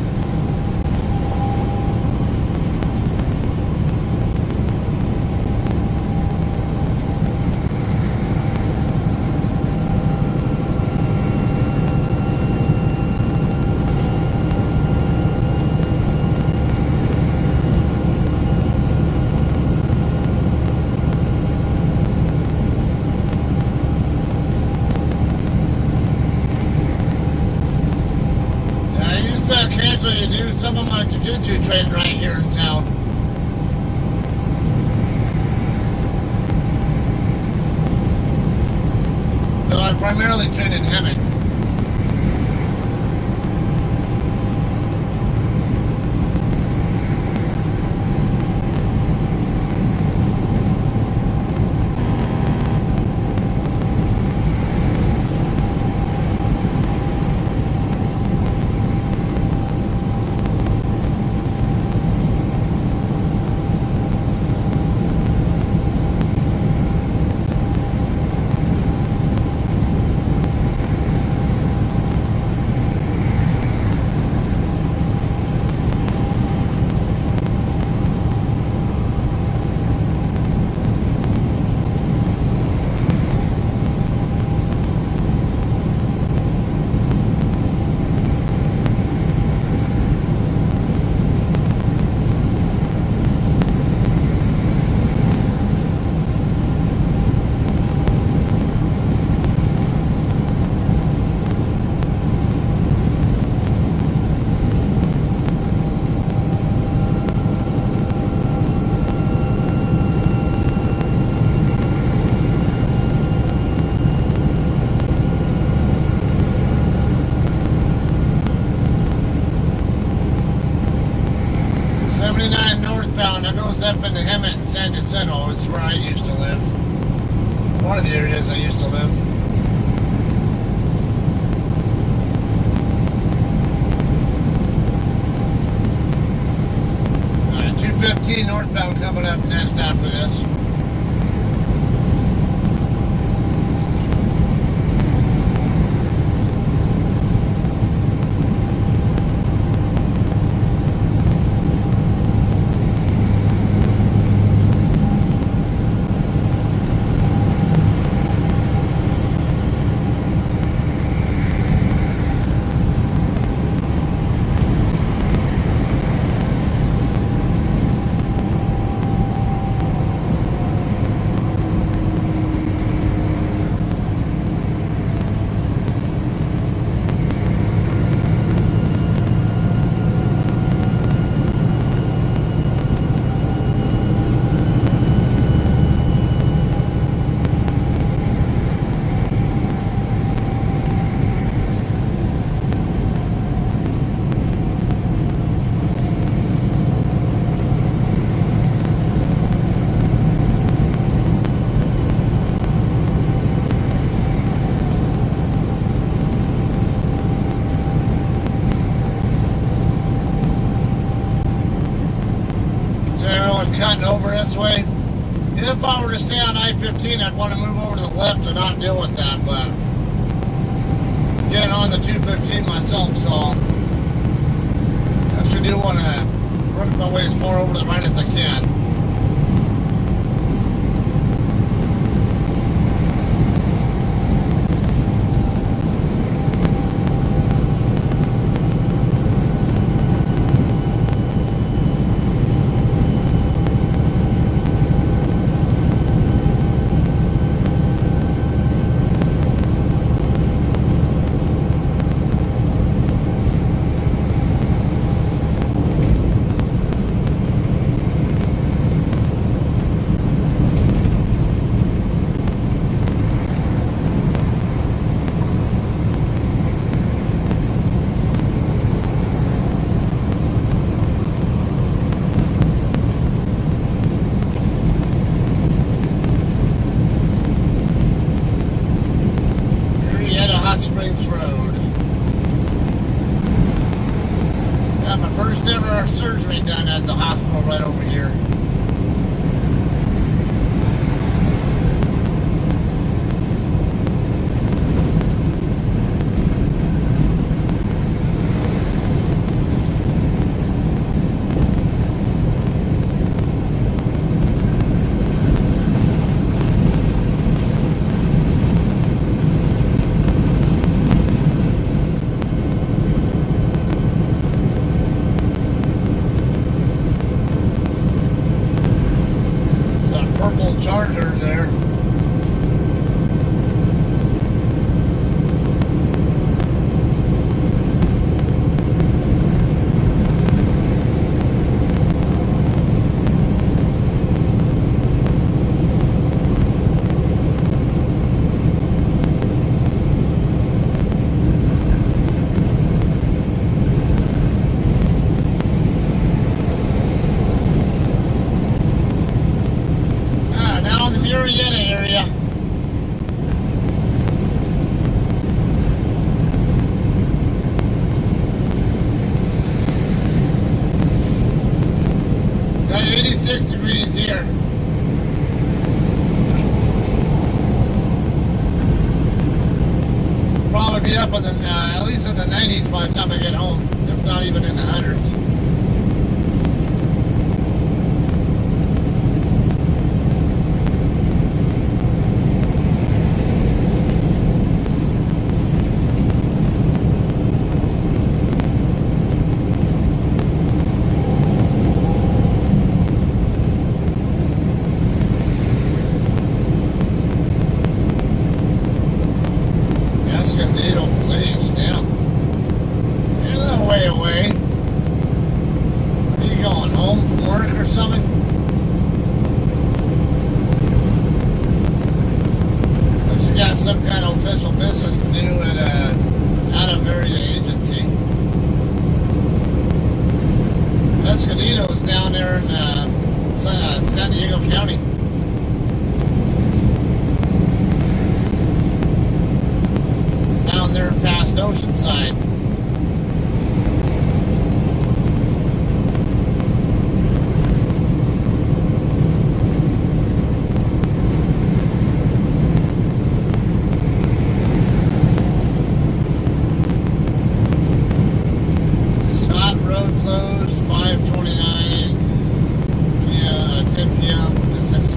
Occasionally do some of my jiu-jitsu training right here in town. Though I primarily train in Hemet. Northbound, that goes up into Hemet and San Jacinto. It's where I used to live. One of the areas I used to live. 215 northbound coming up next after this. gotten over this way. If I were to stay on I-15, I'd want to move over to the left and not deal with that, but getting on the 215 myself, so I sure do want to work my way as far over to the right as I can. Springs Road. Got my first ever surgery done at the hospital right over here. Charger there. Area. Got 86 degrees here. Probably be up in the at least in the 90s by the time I get home, if not even in the hundreds. Bernardino place down. You're a little way away. Are you going home from work or something? Unless you got some kind of official business to do at out of area agency. Bernardino's down there in San Diego County. Down there past Oceanside. Scott Road closed 5:29 p.m. 10 p.m. to 6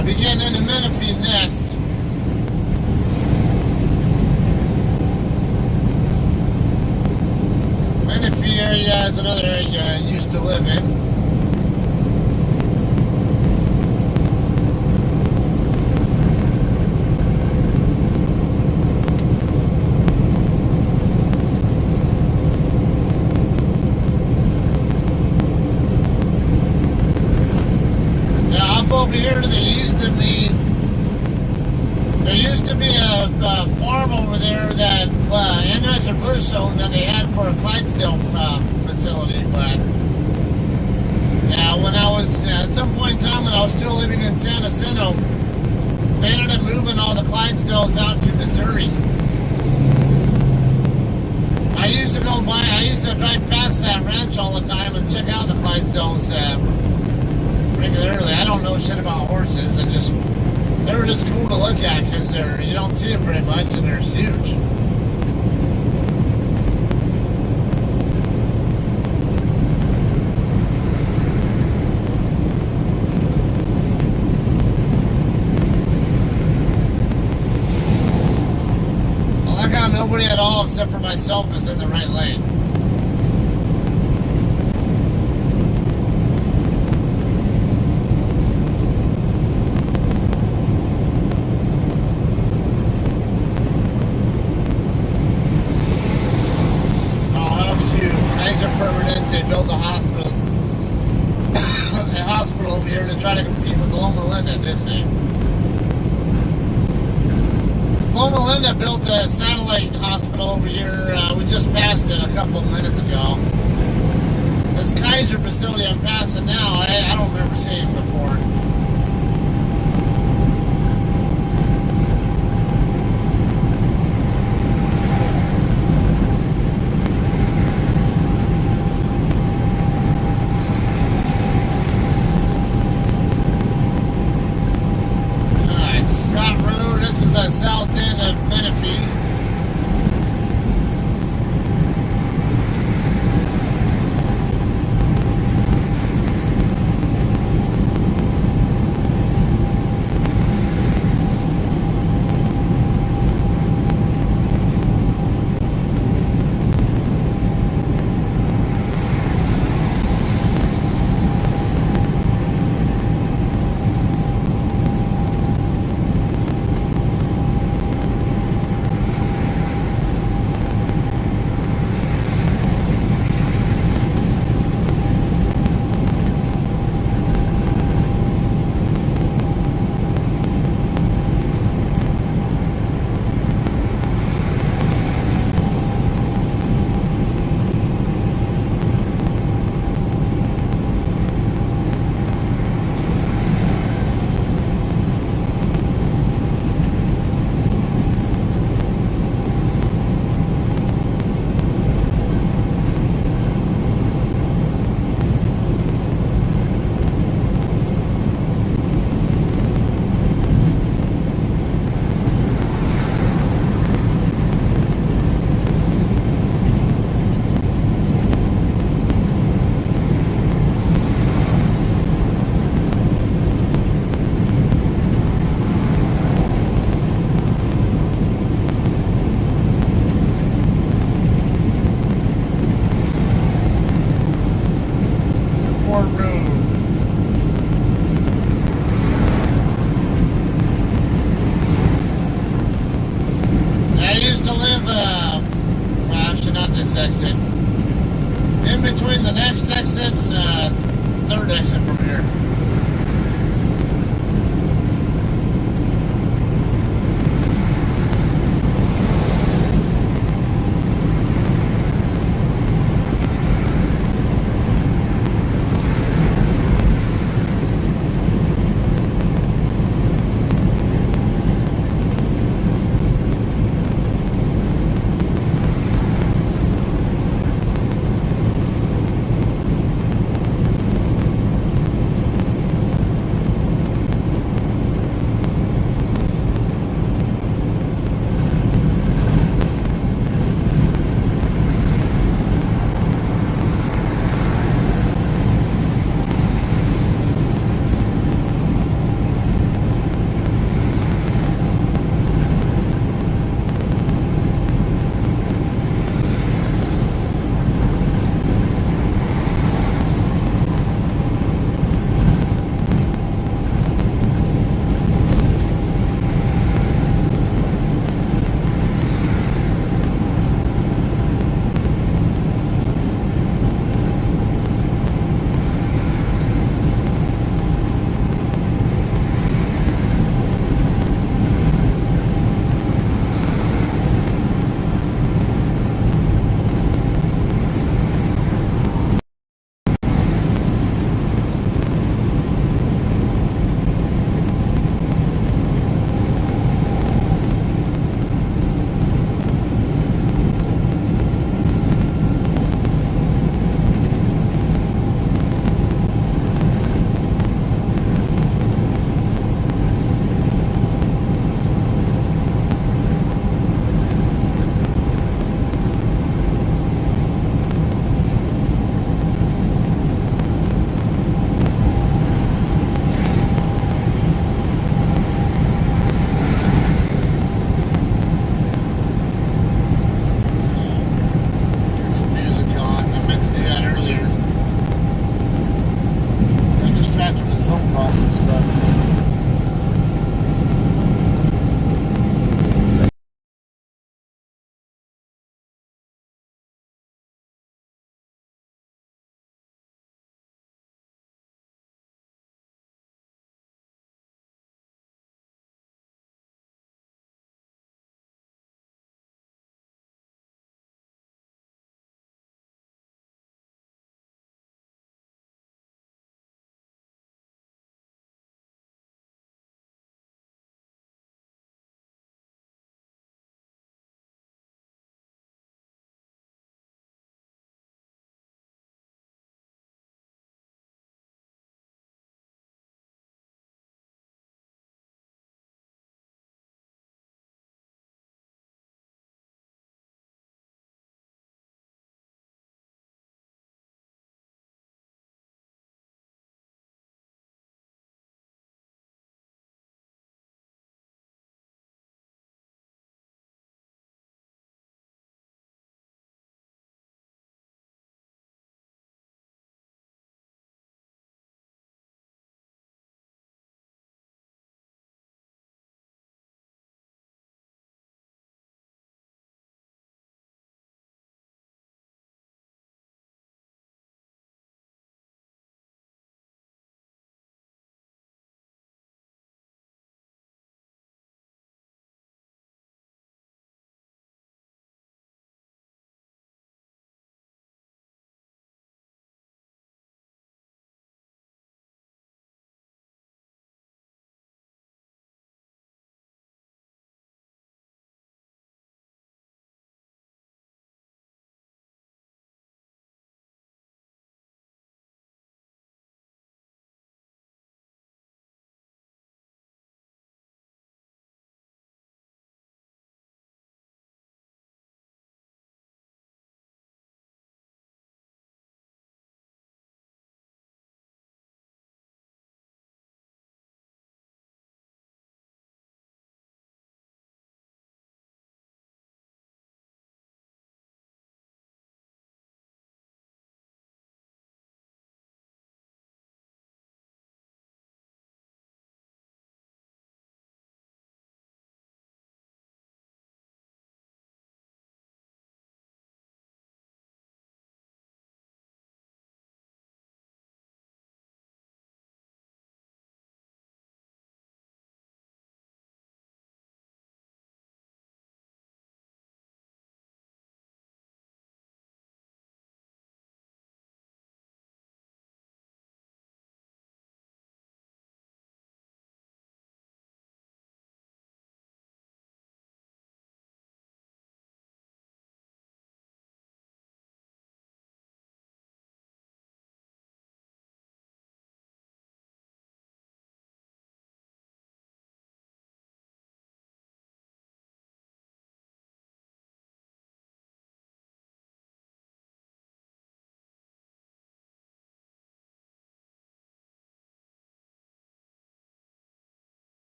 I'll be getting into Menifee next. Menifee area is another area I used to live in. Over here to the east of me, there used to be a farm over there that Anheuser-Busch owned that they had for a Clydesdale facility, but yeah, when I was at some point in time when I was still living in San Jacinto, they ended up moving all the Clydesdales out to Missouri. I used to drive past that ranch all the time and check out the Clydesdales regularly. I don't know shit about horses, and they were just cool to look at because you don't see them very much and they're huge. Well, I got nobody at all except for myself is in the right lane. They built a hospital over here to try to compete with Loma Linda, didn't they? Loma Linda built a satellite hospital over here. We just passed it a couple of minutes ago. This Kaiser facility I'm passing now, I don't remember seeing it before. South end of Menifee.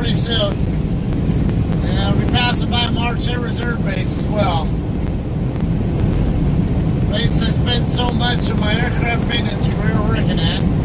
pretty soon. And we'll be passing by March Air Reserve Base as well. Place I spent so much of my aircraft maintenance career working at.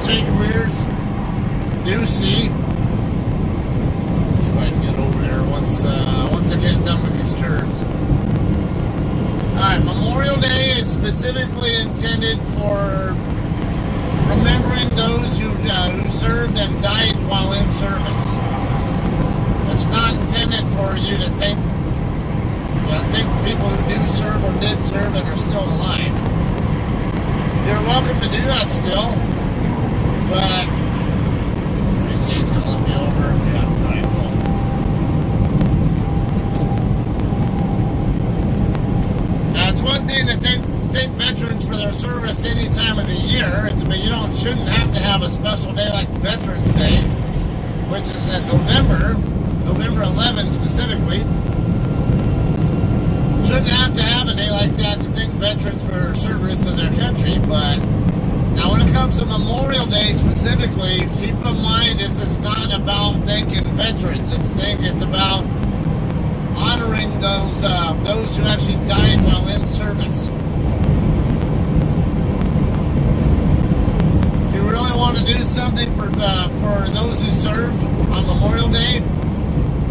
military careers do see. Let's see if I can get over there once I get done with these curves. Alright, Memorial Day is specifically intended for remembering those who served and died while in service. It's not intended for you to think people who do serve or did serve and are still alive. You're welcome to do that still, but you guys gonna let me over? Yeah, alright, cool. Now it's one thing to thank veterans for their service any time of the year. But you shouldn't have to have a special day like Veterans Day, which is in November 11 specifically. Shouldn't have to have a day like that to thank veterans for service to their country. But now when it comes to Memorial Day specifically, keep in mind this is not about thanking veterans. It's about honoring those who actually died while in service. If you really want to do something for those who served on Memorial Day,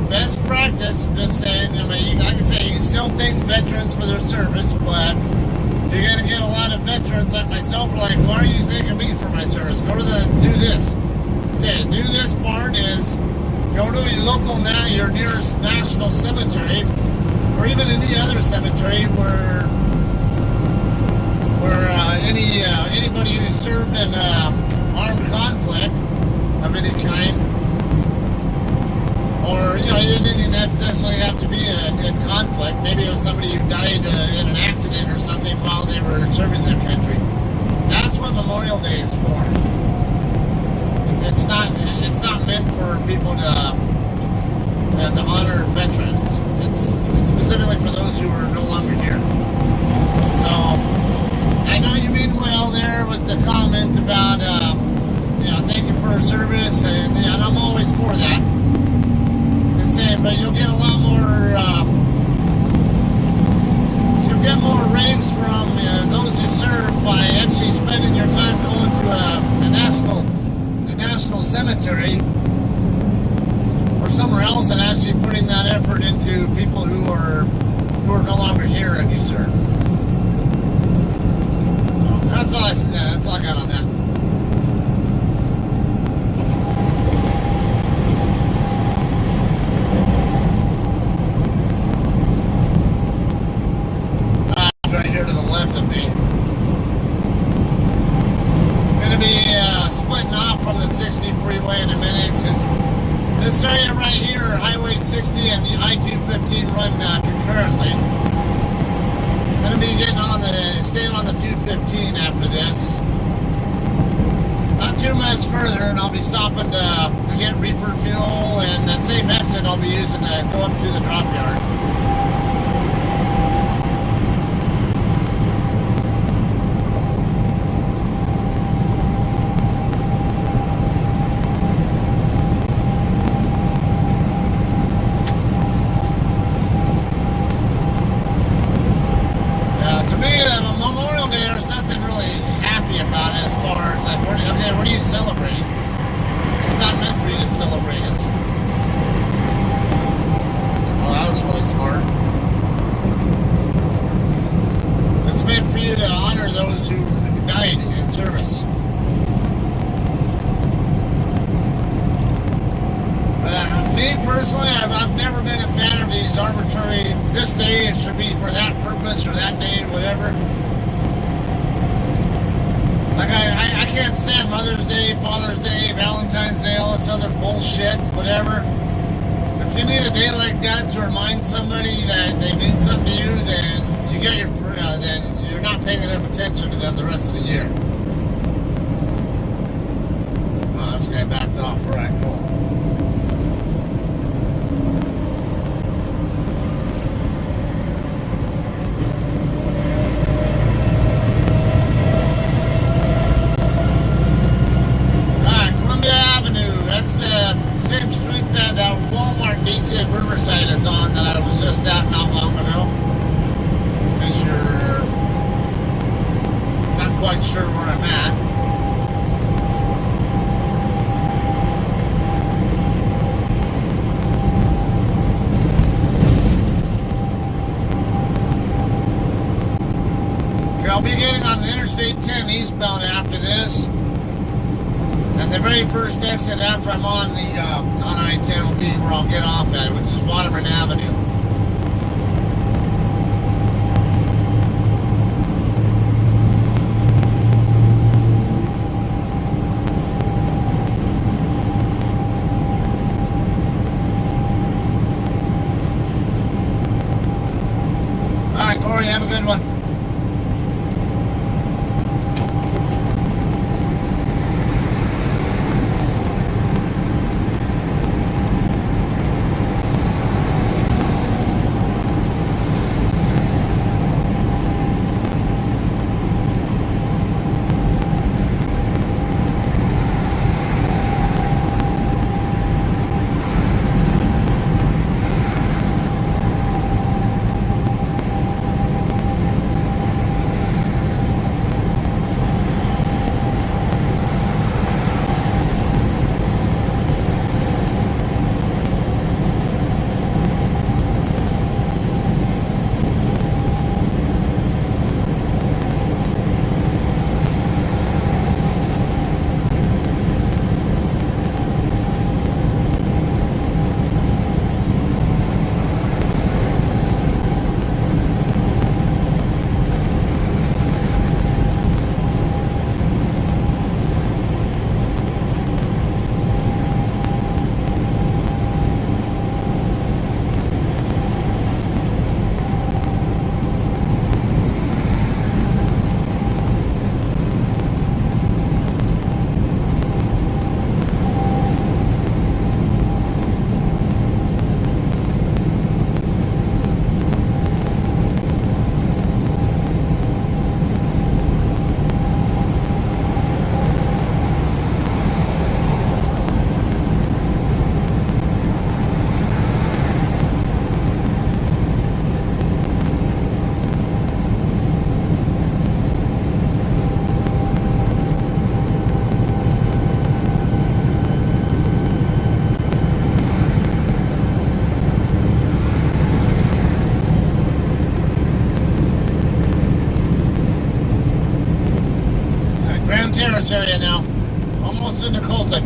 best practice, just saying, I mean, like I say, you can still thank veterans for their service, but you're going to get a lot of veterans like myself who are like, why are you thanking me for my service? Do this. Okay, do this part is go to your local, your nearest national cemetery, or even any other cemetery where anybody who served in armed conflict of any kind, or it didn't necessarily have to be a conflict. Maybe it was somebody who died in an accident or something while they were serving their country. That's what Memorial Day is for. It's not meant for people to honor veterans. It's specifically for those who are no longer here. So I know you mean well there with the comment about thank you for service, and I'm always for that. Just saying, but you'll get a lot more raves from those who serve by actually spending your time going to a national cemetery or somewhere else and actually putting that effort into people who are no longer here and you serve. That's all I got on that. Right here to the left of me. Going to be splitting off from the 60 freeway in a minute because this area right here, Highway 60 and the I-215 run concurrently. Going to be staying on the 215 after this. Not too much further, and I'll be stopping to get reefer fuel, and that same exit I'll be using to go up to the drop yard. What do you celebrate? It's not meant for you to celebrate it. Well, that was really smart. It's meant for you to honor those who died in service. Me personally, I've never been a fan of these arbitrary, this day it should be for that purpose or that day, whatever. Like, I can't stand Mother's Day, Father's Day, Valentine's Day, all this other bullshit, whatever. If you need a day like that to remind somebody that they mean something to you, then then you're not paying enough attention to them the rest of the year. Oh, this guy backed off. All right, cool. Same street that Walmart DC at Riverside is on that I was just at not long ago. In case you're not quite sure where And the very first exit after I'm on the on I-10 will be where I'll get off at, which is Waterman Avenue. All right, Corey, have a good one. Terrace area now. Almost into Colton.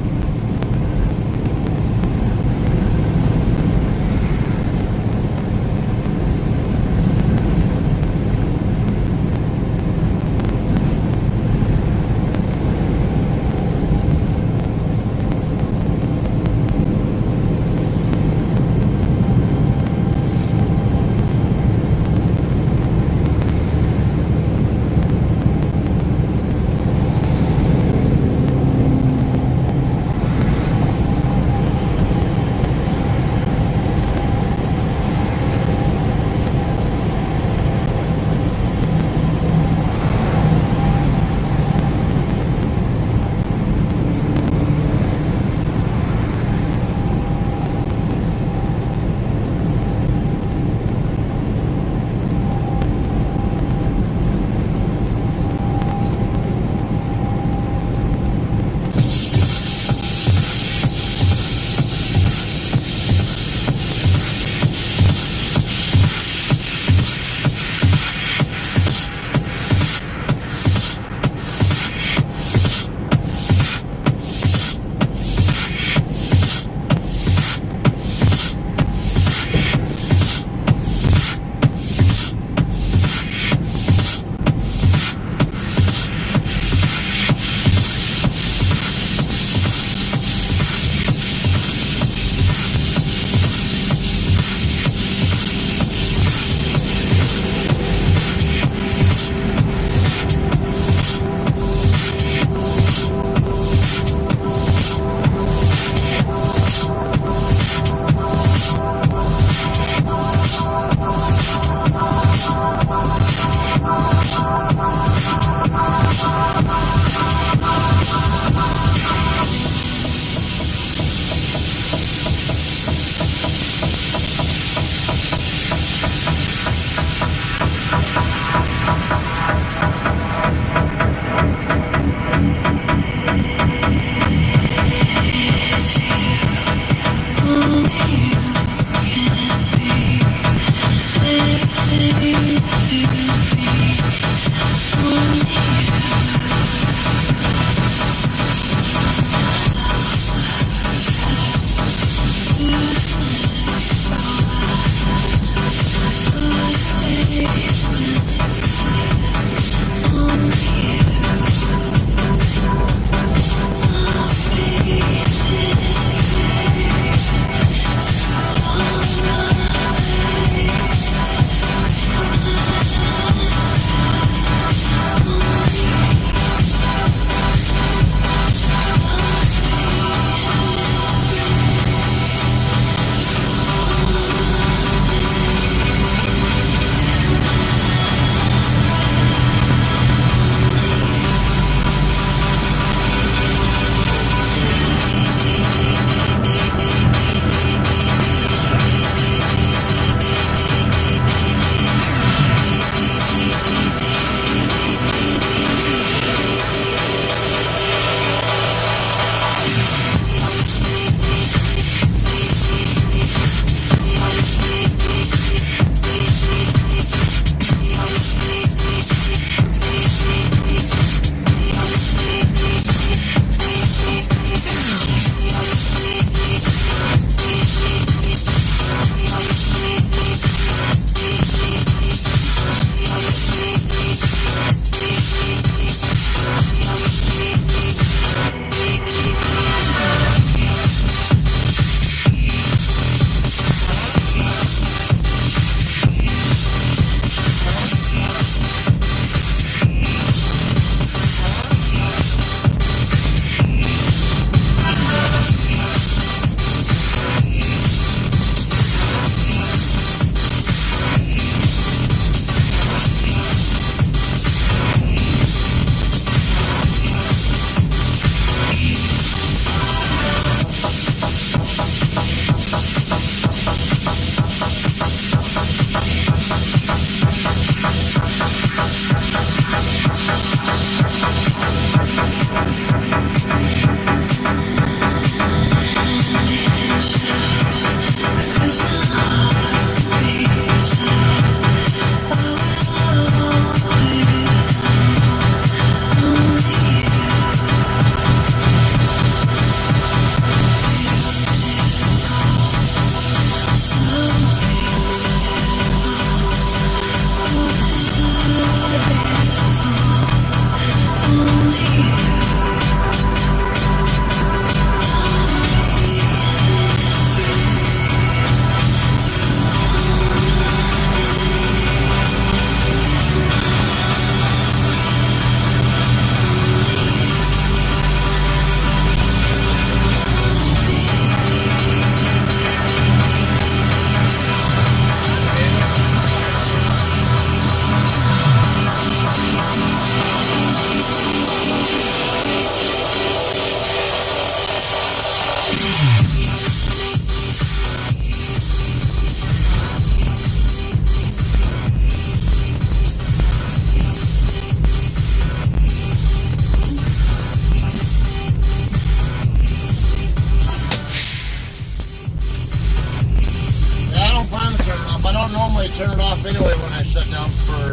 off anyway when I shut down for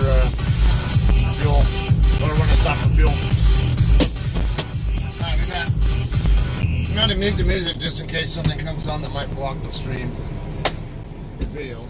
fuel, or when I stop for fuel. Alright, we got. I'm going to mute the music just in case something comes on that might block the stream. The video.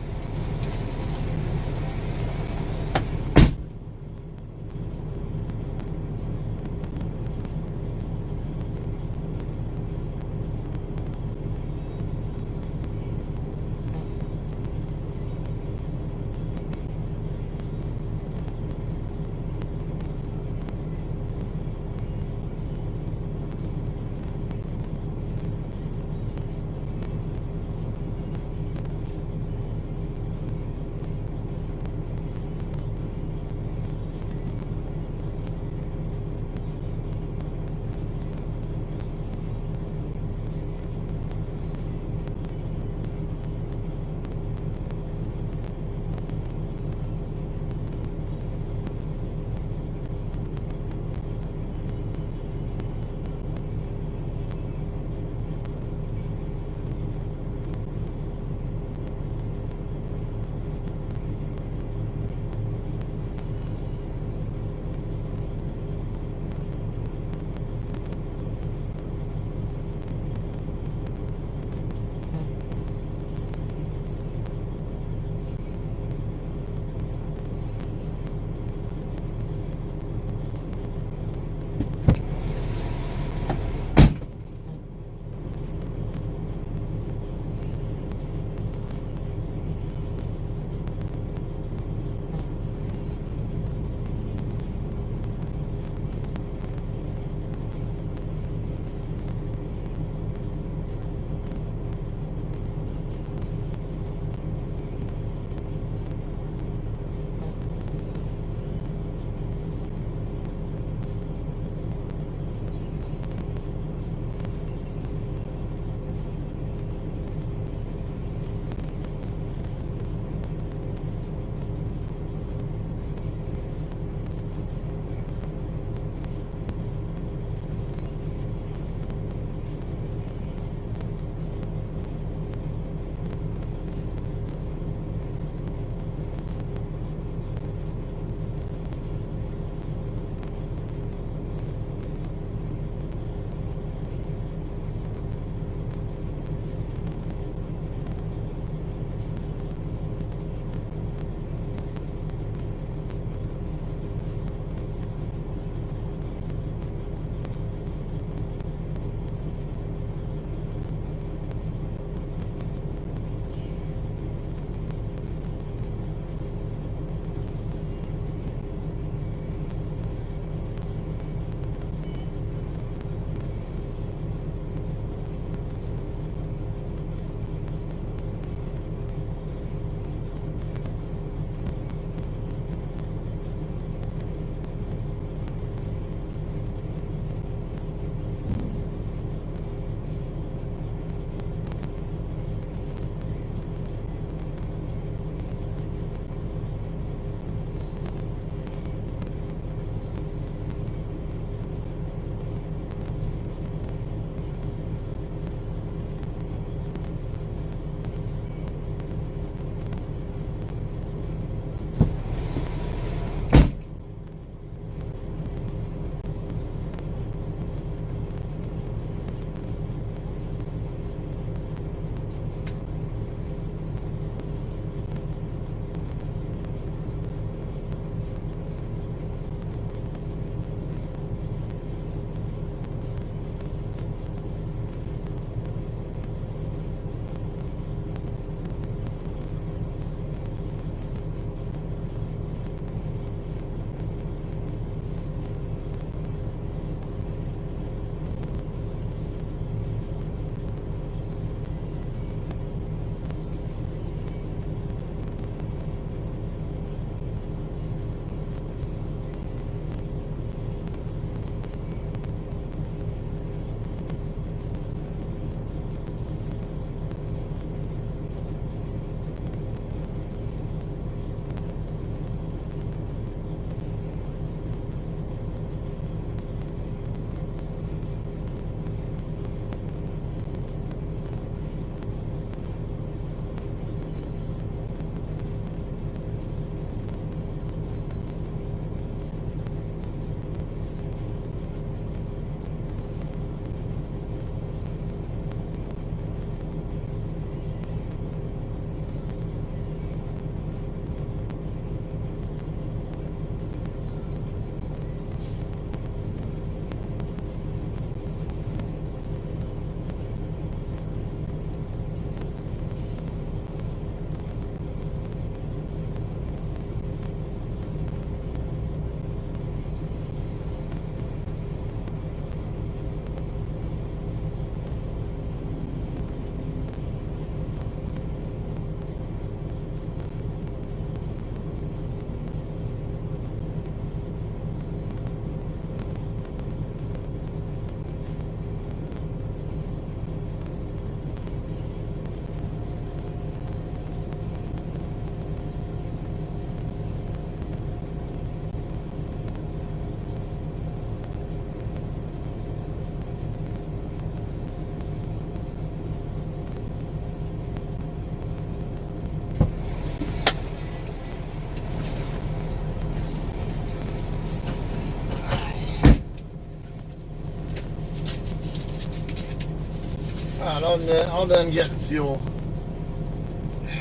All done getting fuel.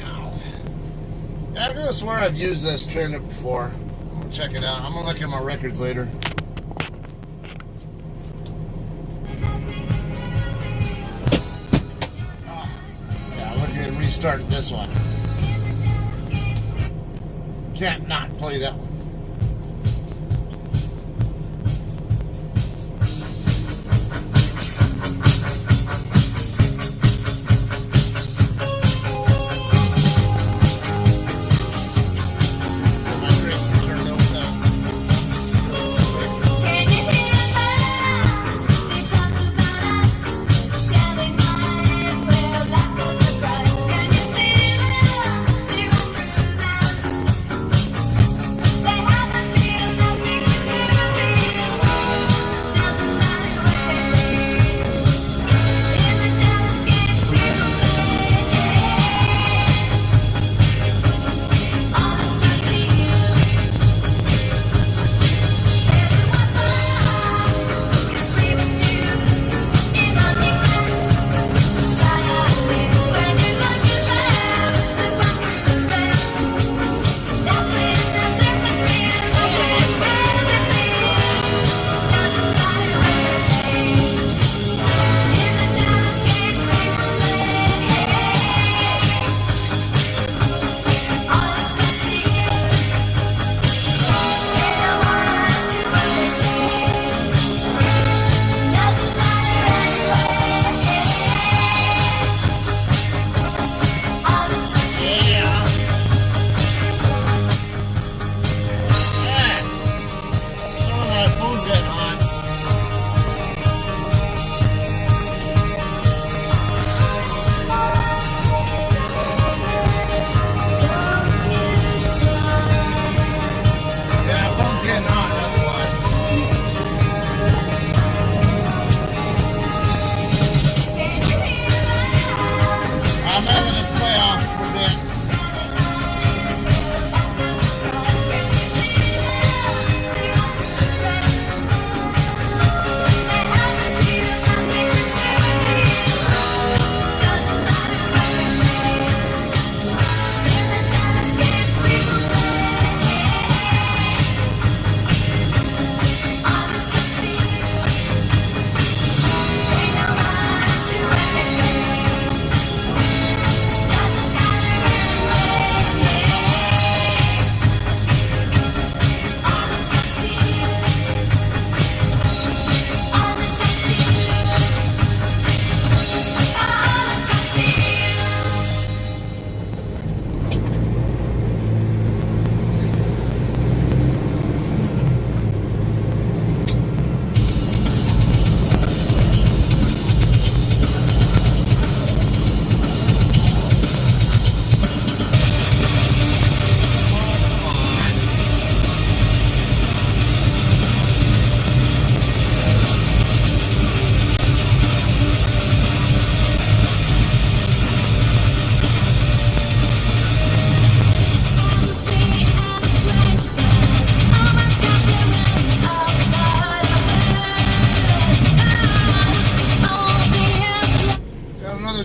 Ow. Yeah, I could swear I've used this trailer before. I'm gonna check it out. I'm gonna look at my records later. Yeah, we're gonna restart this one. Can't not play that one.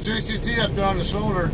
JCT up there on the shoulder.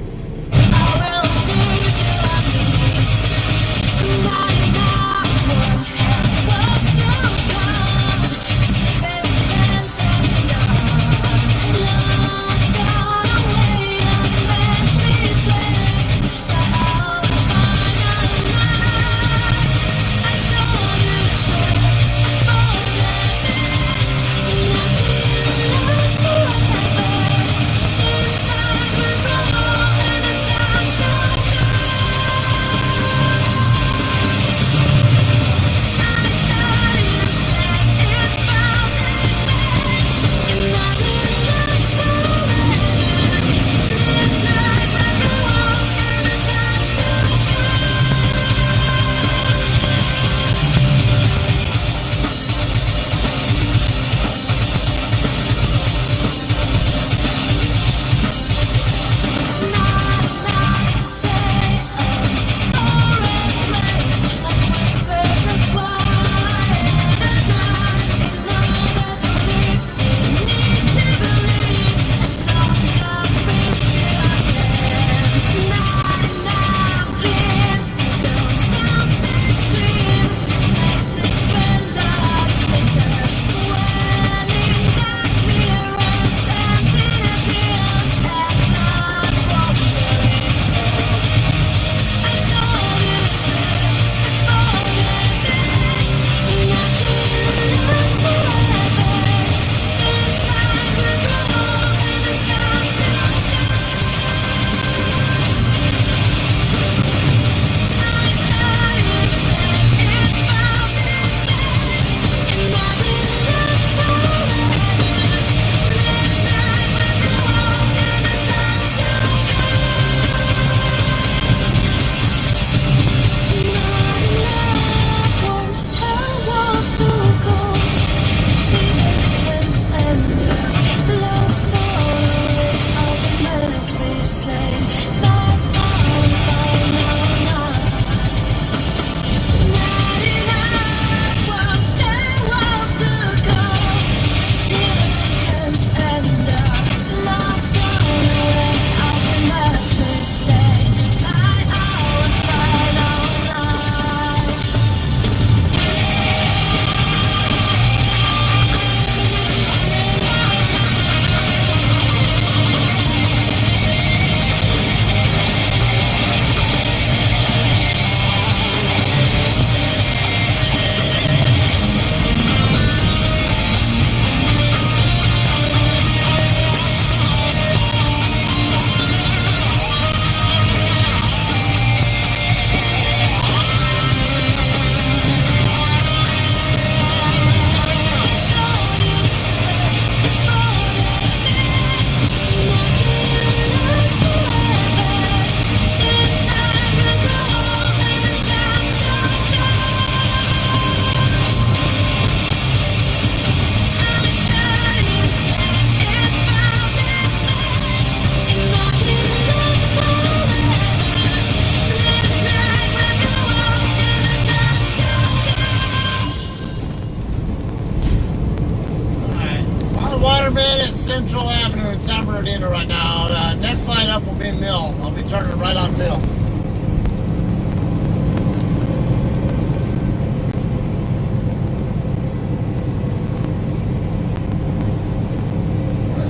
at Central Avenue in San Bernardino right now. The next line up will be Mill. I'll be turning right on Mill.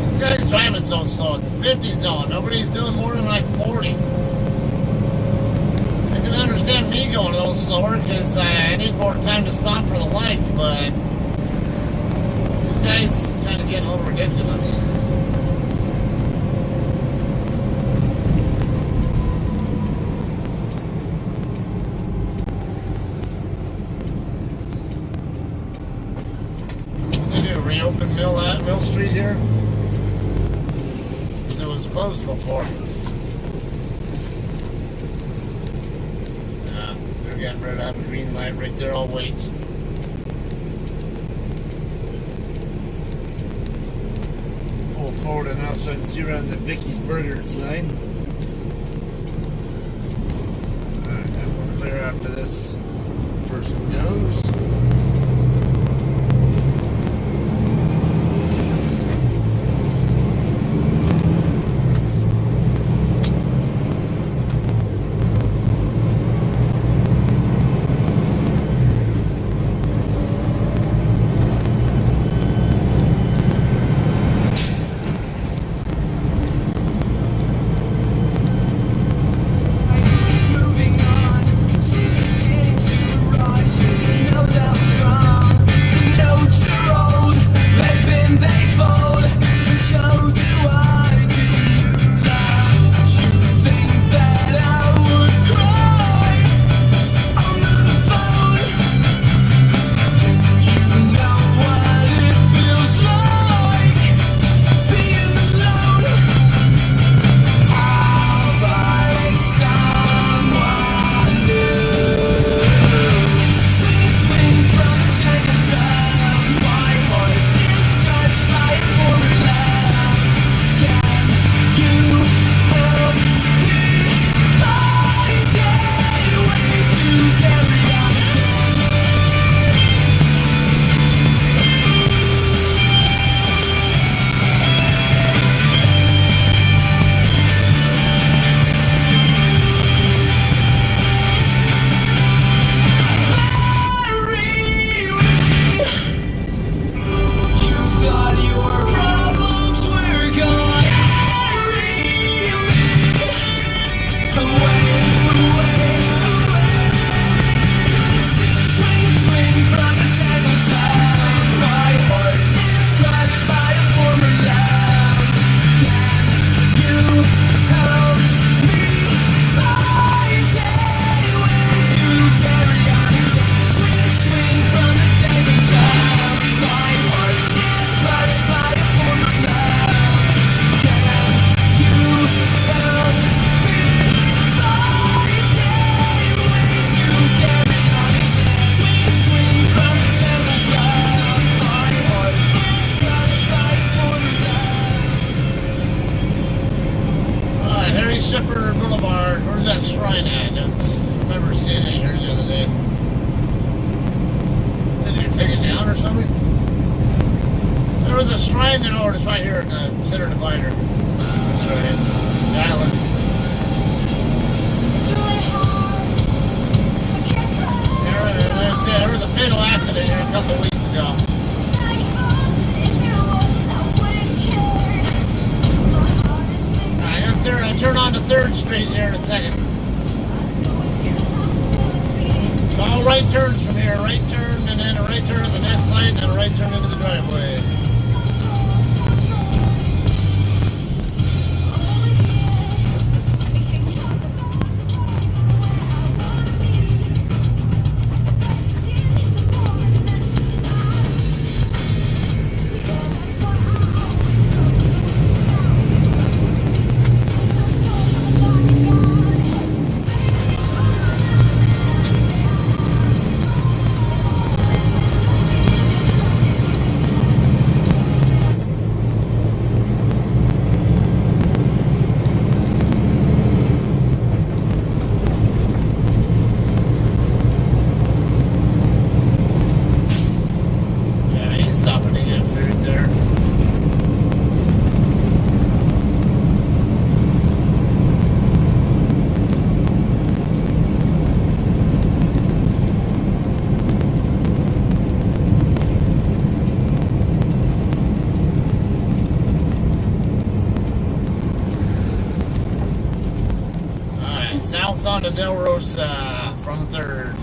This guy's driving so slow. It's 50 zone. Nobody's doing more than like 40. I can understand me going a little slower because I need more time to stop for the lights, but this guy's kind of getting a little ridiculous. They do reopen Mill Street here. It was closed before. They're getting ready to have a green light right there. I'll wait. Pull forward enough so I can see around the Vicky's Burger sign. Alright, and we'll clear after this person goes. Boulevard. Where's that shrine at? I remember seeing it here the other day. Did you take it down or something? There was a shrine there, or it's right here at the center divider. That's right. The island. It's really hard. I can't climb. There was a fatal accident here a couple weeks ago. It's not your fault. If it was, I wouldn't care. My heart is big. I turn on to 3rd Street here in a second. It's all right turns from here. Right turn, and then a right turn at the next light, and then a right turn into the driveway. on to Del Rosa from 3rd.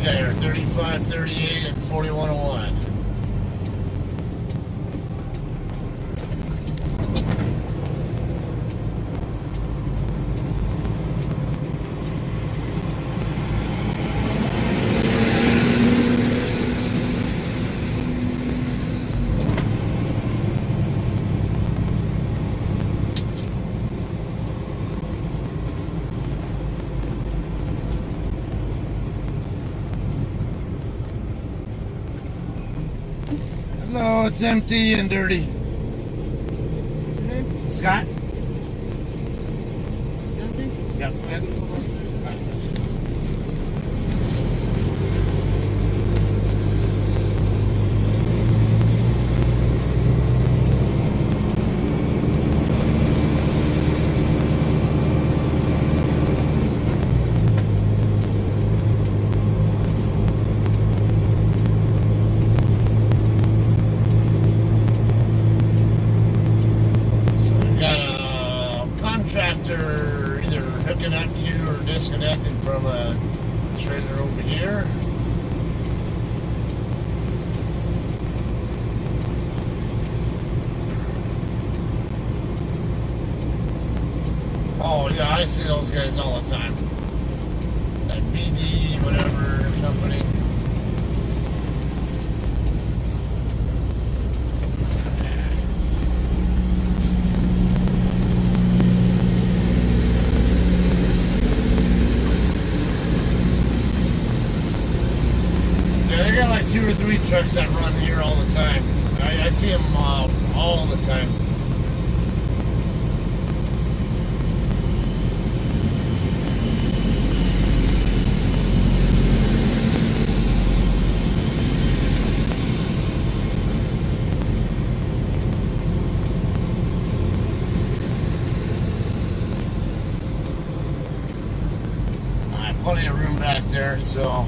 There, 35, 38, and 4101. No, it's empty and dirty. What's your name? Scott? Empty? Yep. So we've got a contractor either hooking up to or disconnected from a trailer over here. Oh yeah, I see those guys all the time. That BD whatever company. Yeah, they got like 2 or 3 trucks that run here all the time. I see them all the time. Plenty of room back there, so.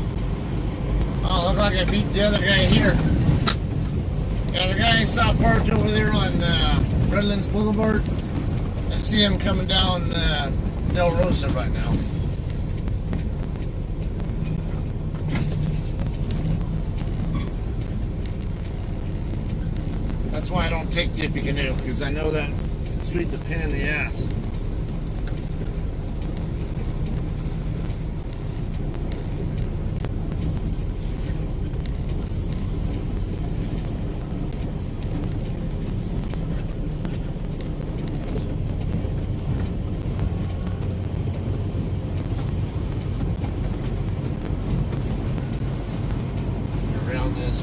Oh, look like I beat the other guy here. Yeah, the guy I saw parked over there on Redlands Boulevard. I see him coming down Del Rosa right now. That's why I don't take Tippecanoe, because I know that street's a pain in the ass.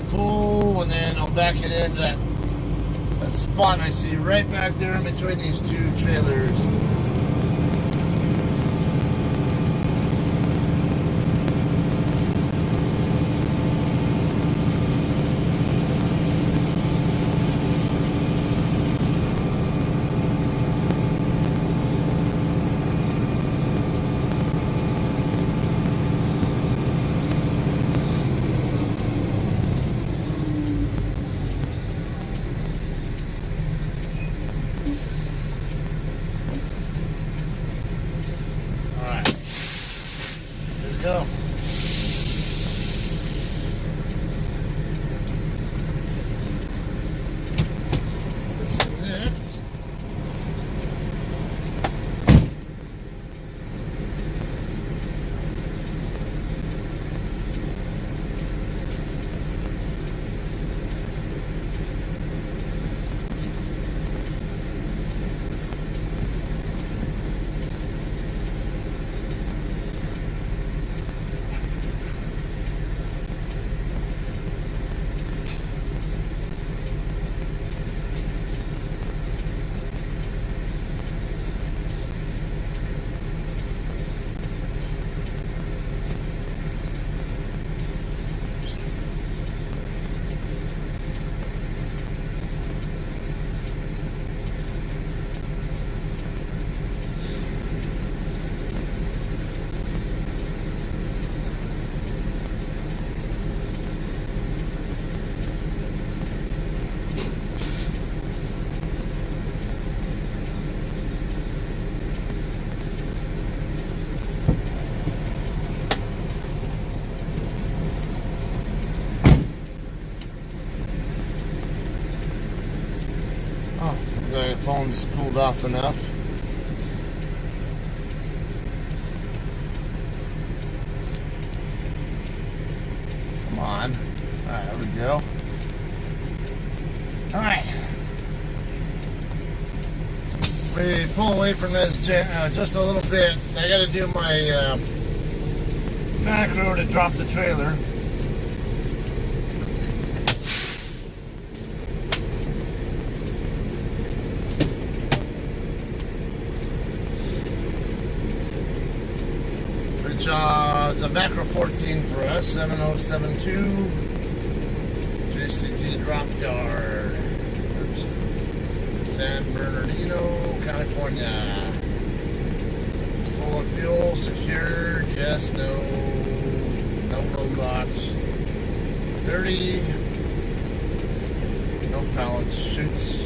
Pull, and then I'll back it into that spot I see right back there in between these 2 trailers. Go. This is it. phone's cooled off enough. Come on. Alright, there we go. Alright. We pull away from this just a little bit. I gotta do my macro to drop the trailer. Which it's a macro 14 for us, 7072 JCT dropyard. San Bernardino, California. It's full of fuel, secured, yes, no load lots. Dirty, no pallets, chutes.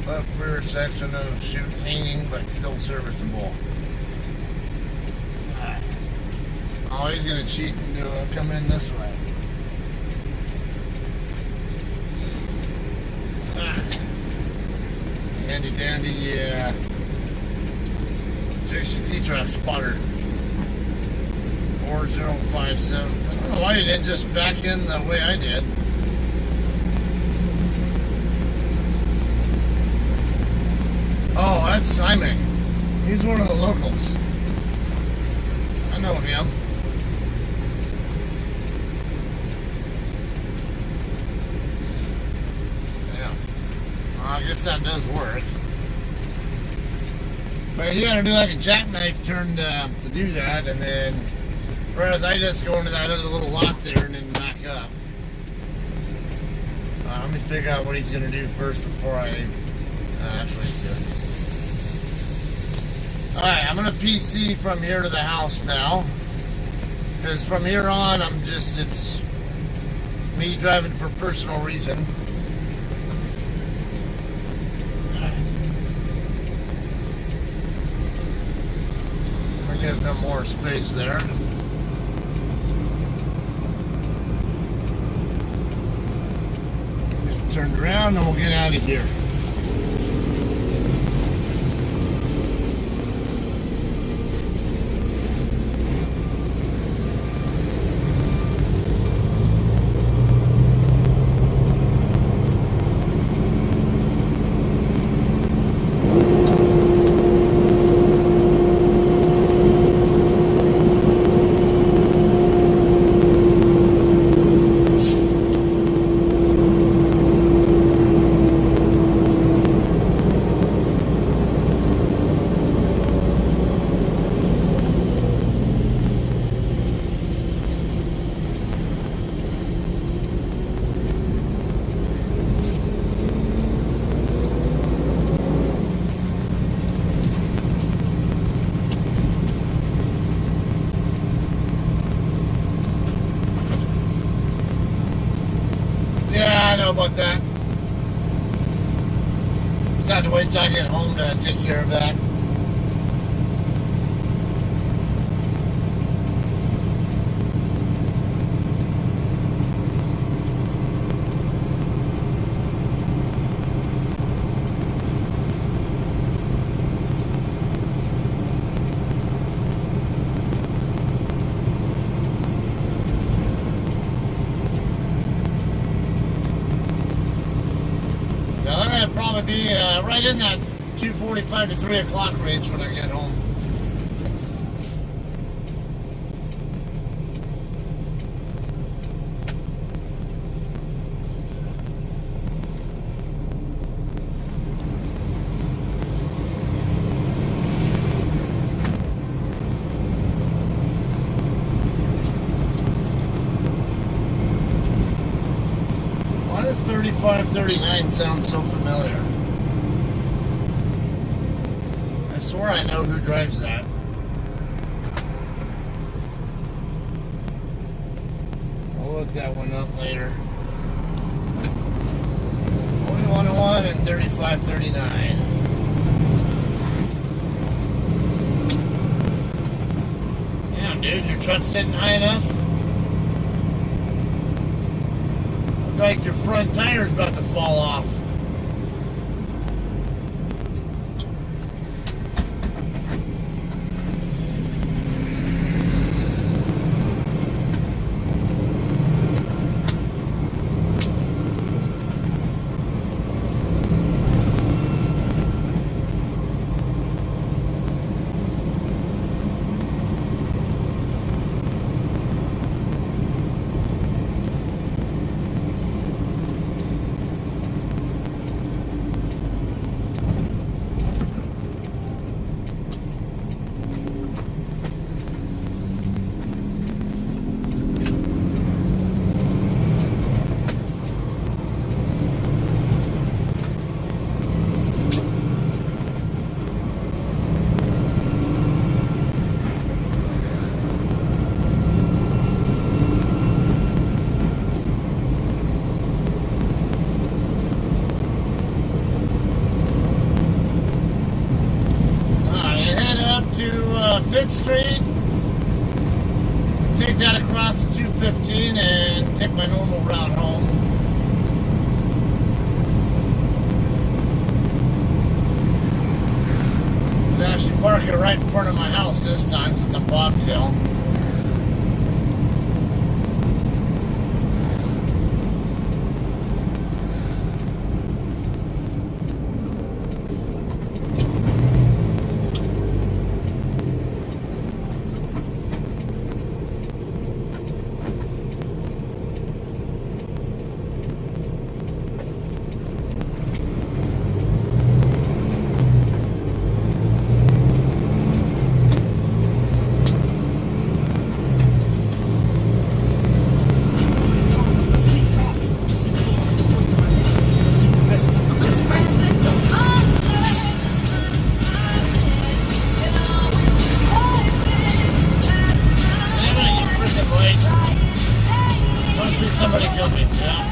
Left rear section of chute hanging, but still serviceable. Oh, he's gonna cheat and come in this way. Handy dandy, JCT truck spotter. 4057. I don't know why you didn't just back in the way I did. Oh, that's Simon. He's one of the locals. I know him. Yeah. Well, I guess that does work. But he had to do like a jackknife turn to do that, and then, whereas I just go into that other little lot there and then back up. Let me figure out what he's going to do first before I actually do it. Alright, I'm going to PC from here to the house now. Because from here on, it's me driving for personal reason. We'll give them more space there. Get turned around and we'll get out of here. I know about that. Just have to wait till I get home to take care of that. I'd probably be right in that 2:45 to 3 o'clock range when I get home. Why does 3539 sound so familiar? I swear I know who drives that. look that one up later. 4101 and 3539. Damn, dude, your truck's sitting high enough? Looks like your front tire's about to fall off. Fifth Street, take that across the 215 and take my normal route home. I'm actually park it right in front of my house this time since I'm bobtail. Somebody kill me, yeah.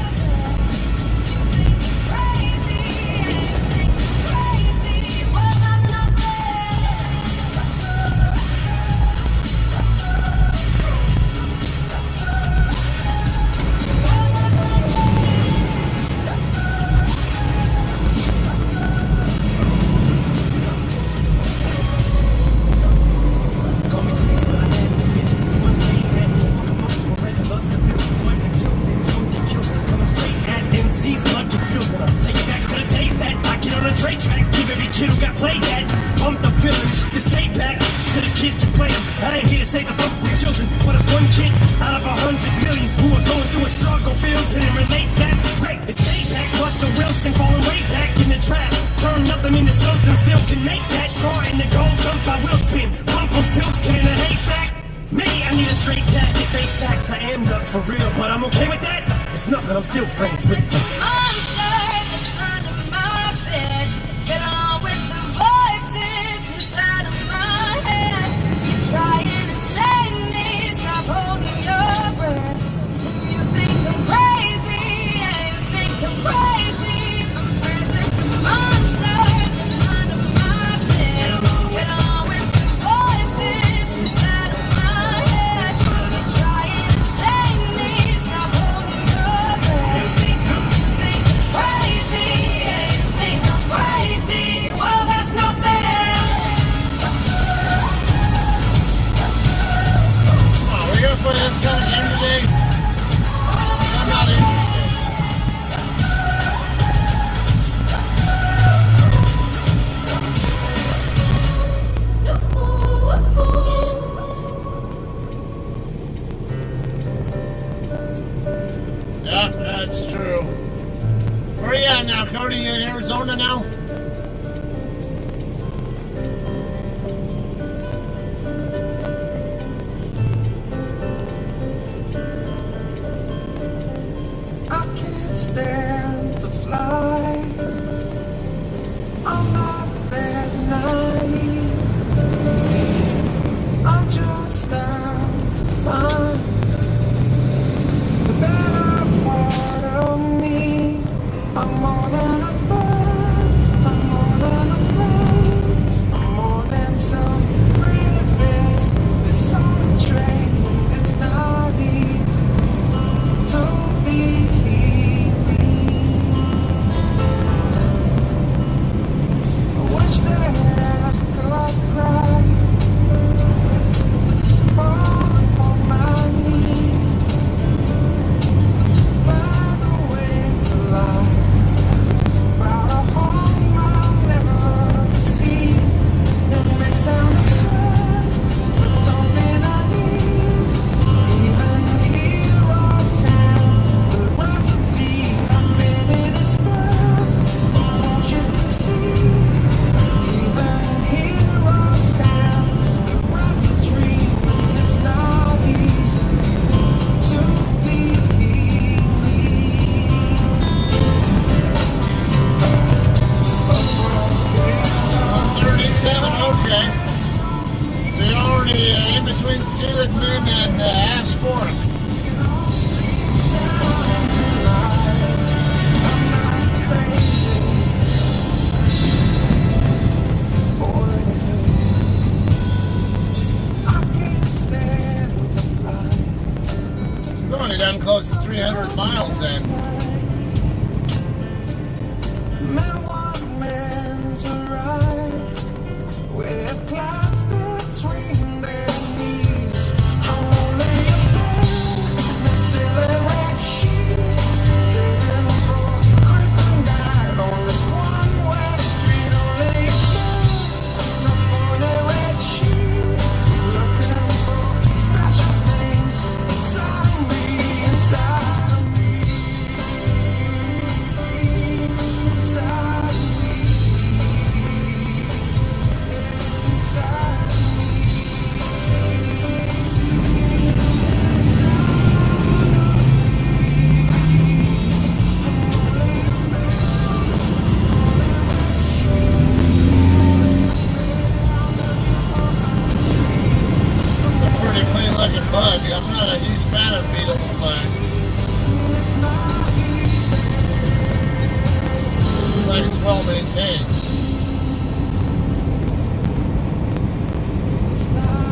For real, but I'm okay with that. It's nothing, I'm still friends with them. Monster inside of my bed. Get along with the voices inside of my head. You're trying to save me, stop holding your breath. And you think I'm crazy, yeah, you think I'm crazy. I'm friends with the monster inside of my bed. Get along with the voices inside of my head. You're trying to save me, stop holding your breath. And you think I'm crazy, yeah, you think I'm crazy. Well, that's not fair. Oh, we're gonna put this kind of in today. I'm not interested. Yeah, that's true. Where are you at now, Cody? You in Arizona now? I can't stand to fly. I'm not that naive. I'm just out to find the like it's well maintained. It's not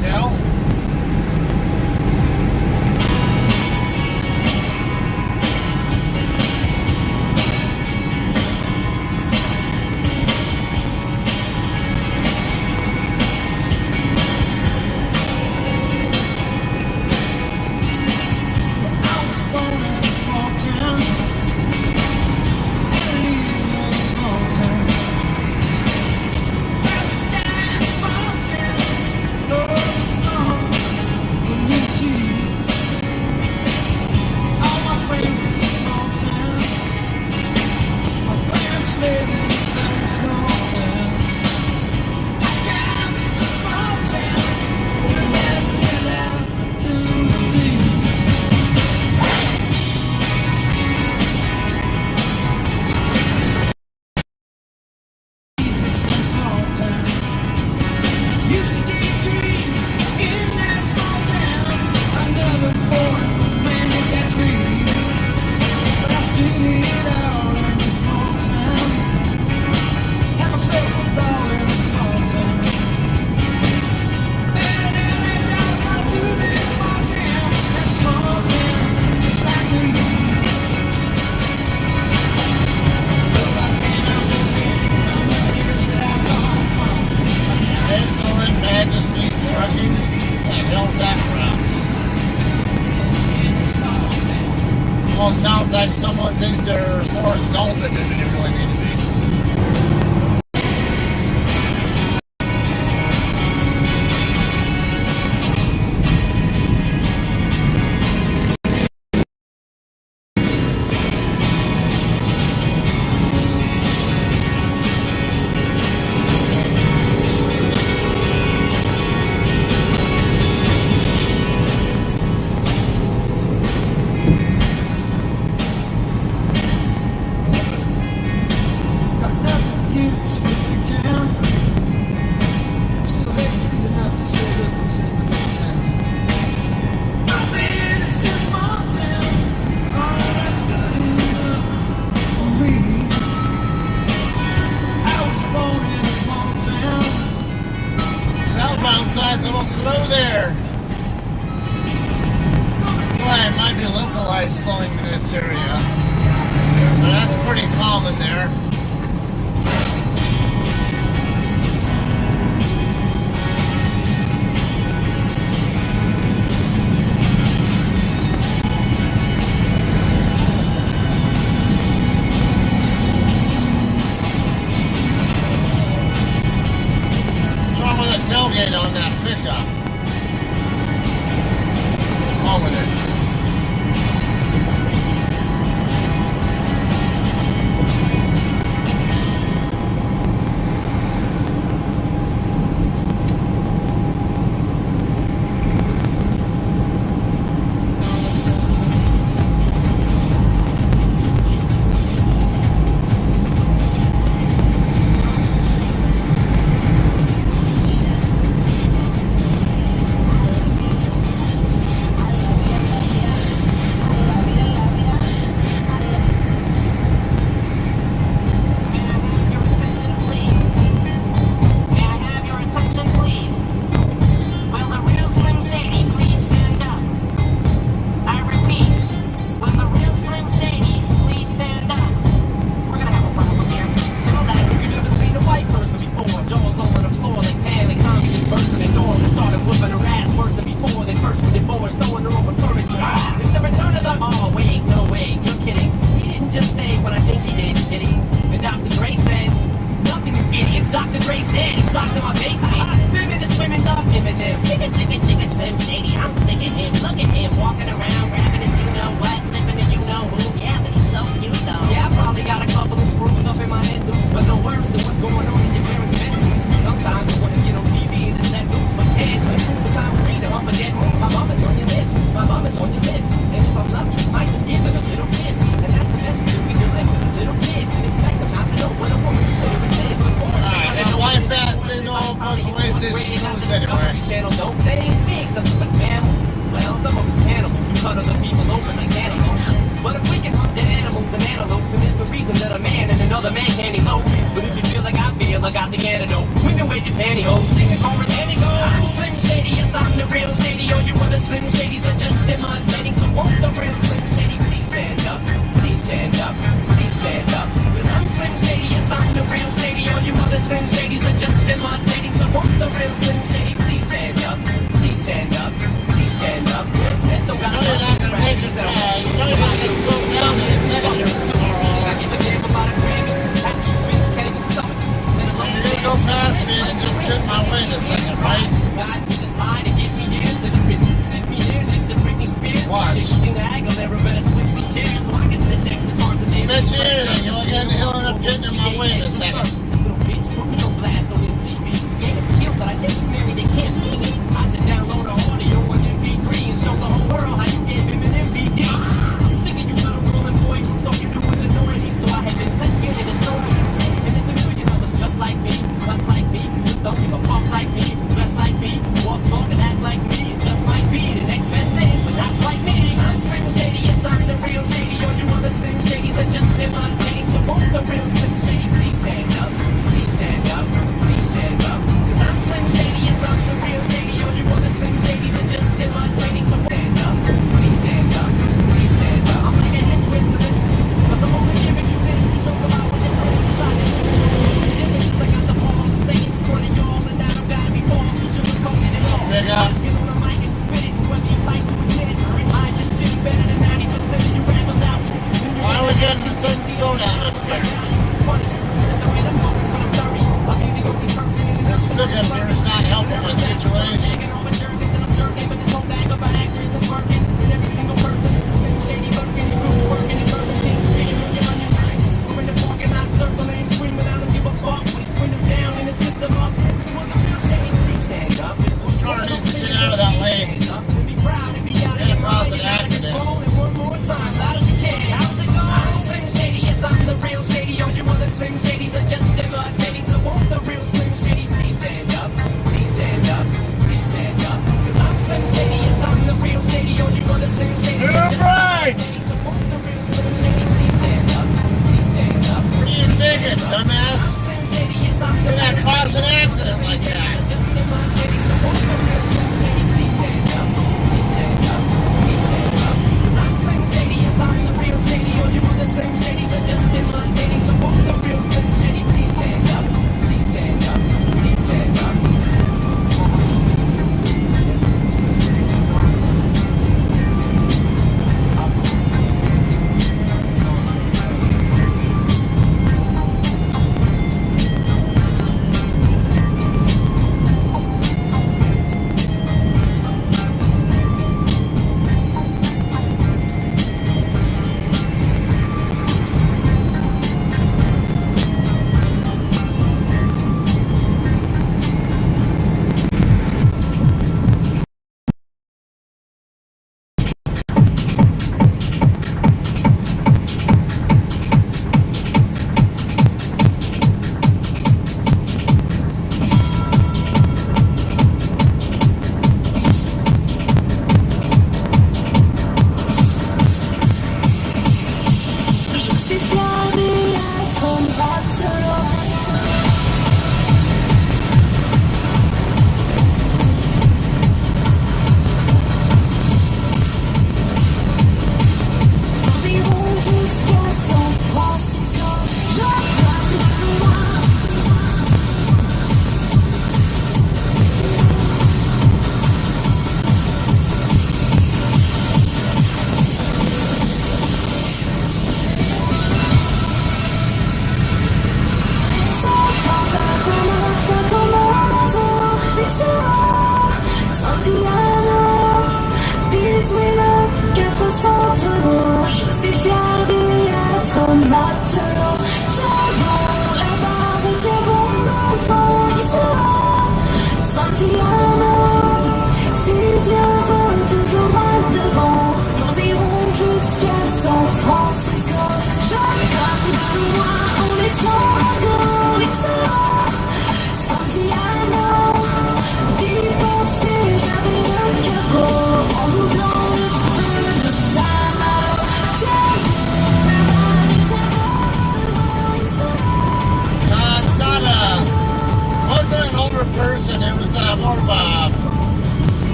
tell. Almost sounds like someone thinks they're more exalted than they really need to be. Side's a little slow there. Well, it might be localized slowing in this area, but that's pretty common there. Tailgate on that pickup. What's wrong with it? Channel don't they ain't big, nothing but mammals. Well, some of us cannibals who cut other people open like animals. But if we can hunt the animals and antelopes, and there's the reason that a man and another man can't elope. But if you feel like I got the antidote. Women wear your pantyhose, sing the chorus and it goes. I'm Slim Shady, yes Slim Shadys are just imitating. So won't the real Slim Shady please stand up? Please stand up, please stand up. Cause I'm Slim Shady, yes I'm the real Shady. All you other Slim Shadys are just imitating. So won't the real Slim Shady please stand up? Please stand up, please stand up. Smith don't got You're not gonna make it bad. You're not gonna get slowed down in a second here tomorrow. I give a damn about a Grammy. Have two drinks, can't even stomach. Then So you're gonna go past me and just get my way in a second, right? guys who just lie to get me in, so you can sit me here next to Britney Spears. Watch. Shit, in the angle, never better switch me chairs so I can sit next to Barnes and Bet David. you anything, he'll end up getting in my way in a second. Little bitch, put me on blast on MTV. Yeah, it's killed, but I think he's married, they can't see me. I should download the audio on MP3 and show the whole world how you gave him an MVD. I'm sick of you little rolling boy, so you do is annoy me. So I have been sent here to destroy you. And there's a million of us just like me, just don't give a fuck like me, just like me. Walk, talk, and act like me, and just might be the next best thing, but not like me. I'm Slim Shady, yes I'm the real Shady. All you other Slim Shadys are just imitating. So won't the real Slim Shady please stand up? Please stand up, please stand up. Cause I'm Slim Shady, yes I'm the real Shady. All you other Slim Shadys are just imitating. So stand up, please stand up, please stand up. I'm like a henchman to listen to, cause I'm only giving you things you joke about when you're on the side. I got the balls to say it in front of y'all, and I don't gotta be false to sugarcoat it all. Big up. Get on the mic and spit it, whether you like to admit it. I just shit better than 90% of you rappers out. Why are we getting a certain soda up here? It's funny, said the way the focus when I'm dirty. I'll be the only person in This this stick up here is not helping my situation. taking all my jerkins and I'm jerking, but this whole bag of actor isn't working. And every single person is a Slim Shady working. You good working and burning things, spinning on your onion rings. We're in the parking lot circling, screaming, I don't give a fuck. When it's windows down and the system up, it's when the real Shady please stand up. This car needs to get out of that lane. Be proud and be out of Get your across mind. an You're out of accident. control, and one more time, loud as you can. How's it going? I'm Slim Shady, yes I'm the real Shady. All you other Slim Shadys are just imitating. So won't the real Slim Shady please stand up? Please stand up, please stand up. Cause I'm Slim Shady, yes I'm the real Shady. All you other Slim Shadys are You're just right. imitating. So won't the real Slim Shady please stand up? Please stand up. What are you thinking, dumbass? Slim Shady, yes I'm the You're not real cause an accident like that. just imitating. So won't the real Slim Shady please stand up? Please stand up, please stand up. Cause I'm Slim Shady, yes I'm the real Shady. All you other Slim Shadys are just imitating. So won't the real Slim Shady please stand up? Please stand up, please stand up.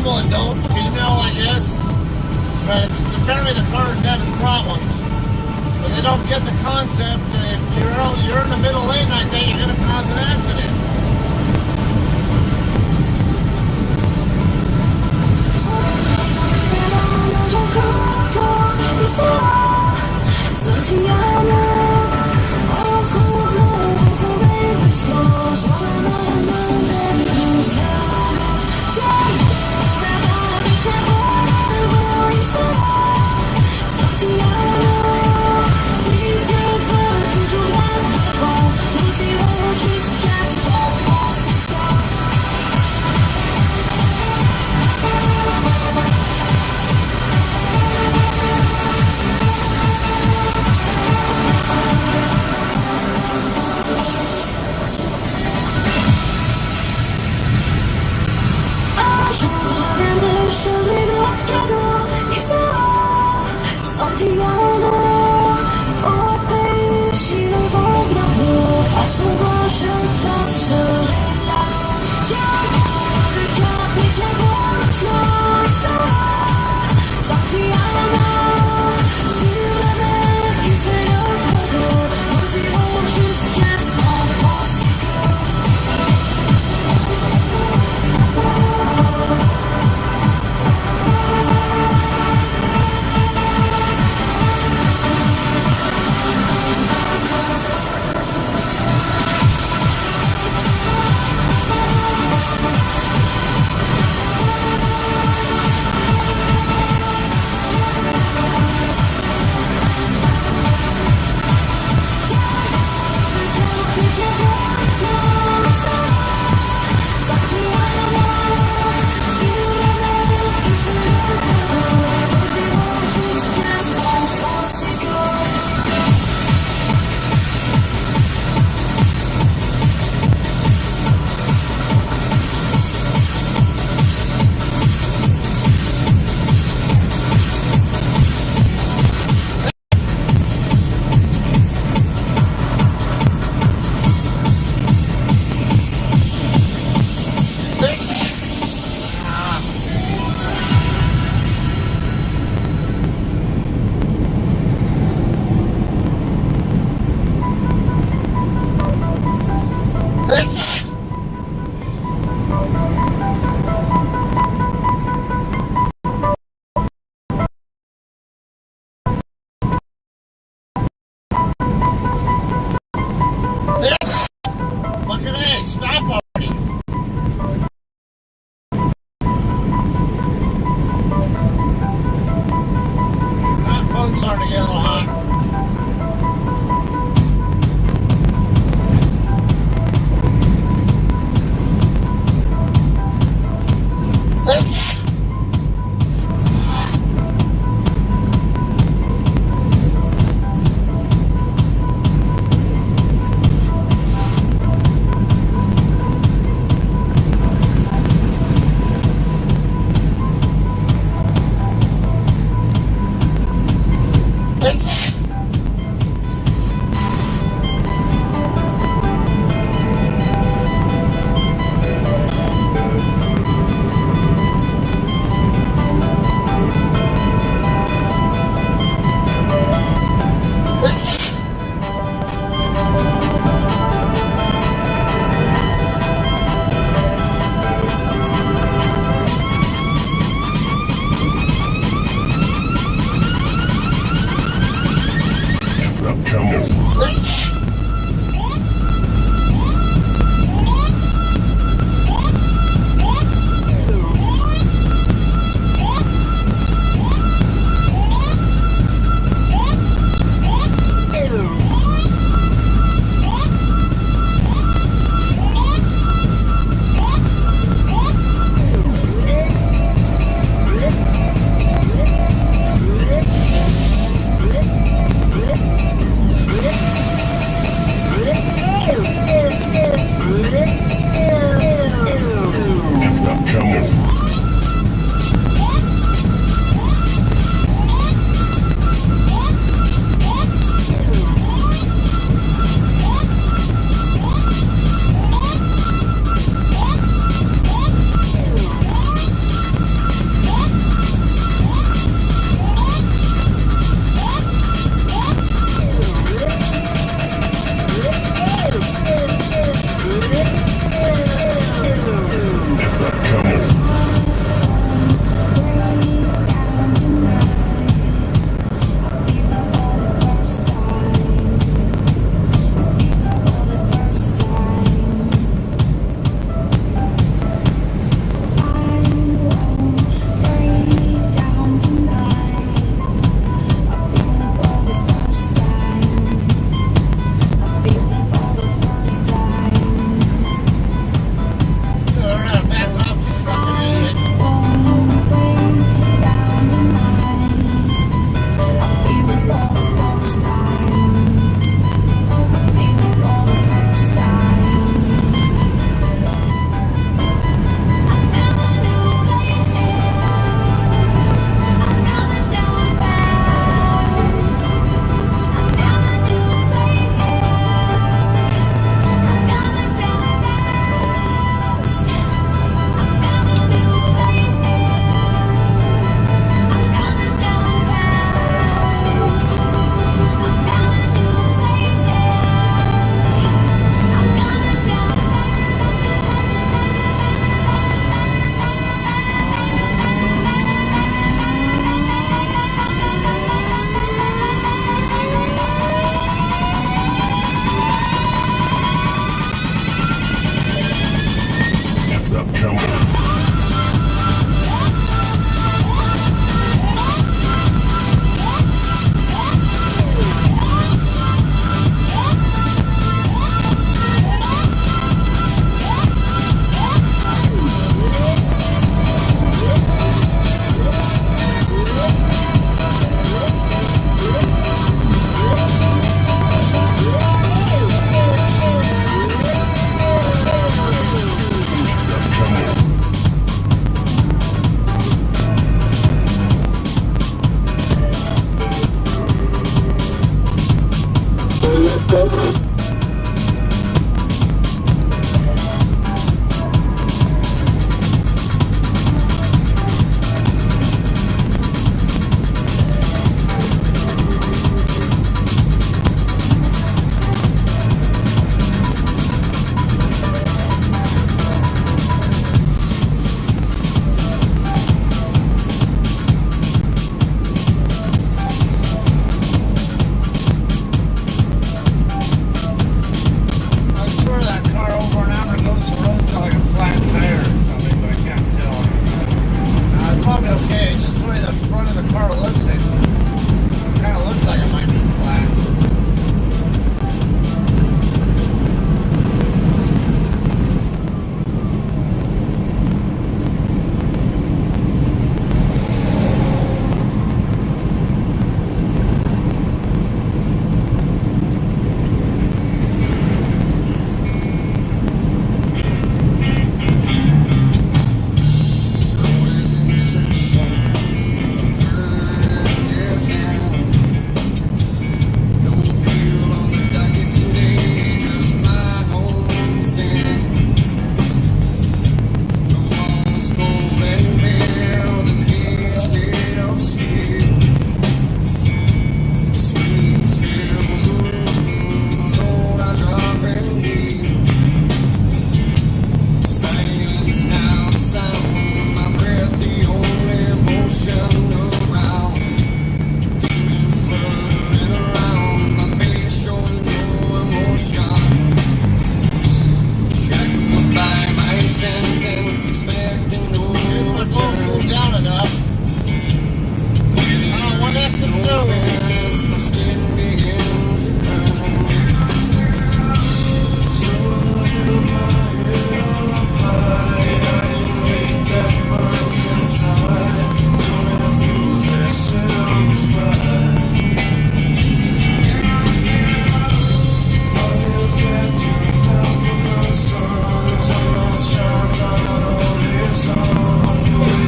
normal adult female, I guess. But apparently the car is having problems. But they don't get the concept that if you're in the middle lane like that, you're going to cause an accident.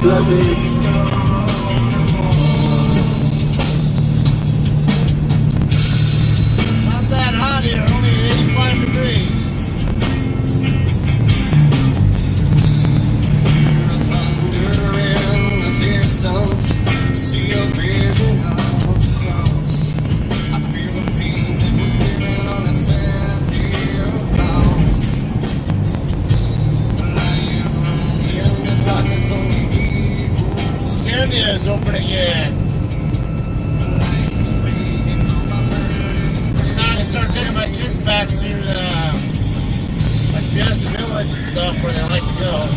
Not that hot here, only 85 degrees. Scandia is open again. It's now I start taking my kids back to like Fiesta Village and stuff where they like to go.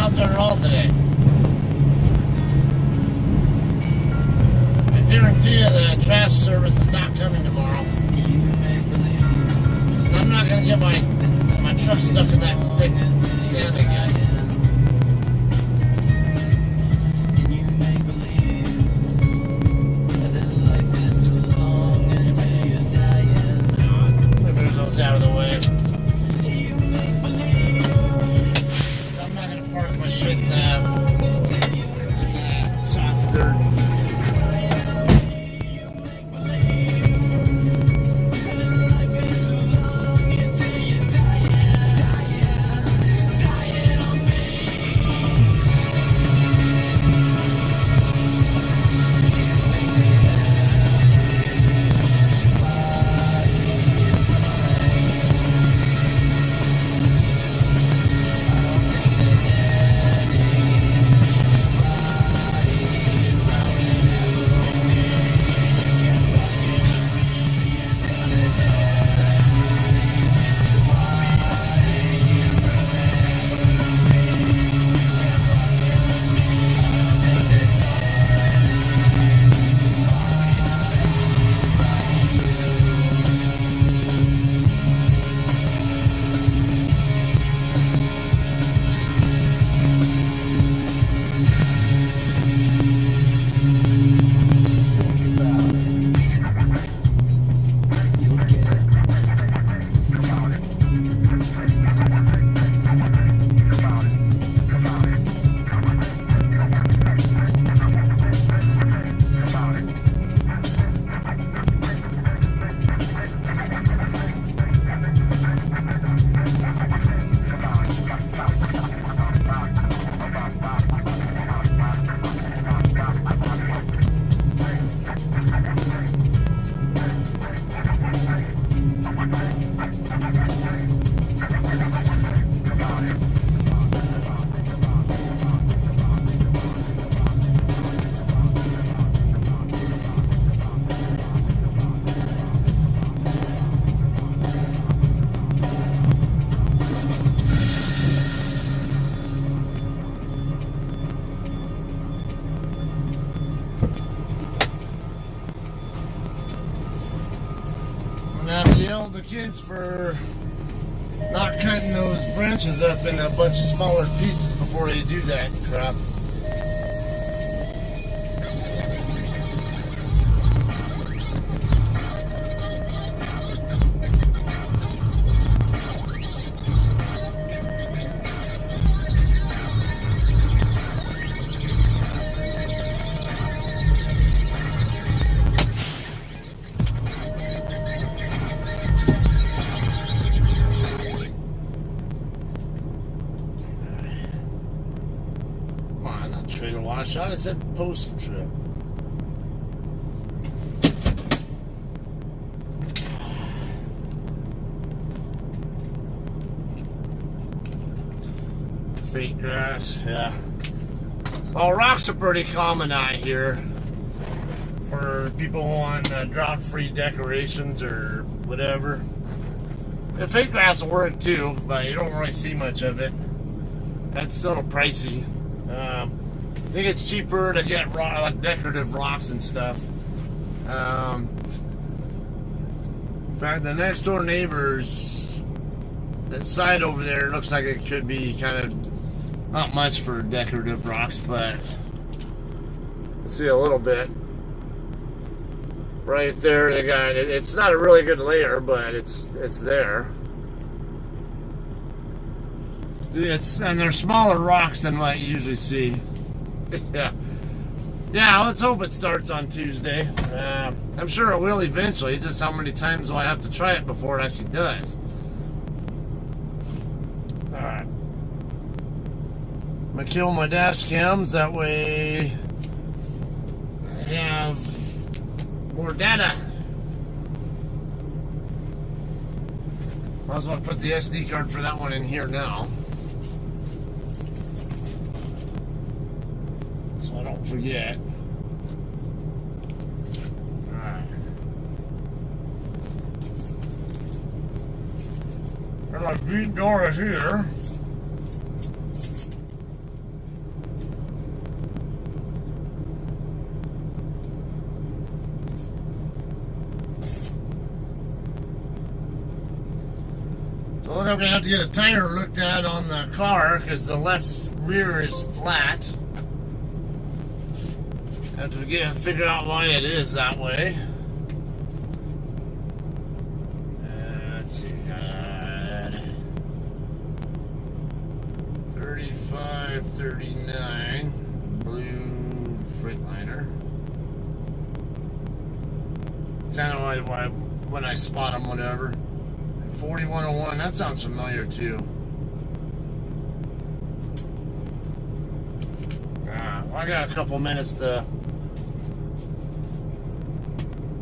out there at all today. I guarantee you the trash service is not coming tomorrow. And I'm not going to get my truck stuck in that thick sand again. Move those out of the way. I'm not going to park my shit in soft dirt. Yelled the kids for not cutting those branches up in a bunch of smaller pieces before they do that crap. Trailer wash out. It said post trip. Fake grass, yeah. Well, rocks are pretty common out here for people who want drought-free decorations or whatever. The fake grass will work too, but you don't really see much of it. That's still pricey. I think it's cheaper to get like decorative rocks and stuff. In fact, the next door neighbors, that side over there looks like it could be kind of not much for decorative rocks, but let's see a little bit. Right there, they got it. It's not a really good layer, but it's there. And they're smaller rocks than what you usually see. Yeah, let's hope it starts on Tuesday. I'm sure it will eventually. Just how many times do I have to try it before it actually does? Alright. I'm gonna kill my dash cams. That way I have more data. Might as well put the SD card for that one in here now, so I don't forget. Alright. And my beat door is here. So look, I'm gonna have to get a tire looked at on the car because the left rear is flat. Have to figure out why it is that way. Let's see. 3539 blue Freightliner. Kind of why when I spot them, whatever. And 4101, that sounds familiar too. Well, I got a couple minutes to.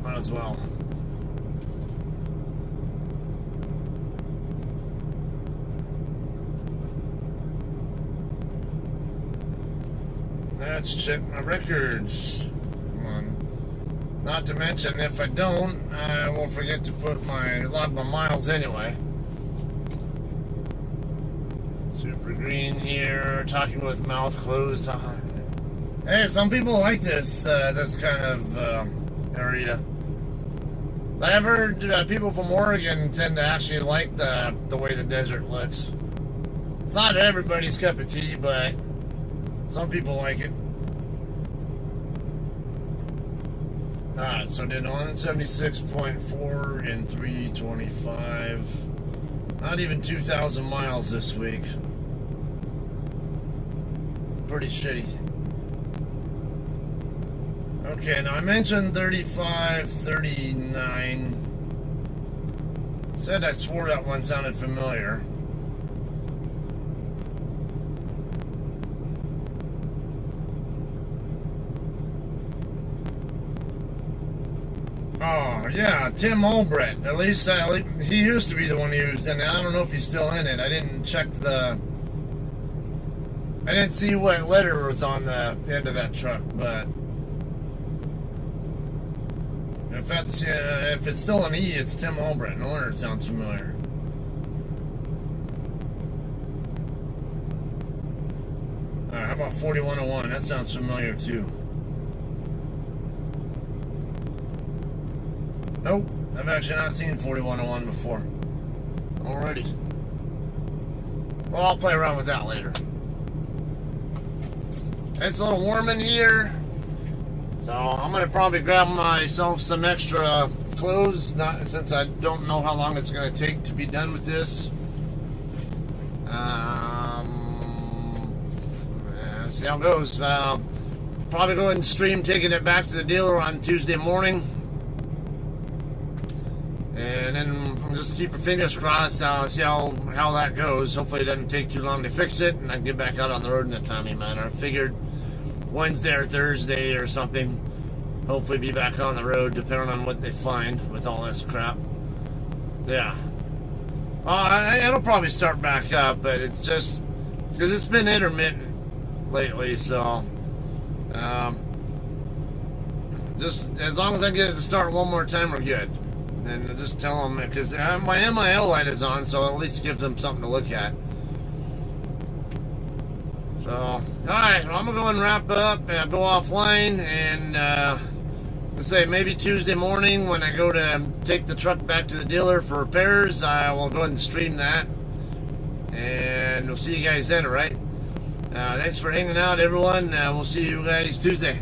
Might as well. Let's check my records. Come on. Not to mention, if I don't, I will forget to log my miles anyway. Super green here, talking with mouth closed. Hey, some people like this kind of area. I've heard people from Oregon tend to actually like the way the desert looks. It's not everybody's cup of tea, but some people like it. Alright, so did 176.4 and 325. Not even 2,000 miles this week. Pretty shitty. Okay, now I mentioned 3539. Said I swore that one sounded familiar. Oh, yeah, Tim Albrecht. At least he used to be the one who was in it. I don't know if he's still in it. I didn't check I didn't see what letter was on the end of that truck, but if it's still an E, it's Tim Albrecht. No wonder it sounds familiar. Alright, how about 4101? That sounds familiar too. Nope, I've actually not seen 4101 before. Alrighty. Well, I'll play around with that later. It's a little warm in here, so I'm gonna probably grab myself some extra clothes. Since I don't know how long it's gonna take to be done with this. See how it goes. Probably go ahead and stream taking it back to the dealer on Tuesday morning. And then just keep your fingers crossed, see how that goes. Hopefully it doesn't take too long to fix it, and I can get back out on the road in a timely manner. I figured Wednesday or Thursday or something, hopefully be back on the road, depending on what they find with all this crap. Yeah. It'll probably start back up, but it's just, because it's been intermittent lately, so just as long as I get it to start one more time, we're good. And just tell them, because my MIL light is on, so at least give them something to look at. So, alright, well, I'm going to go and wrap up and go offline, and let's say maybe Tuesday morning when I go to take the truck back to the dealer for repairs, I will go ahead and stream that. And we'll see you guys then, alright? Thanks for hanging out, everyone. We'll see you guys Tuesday.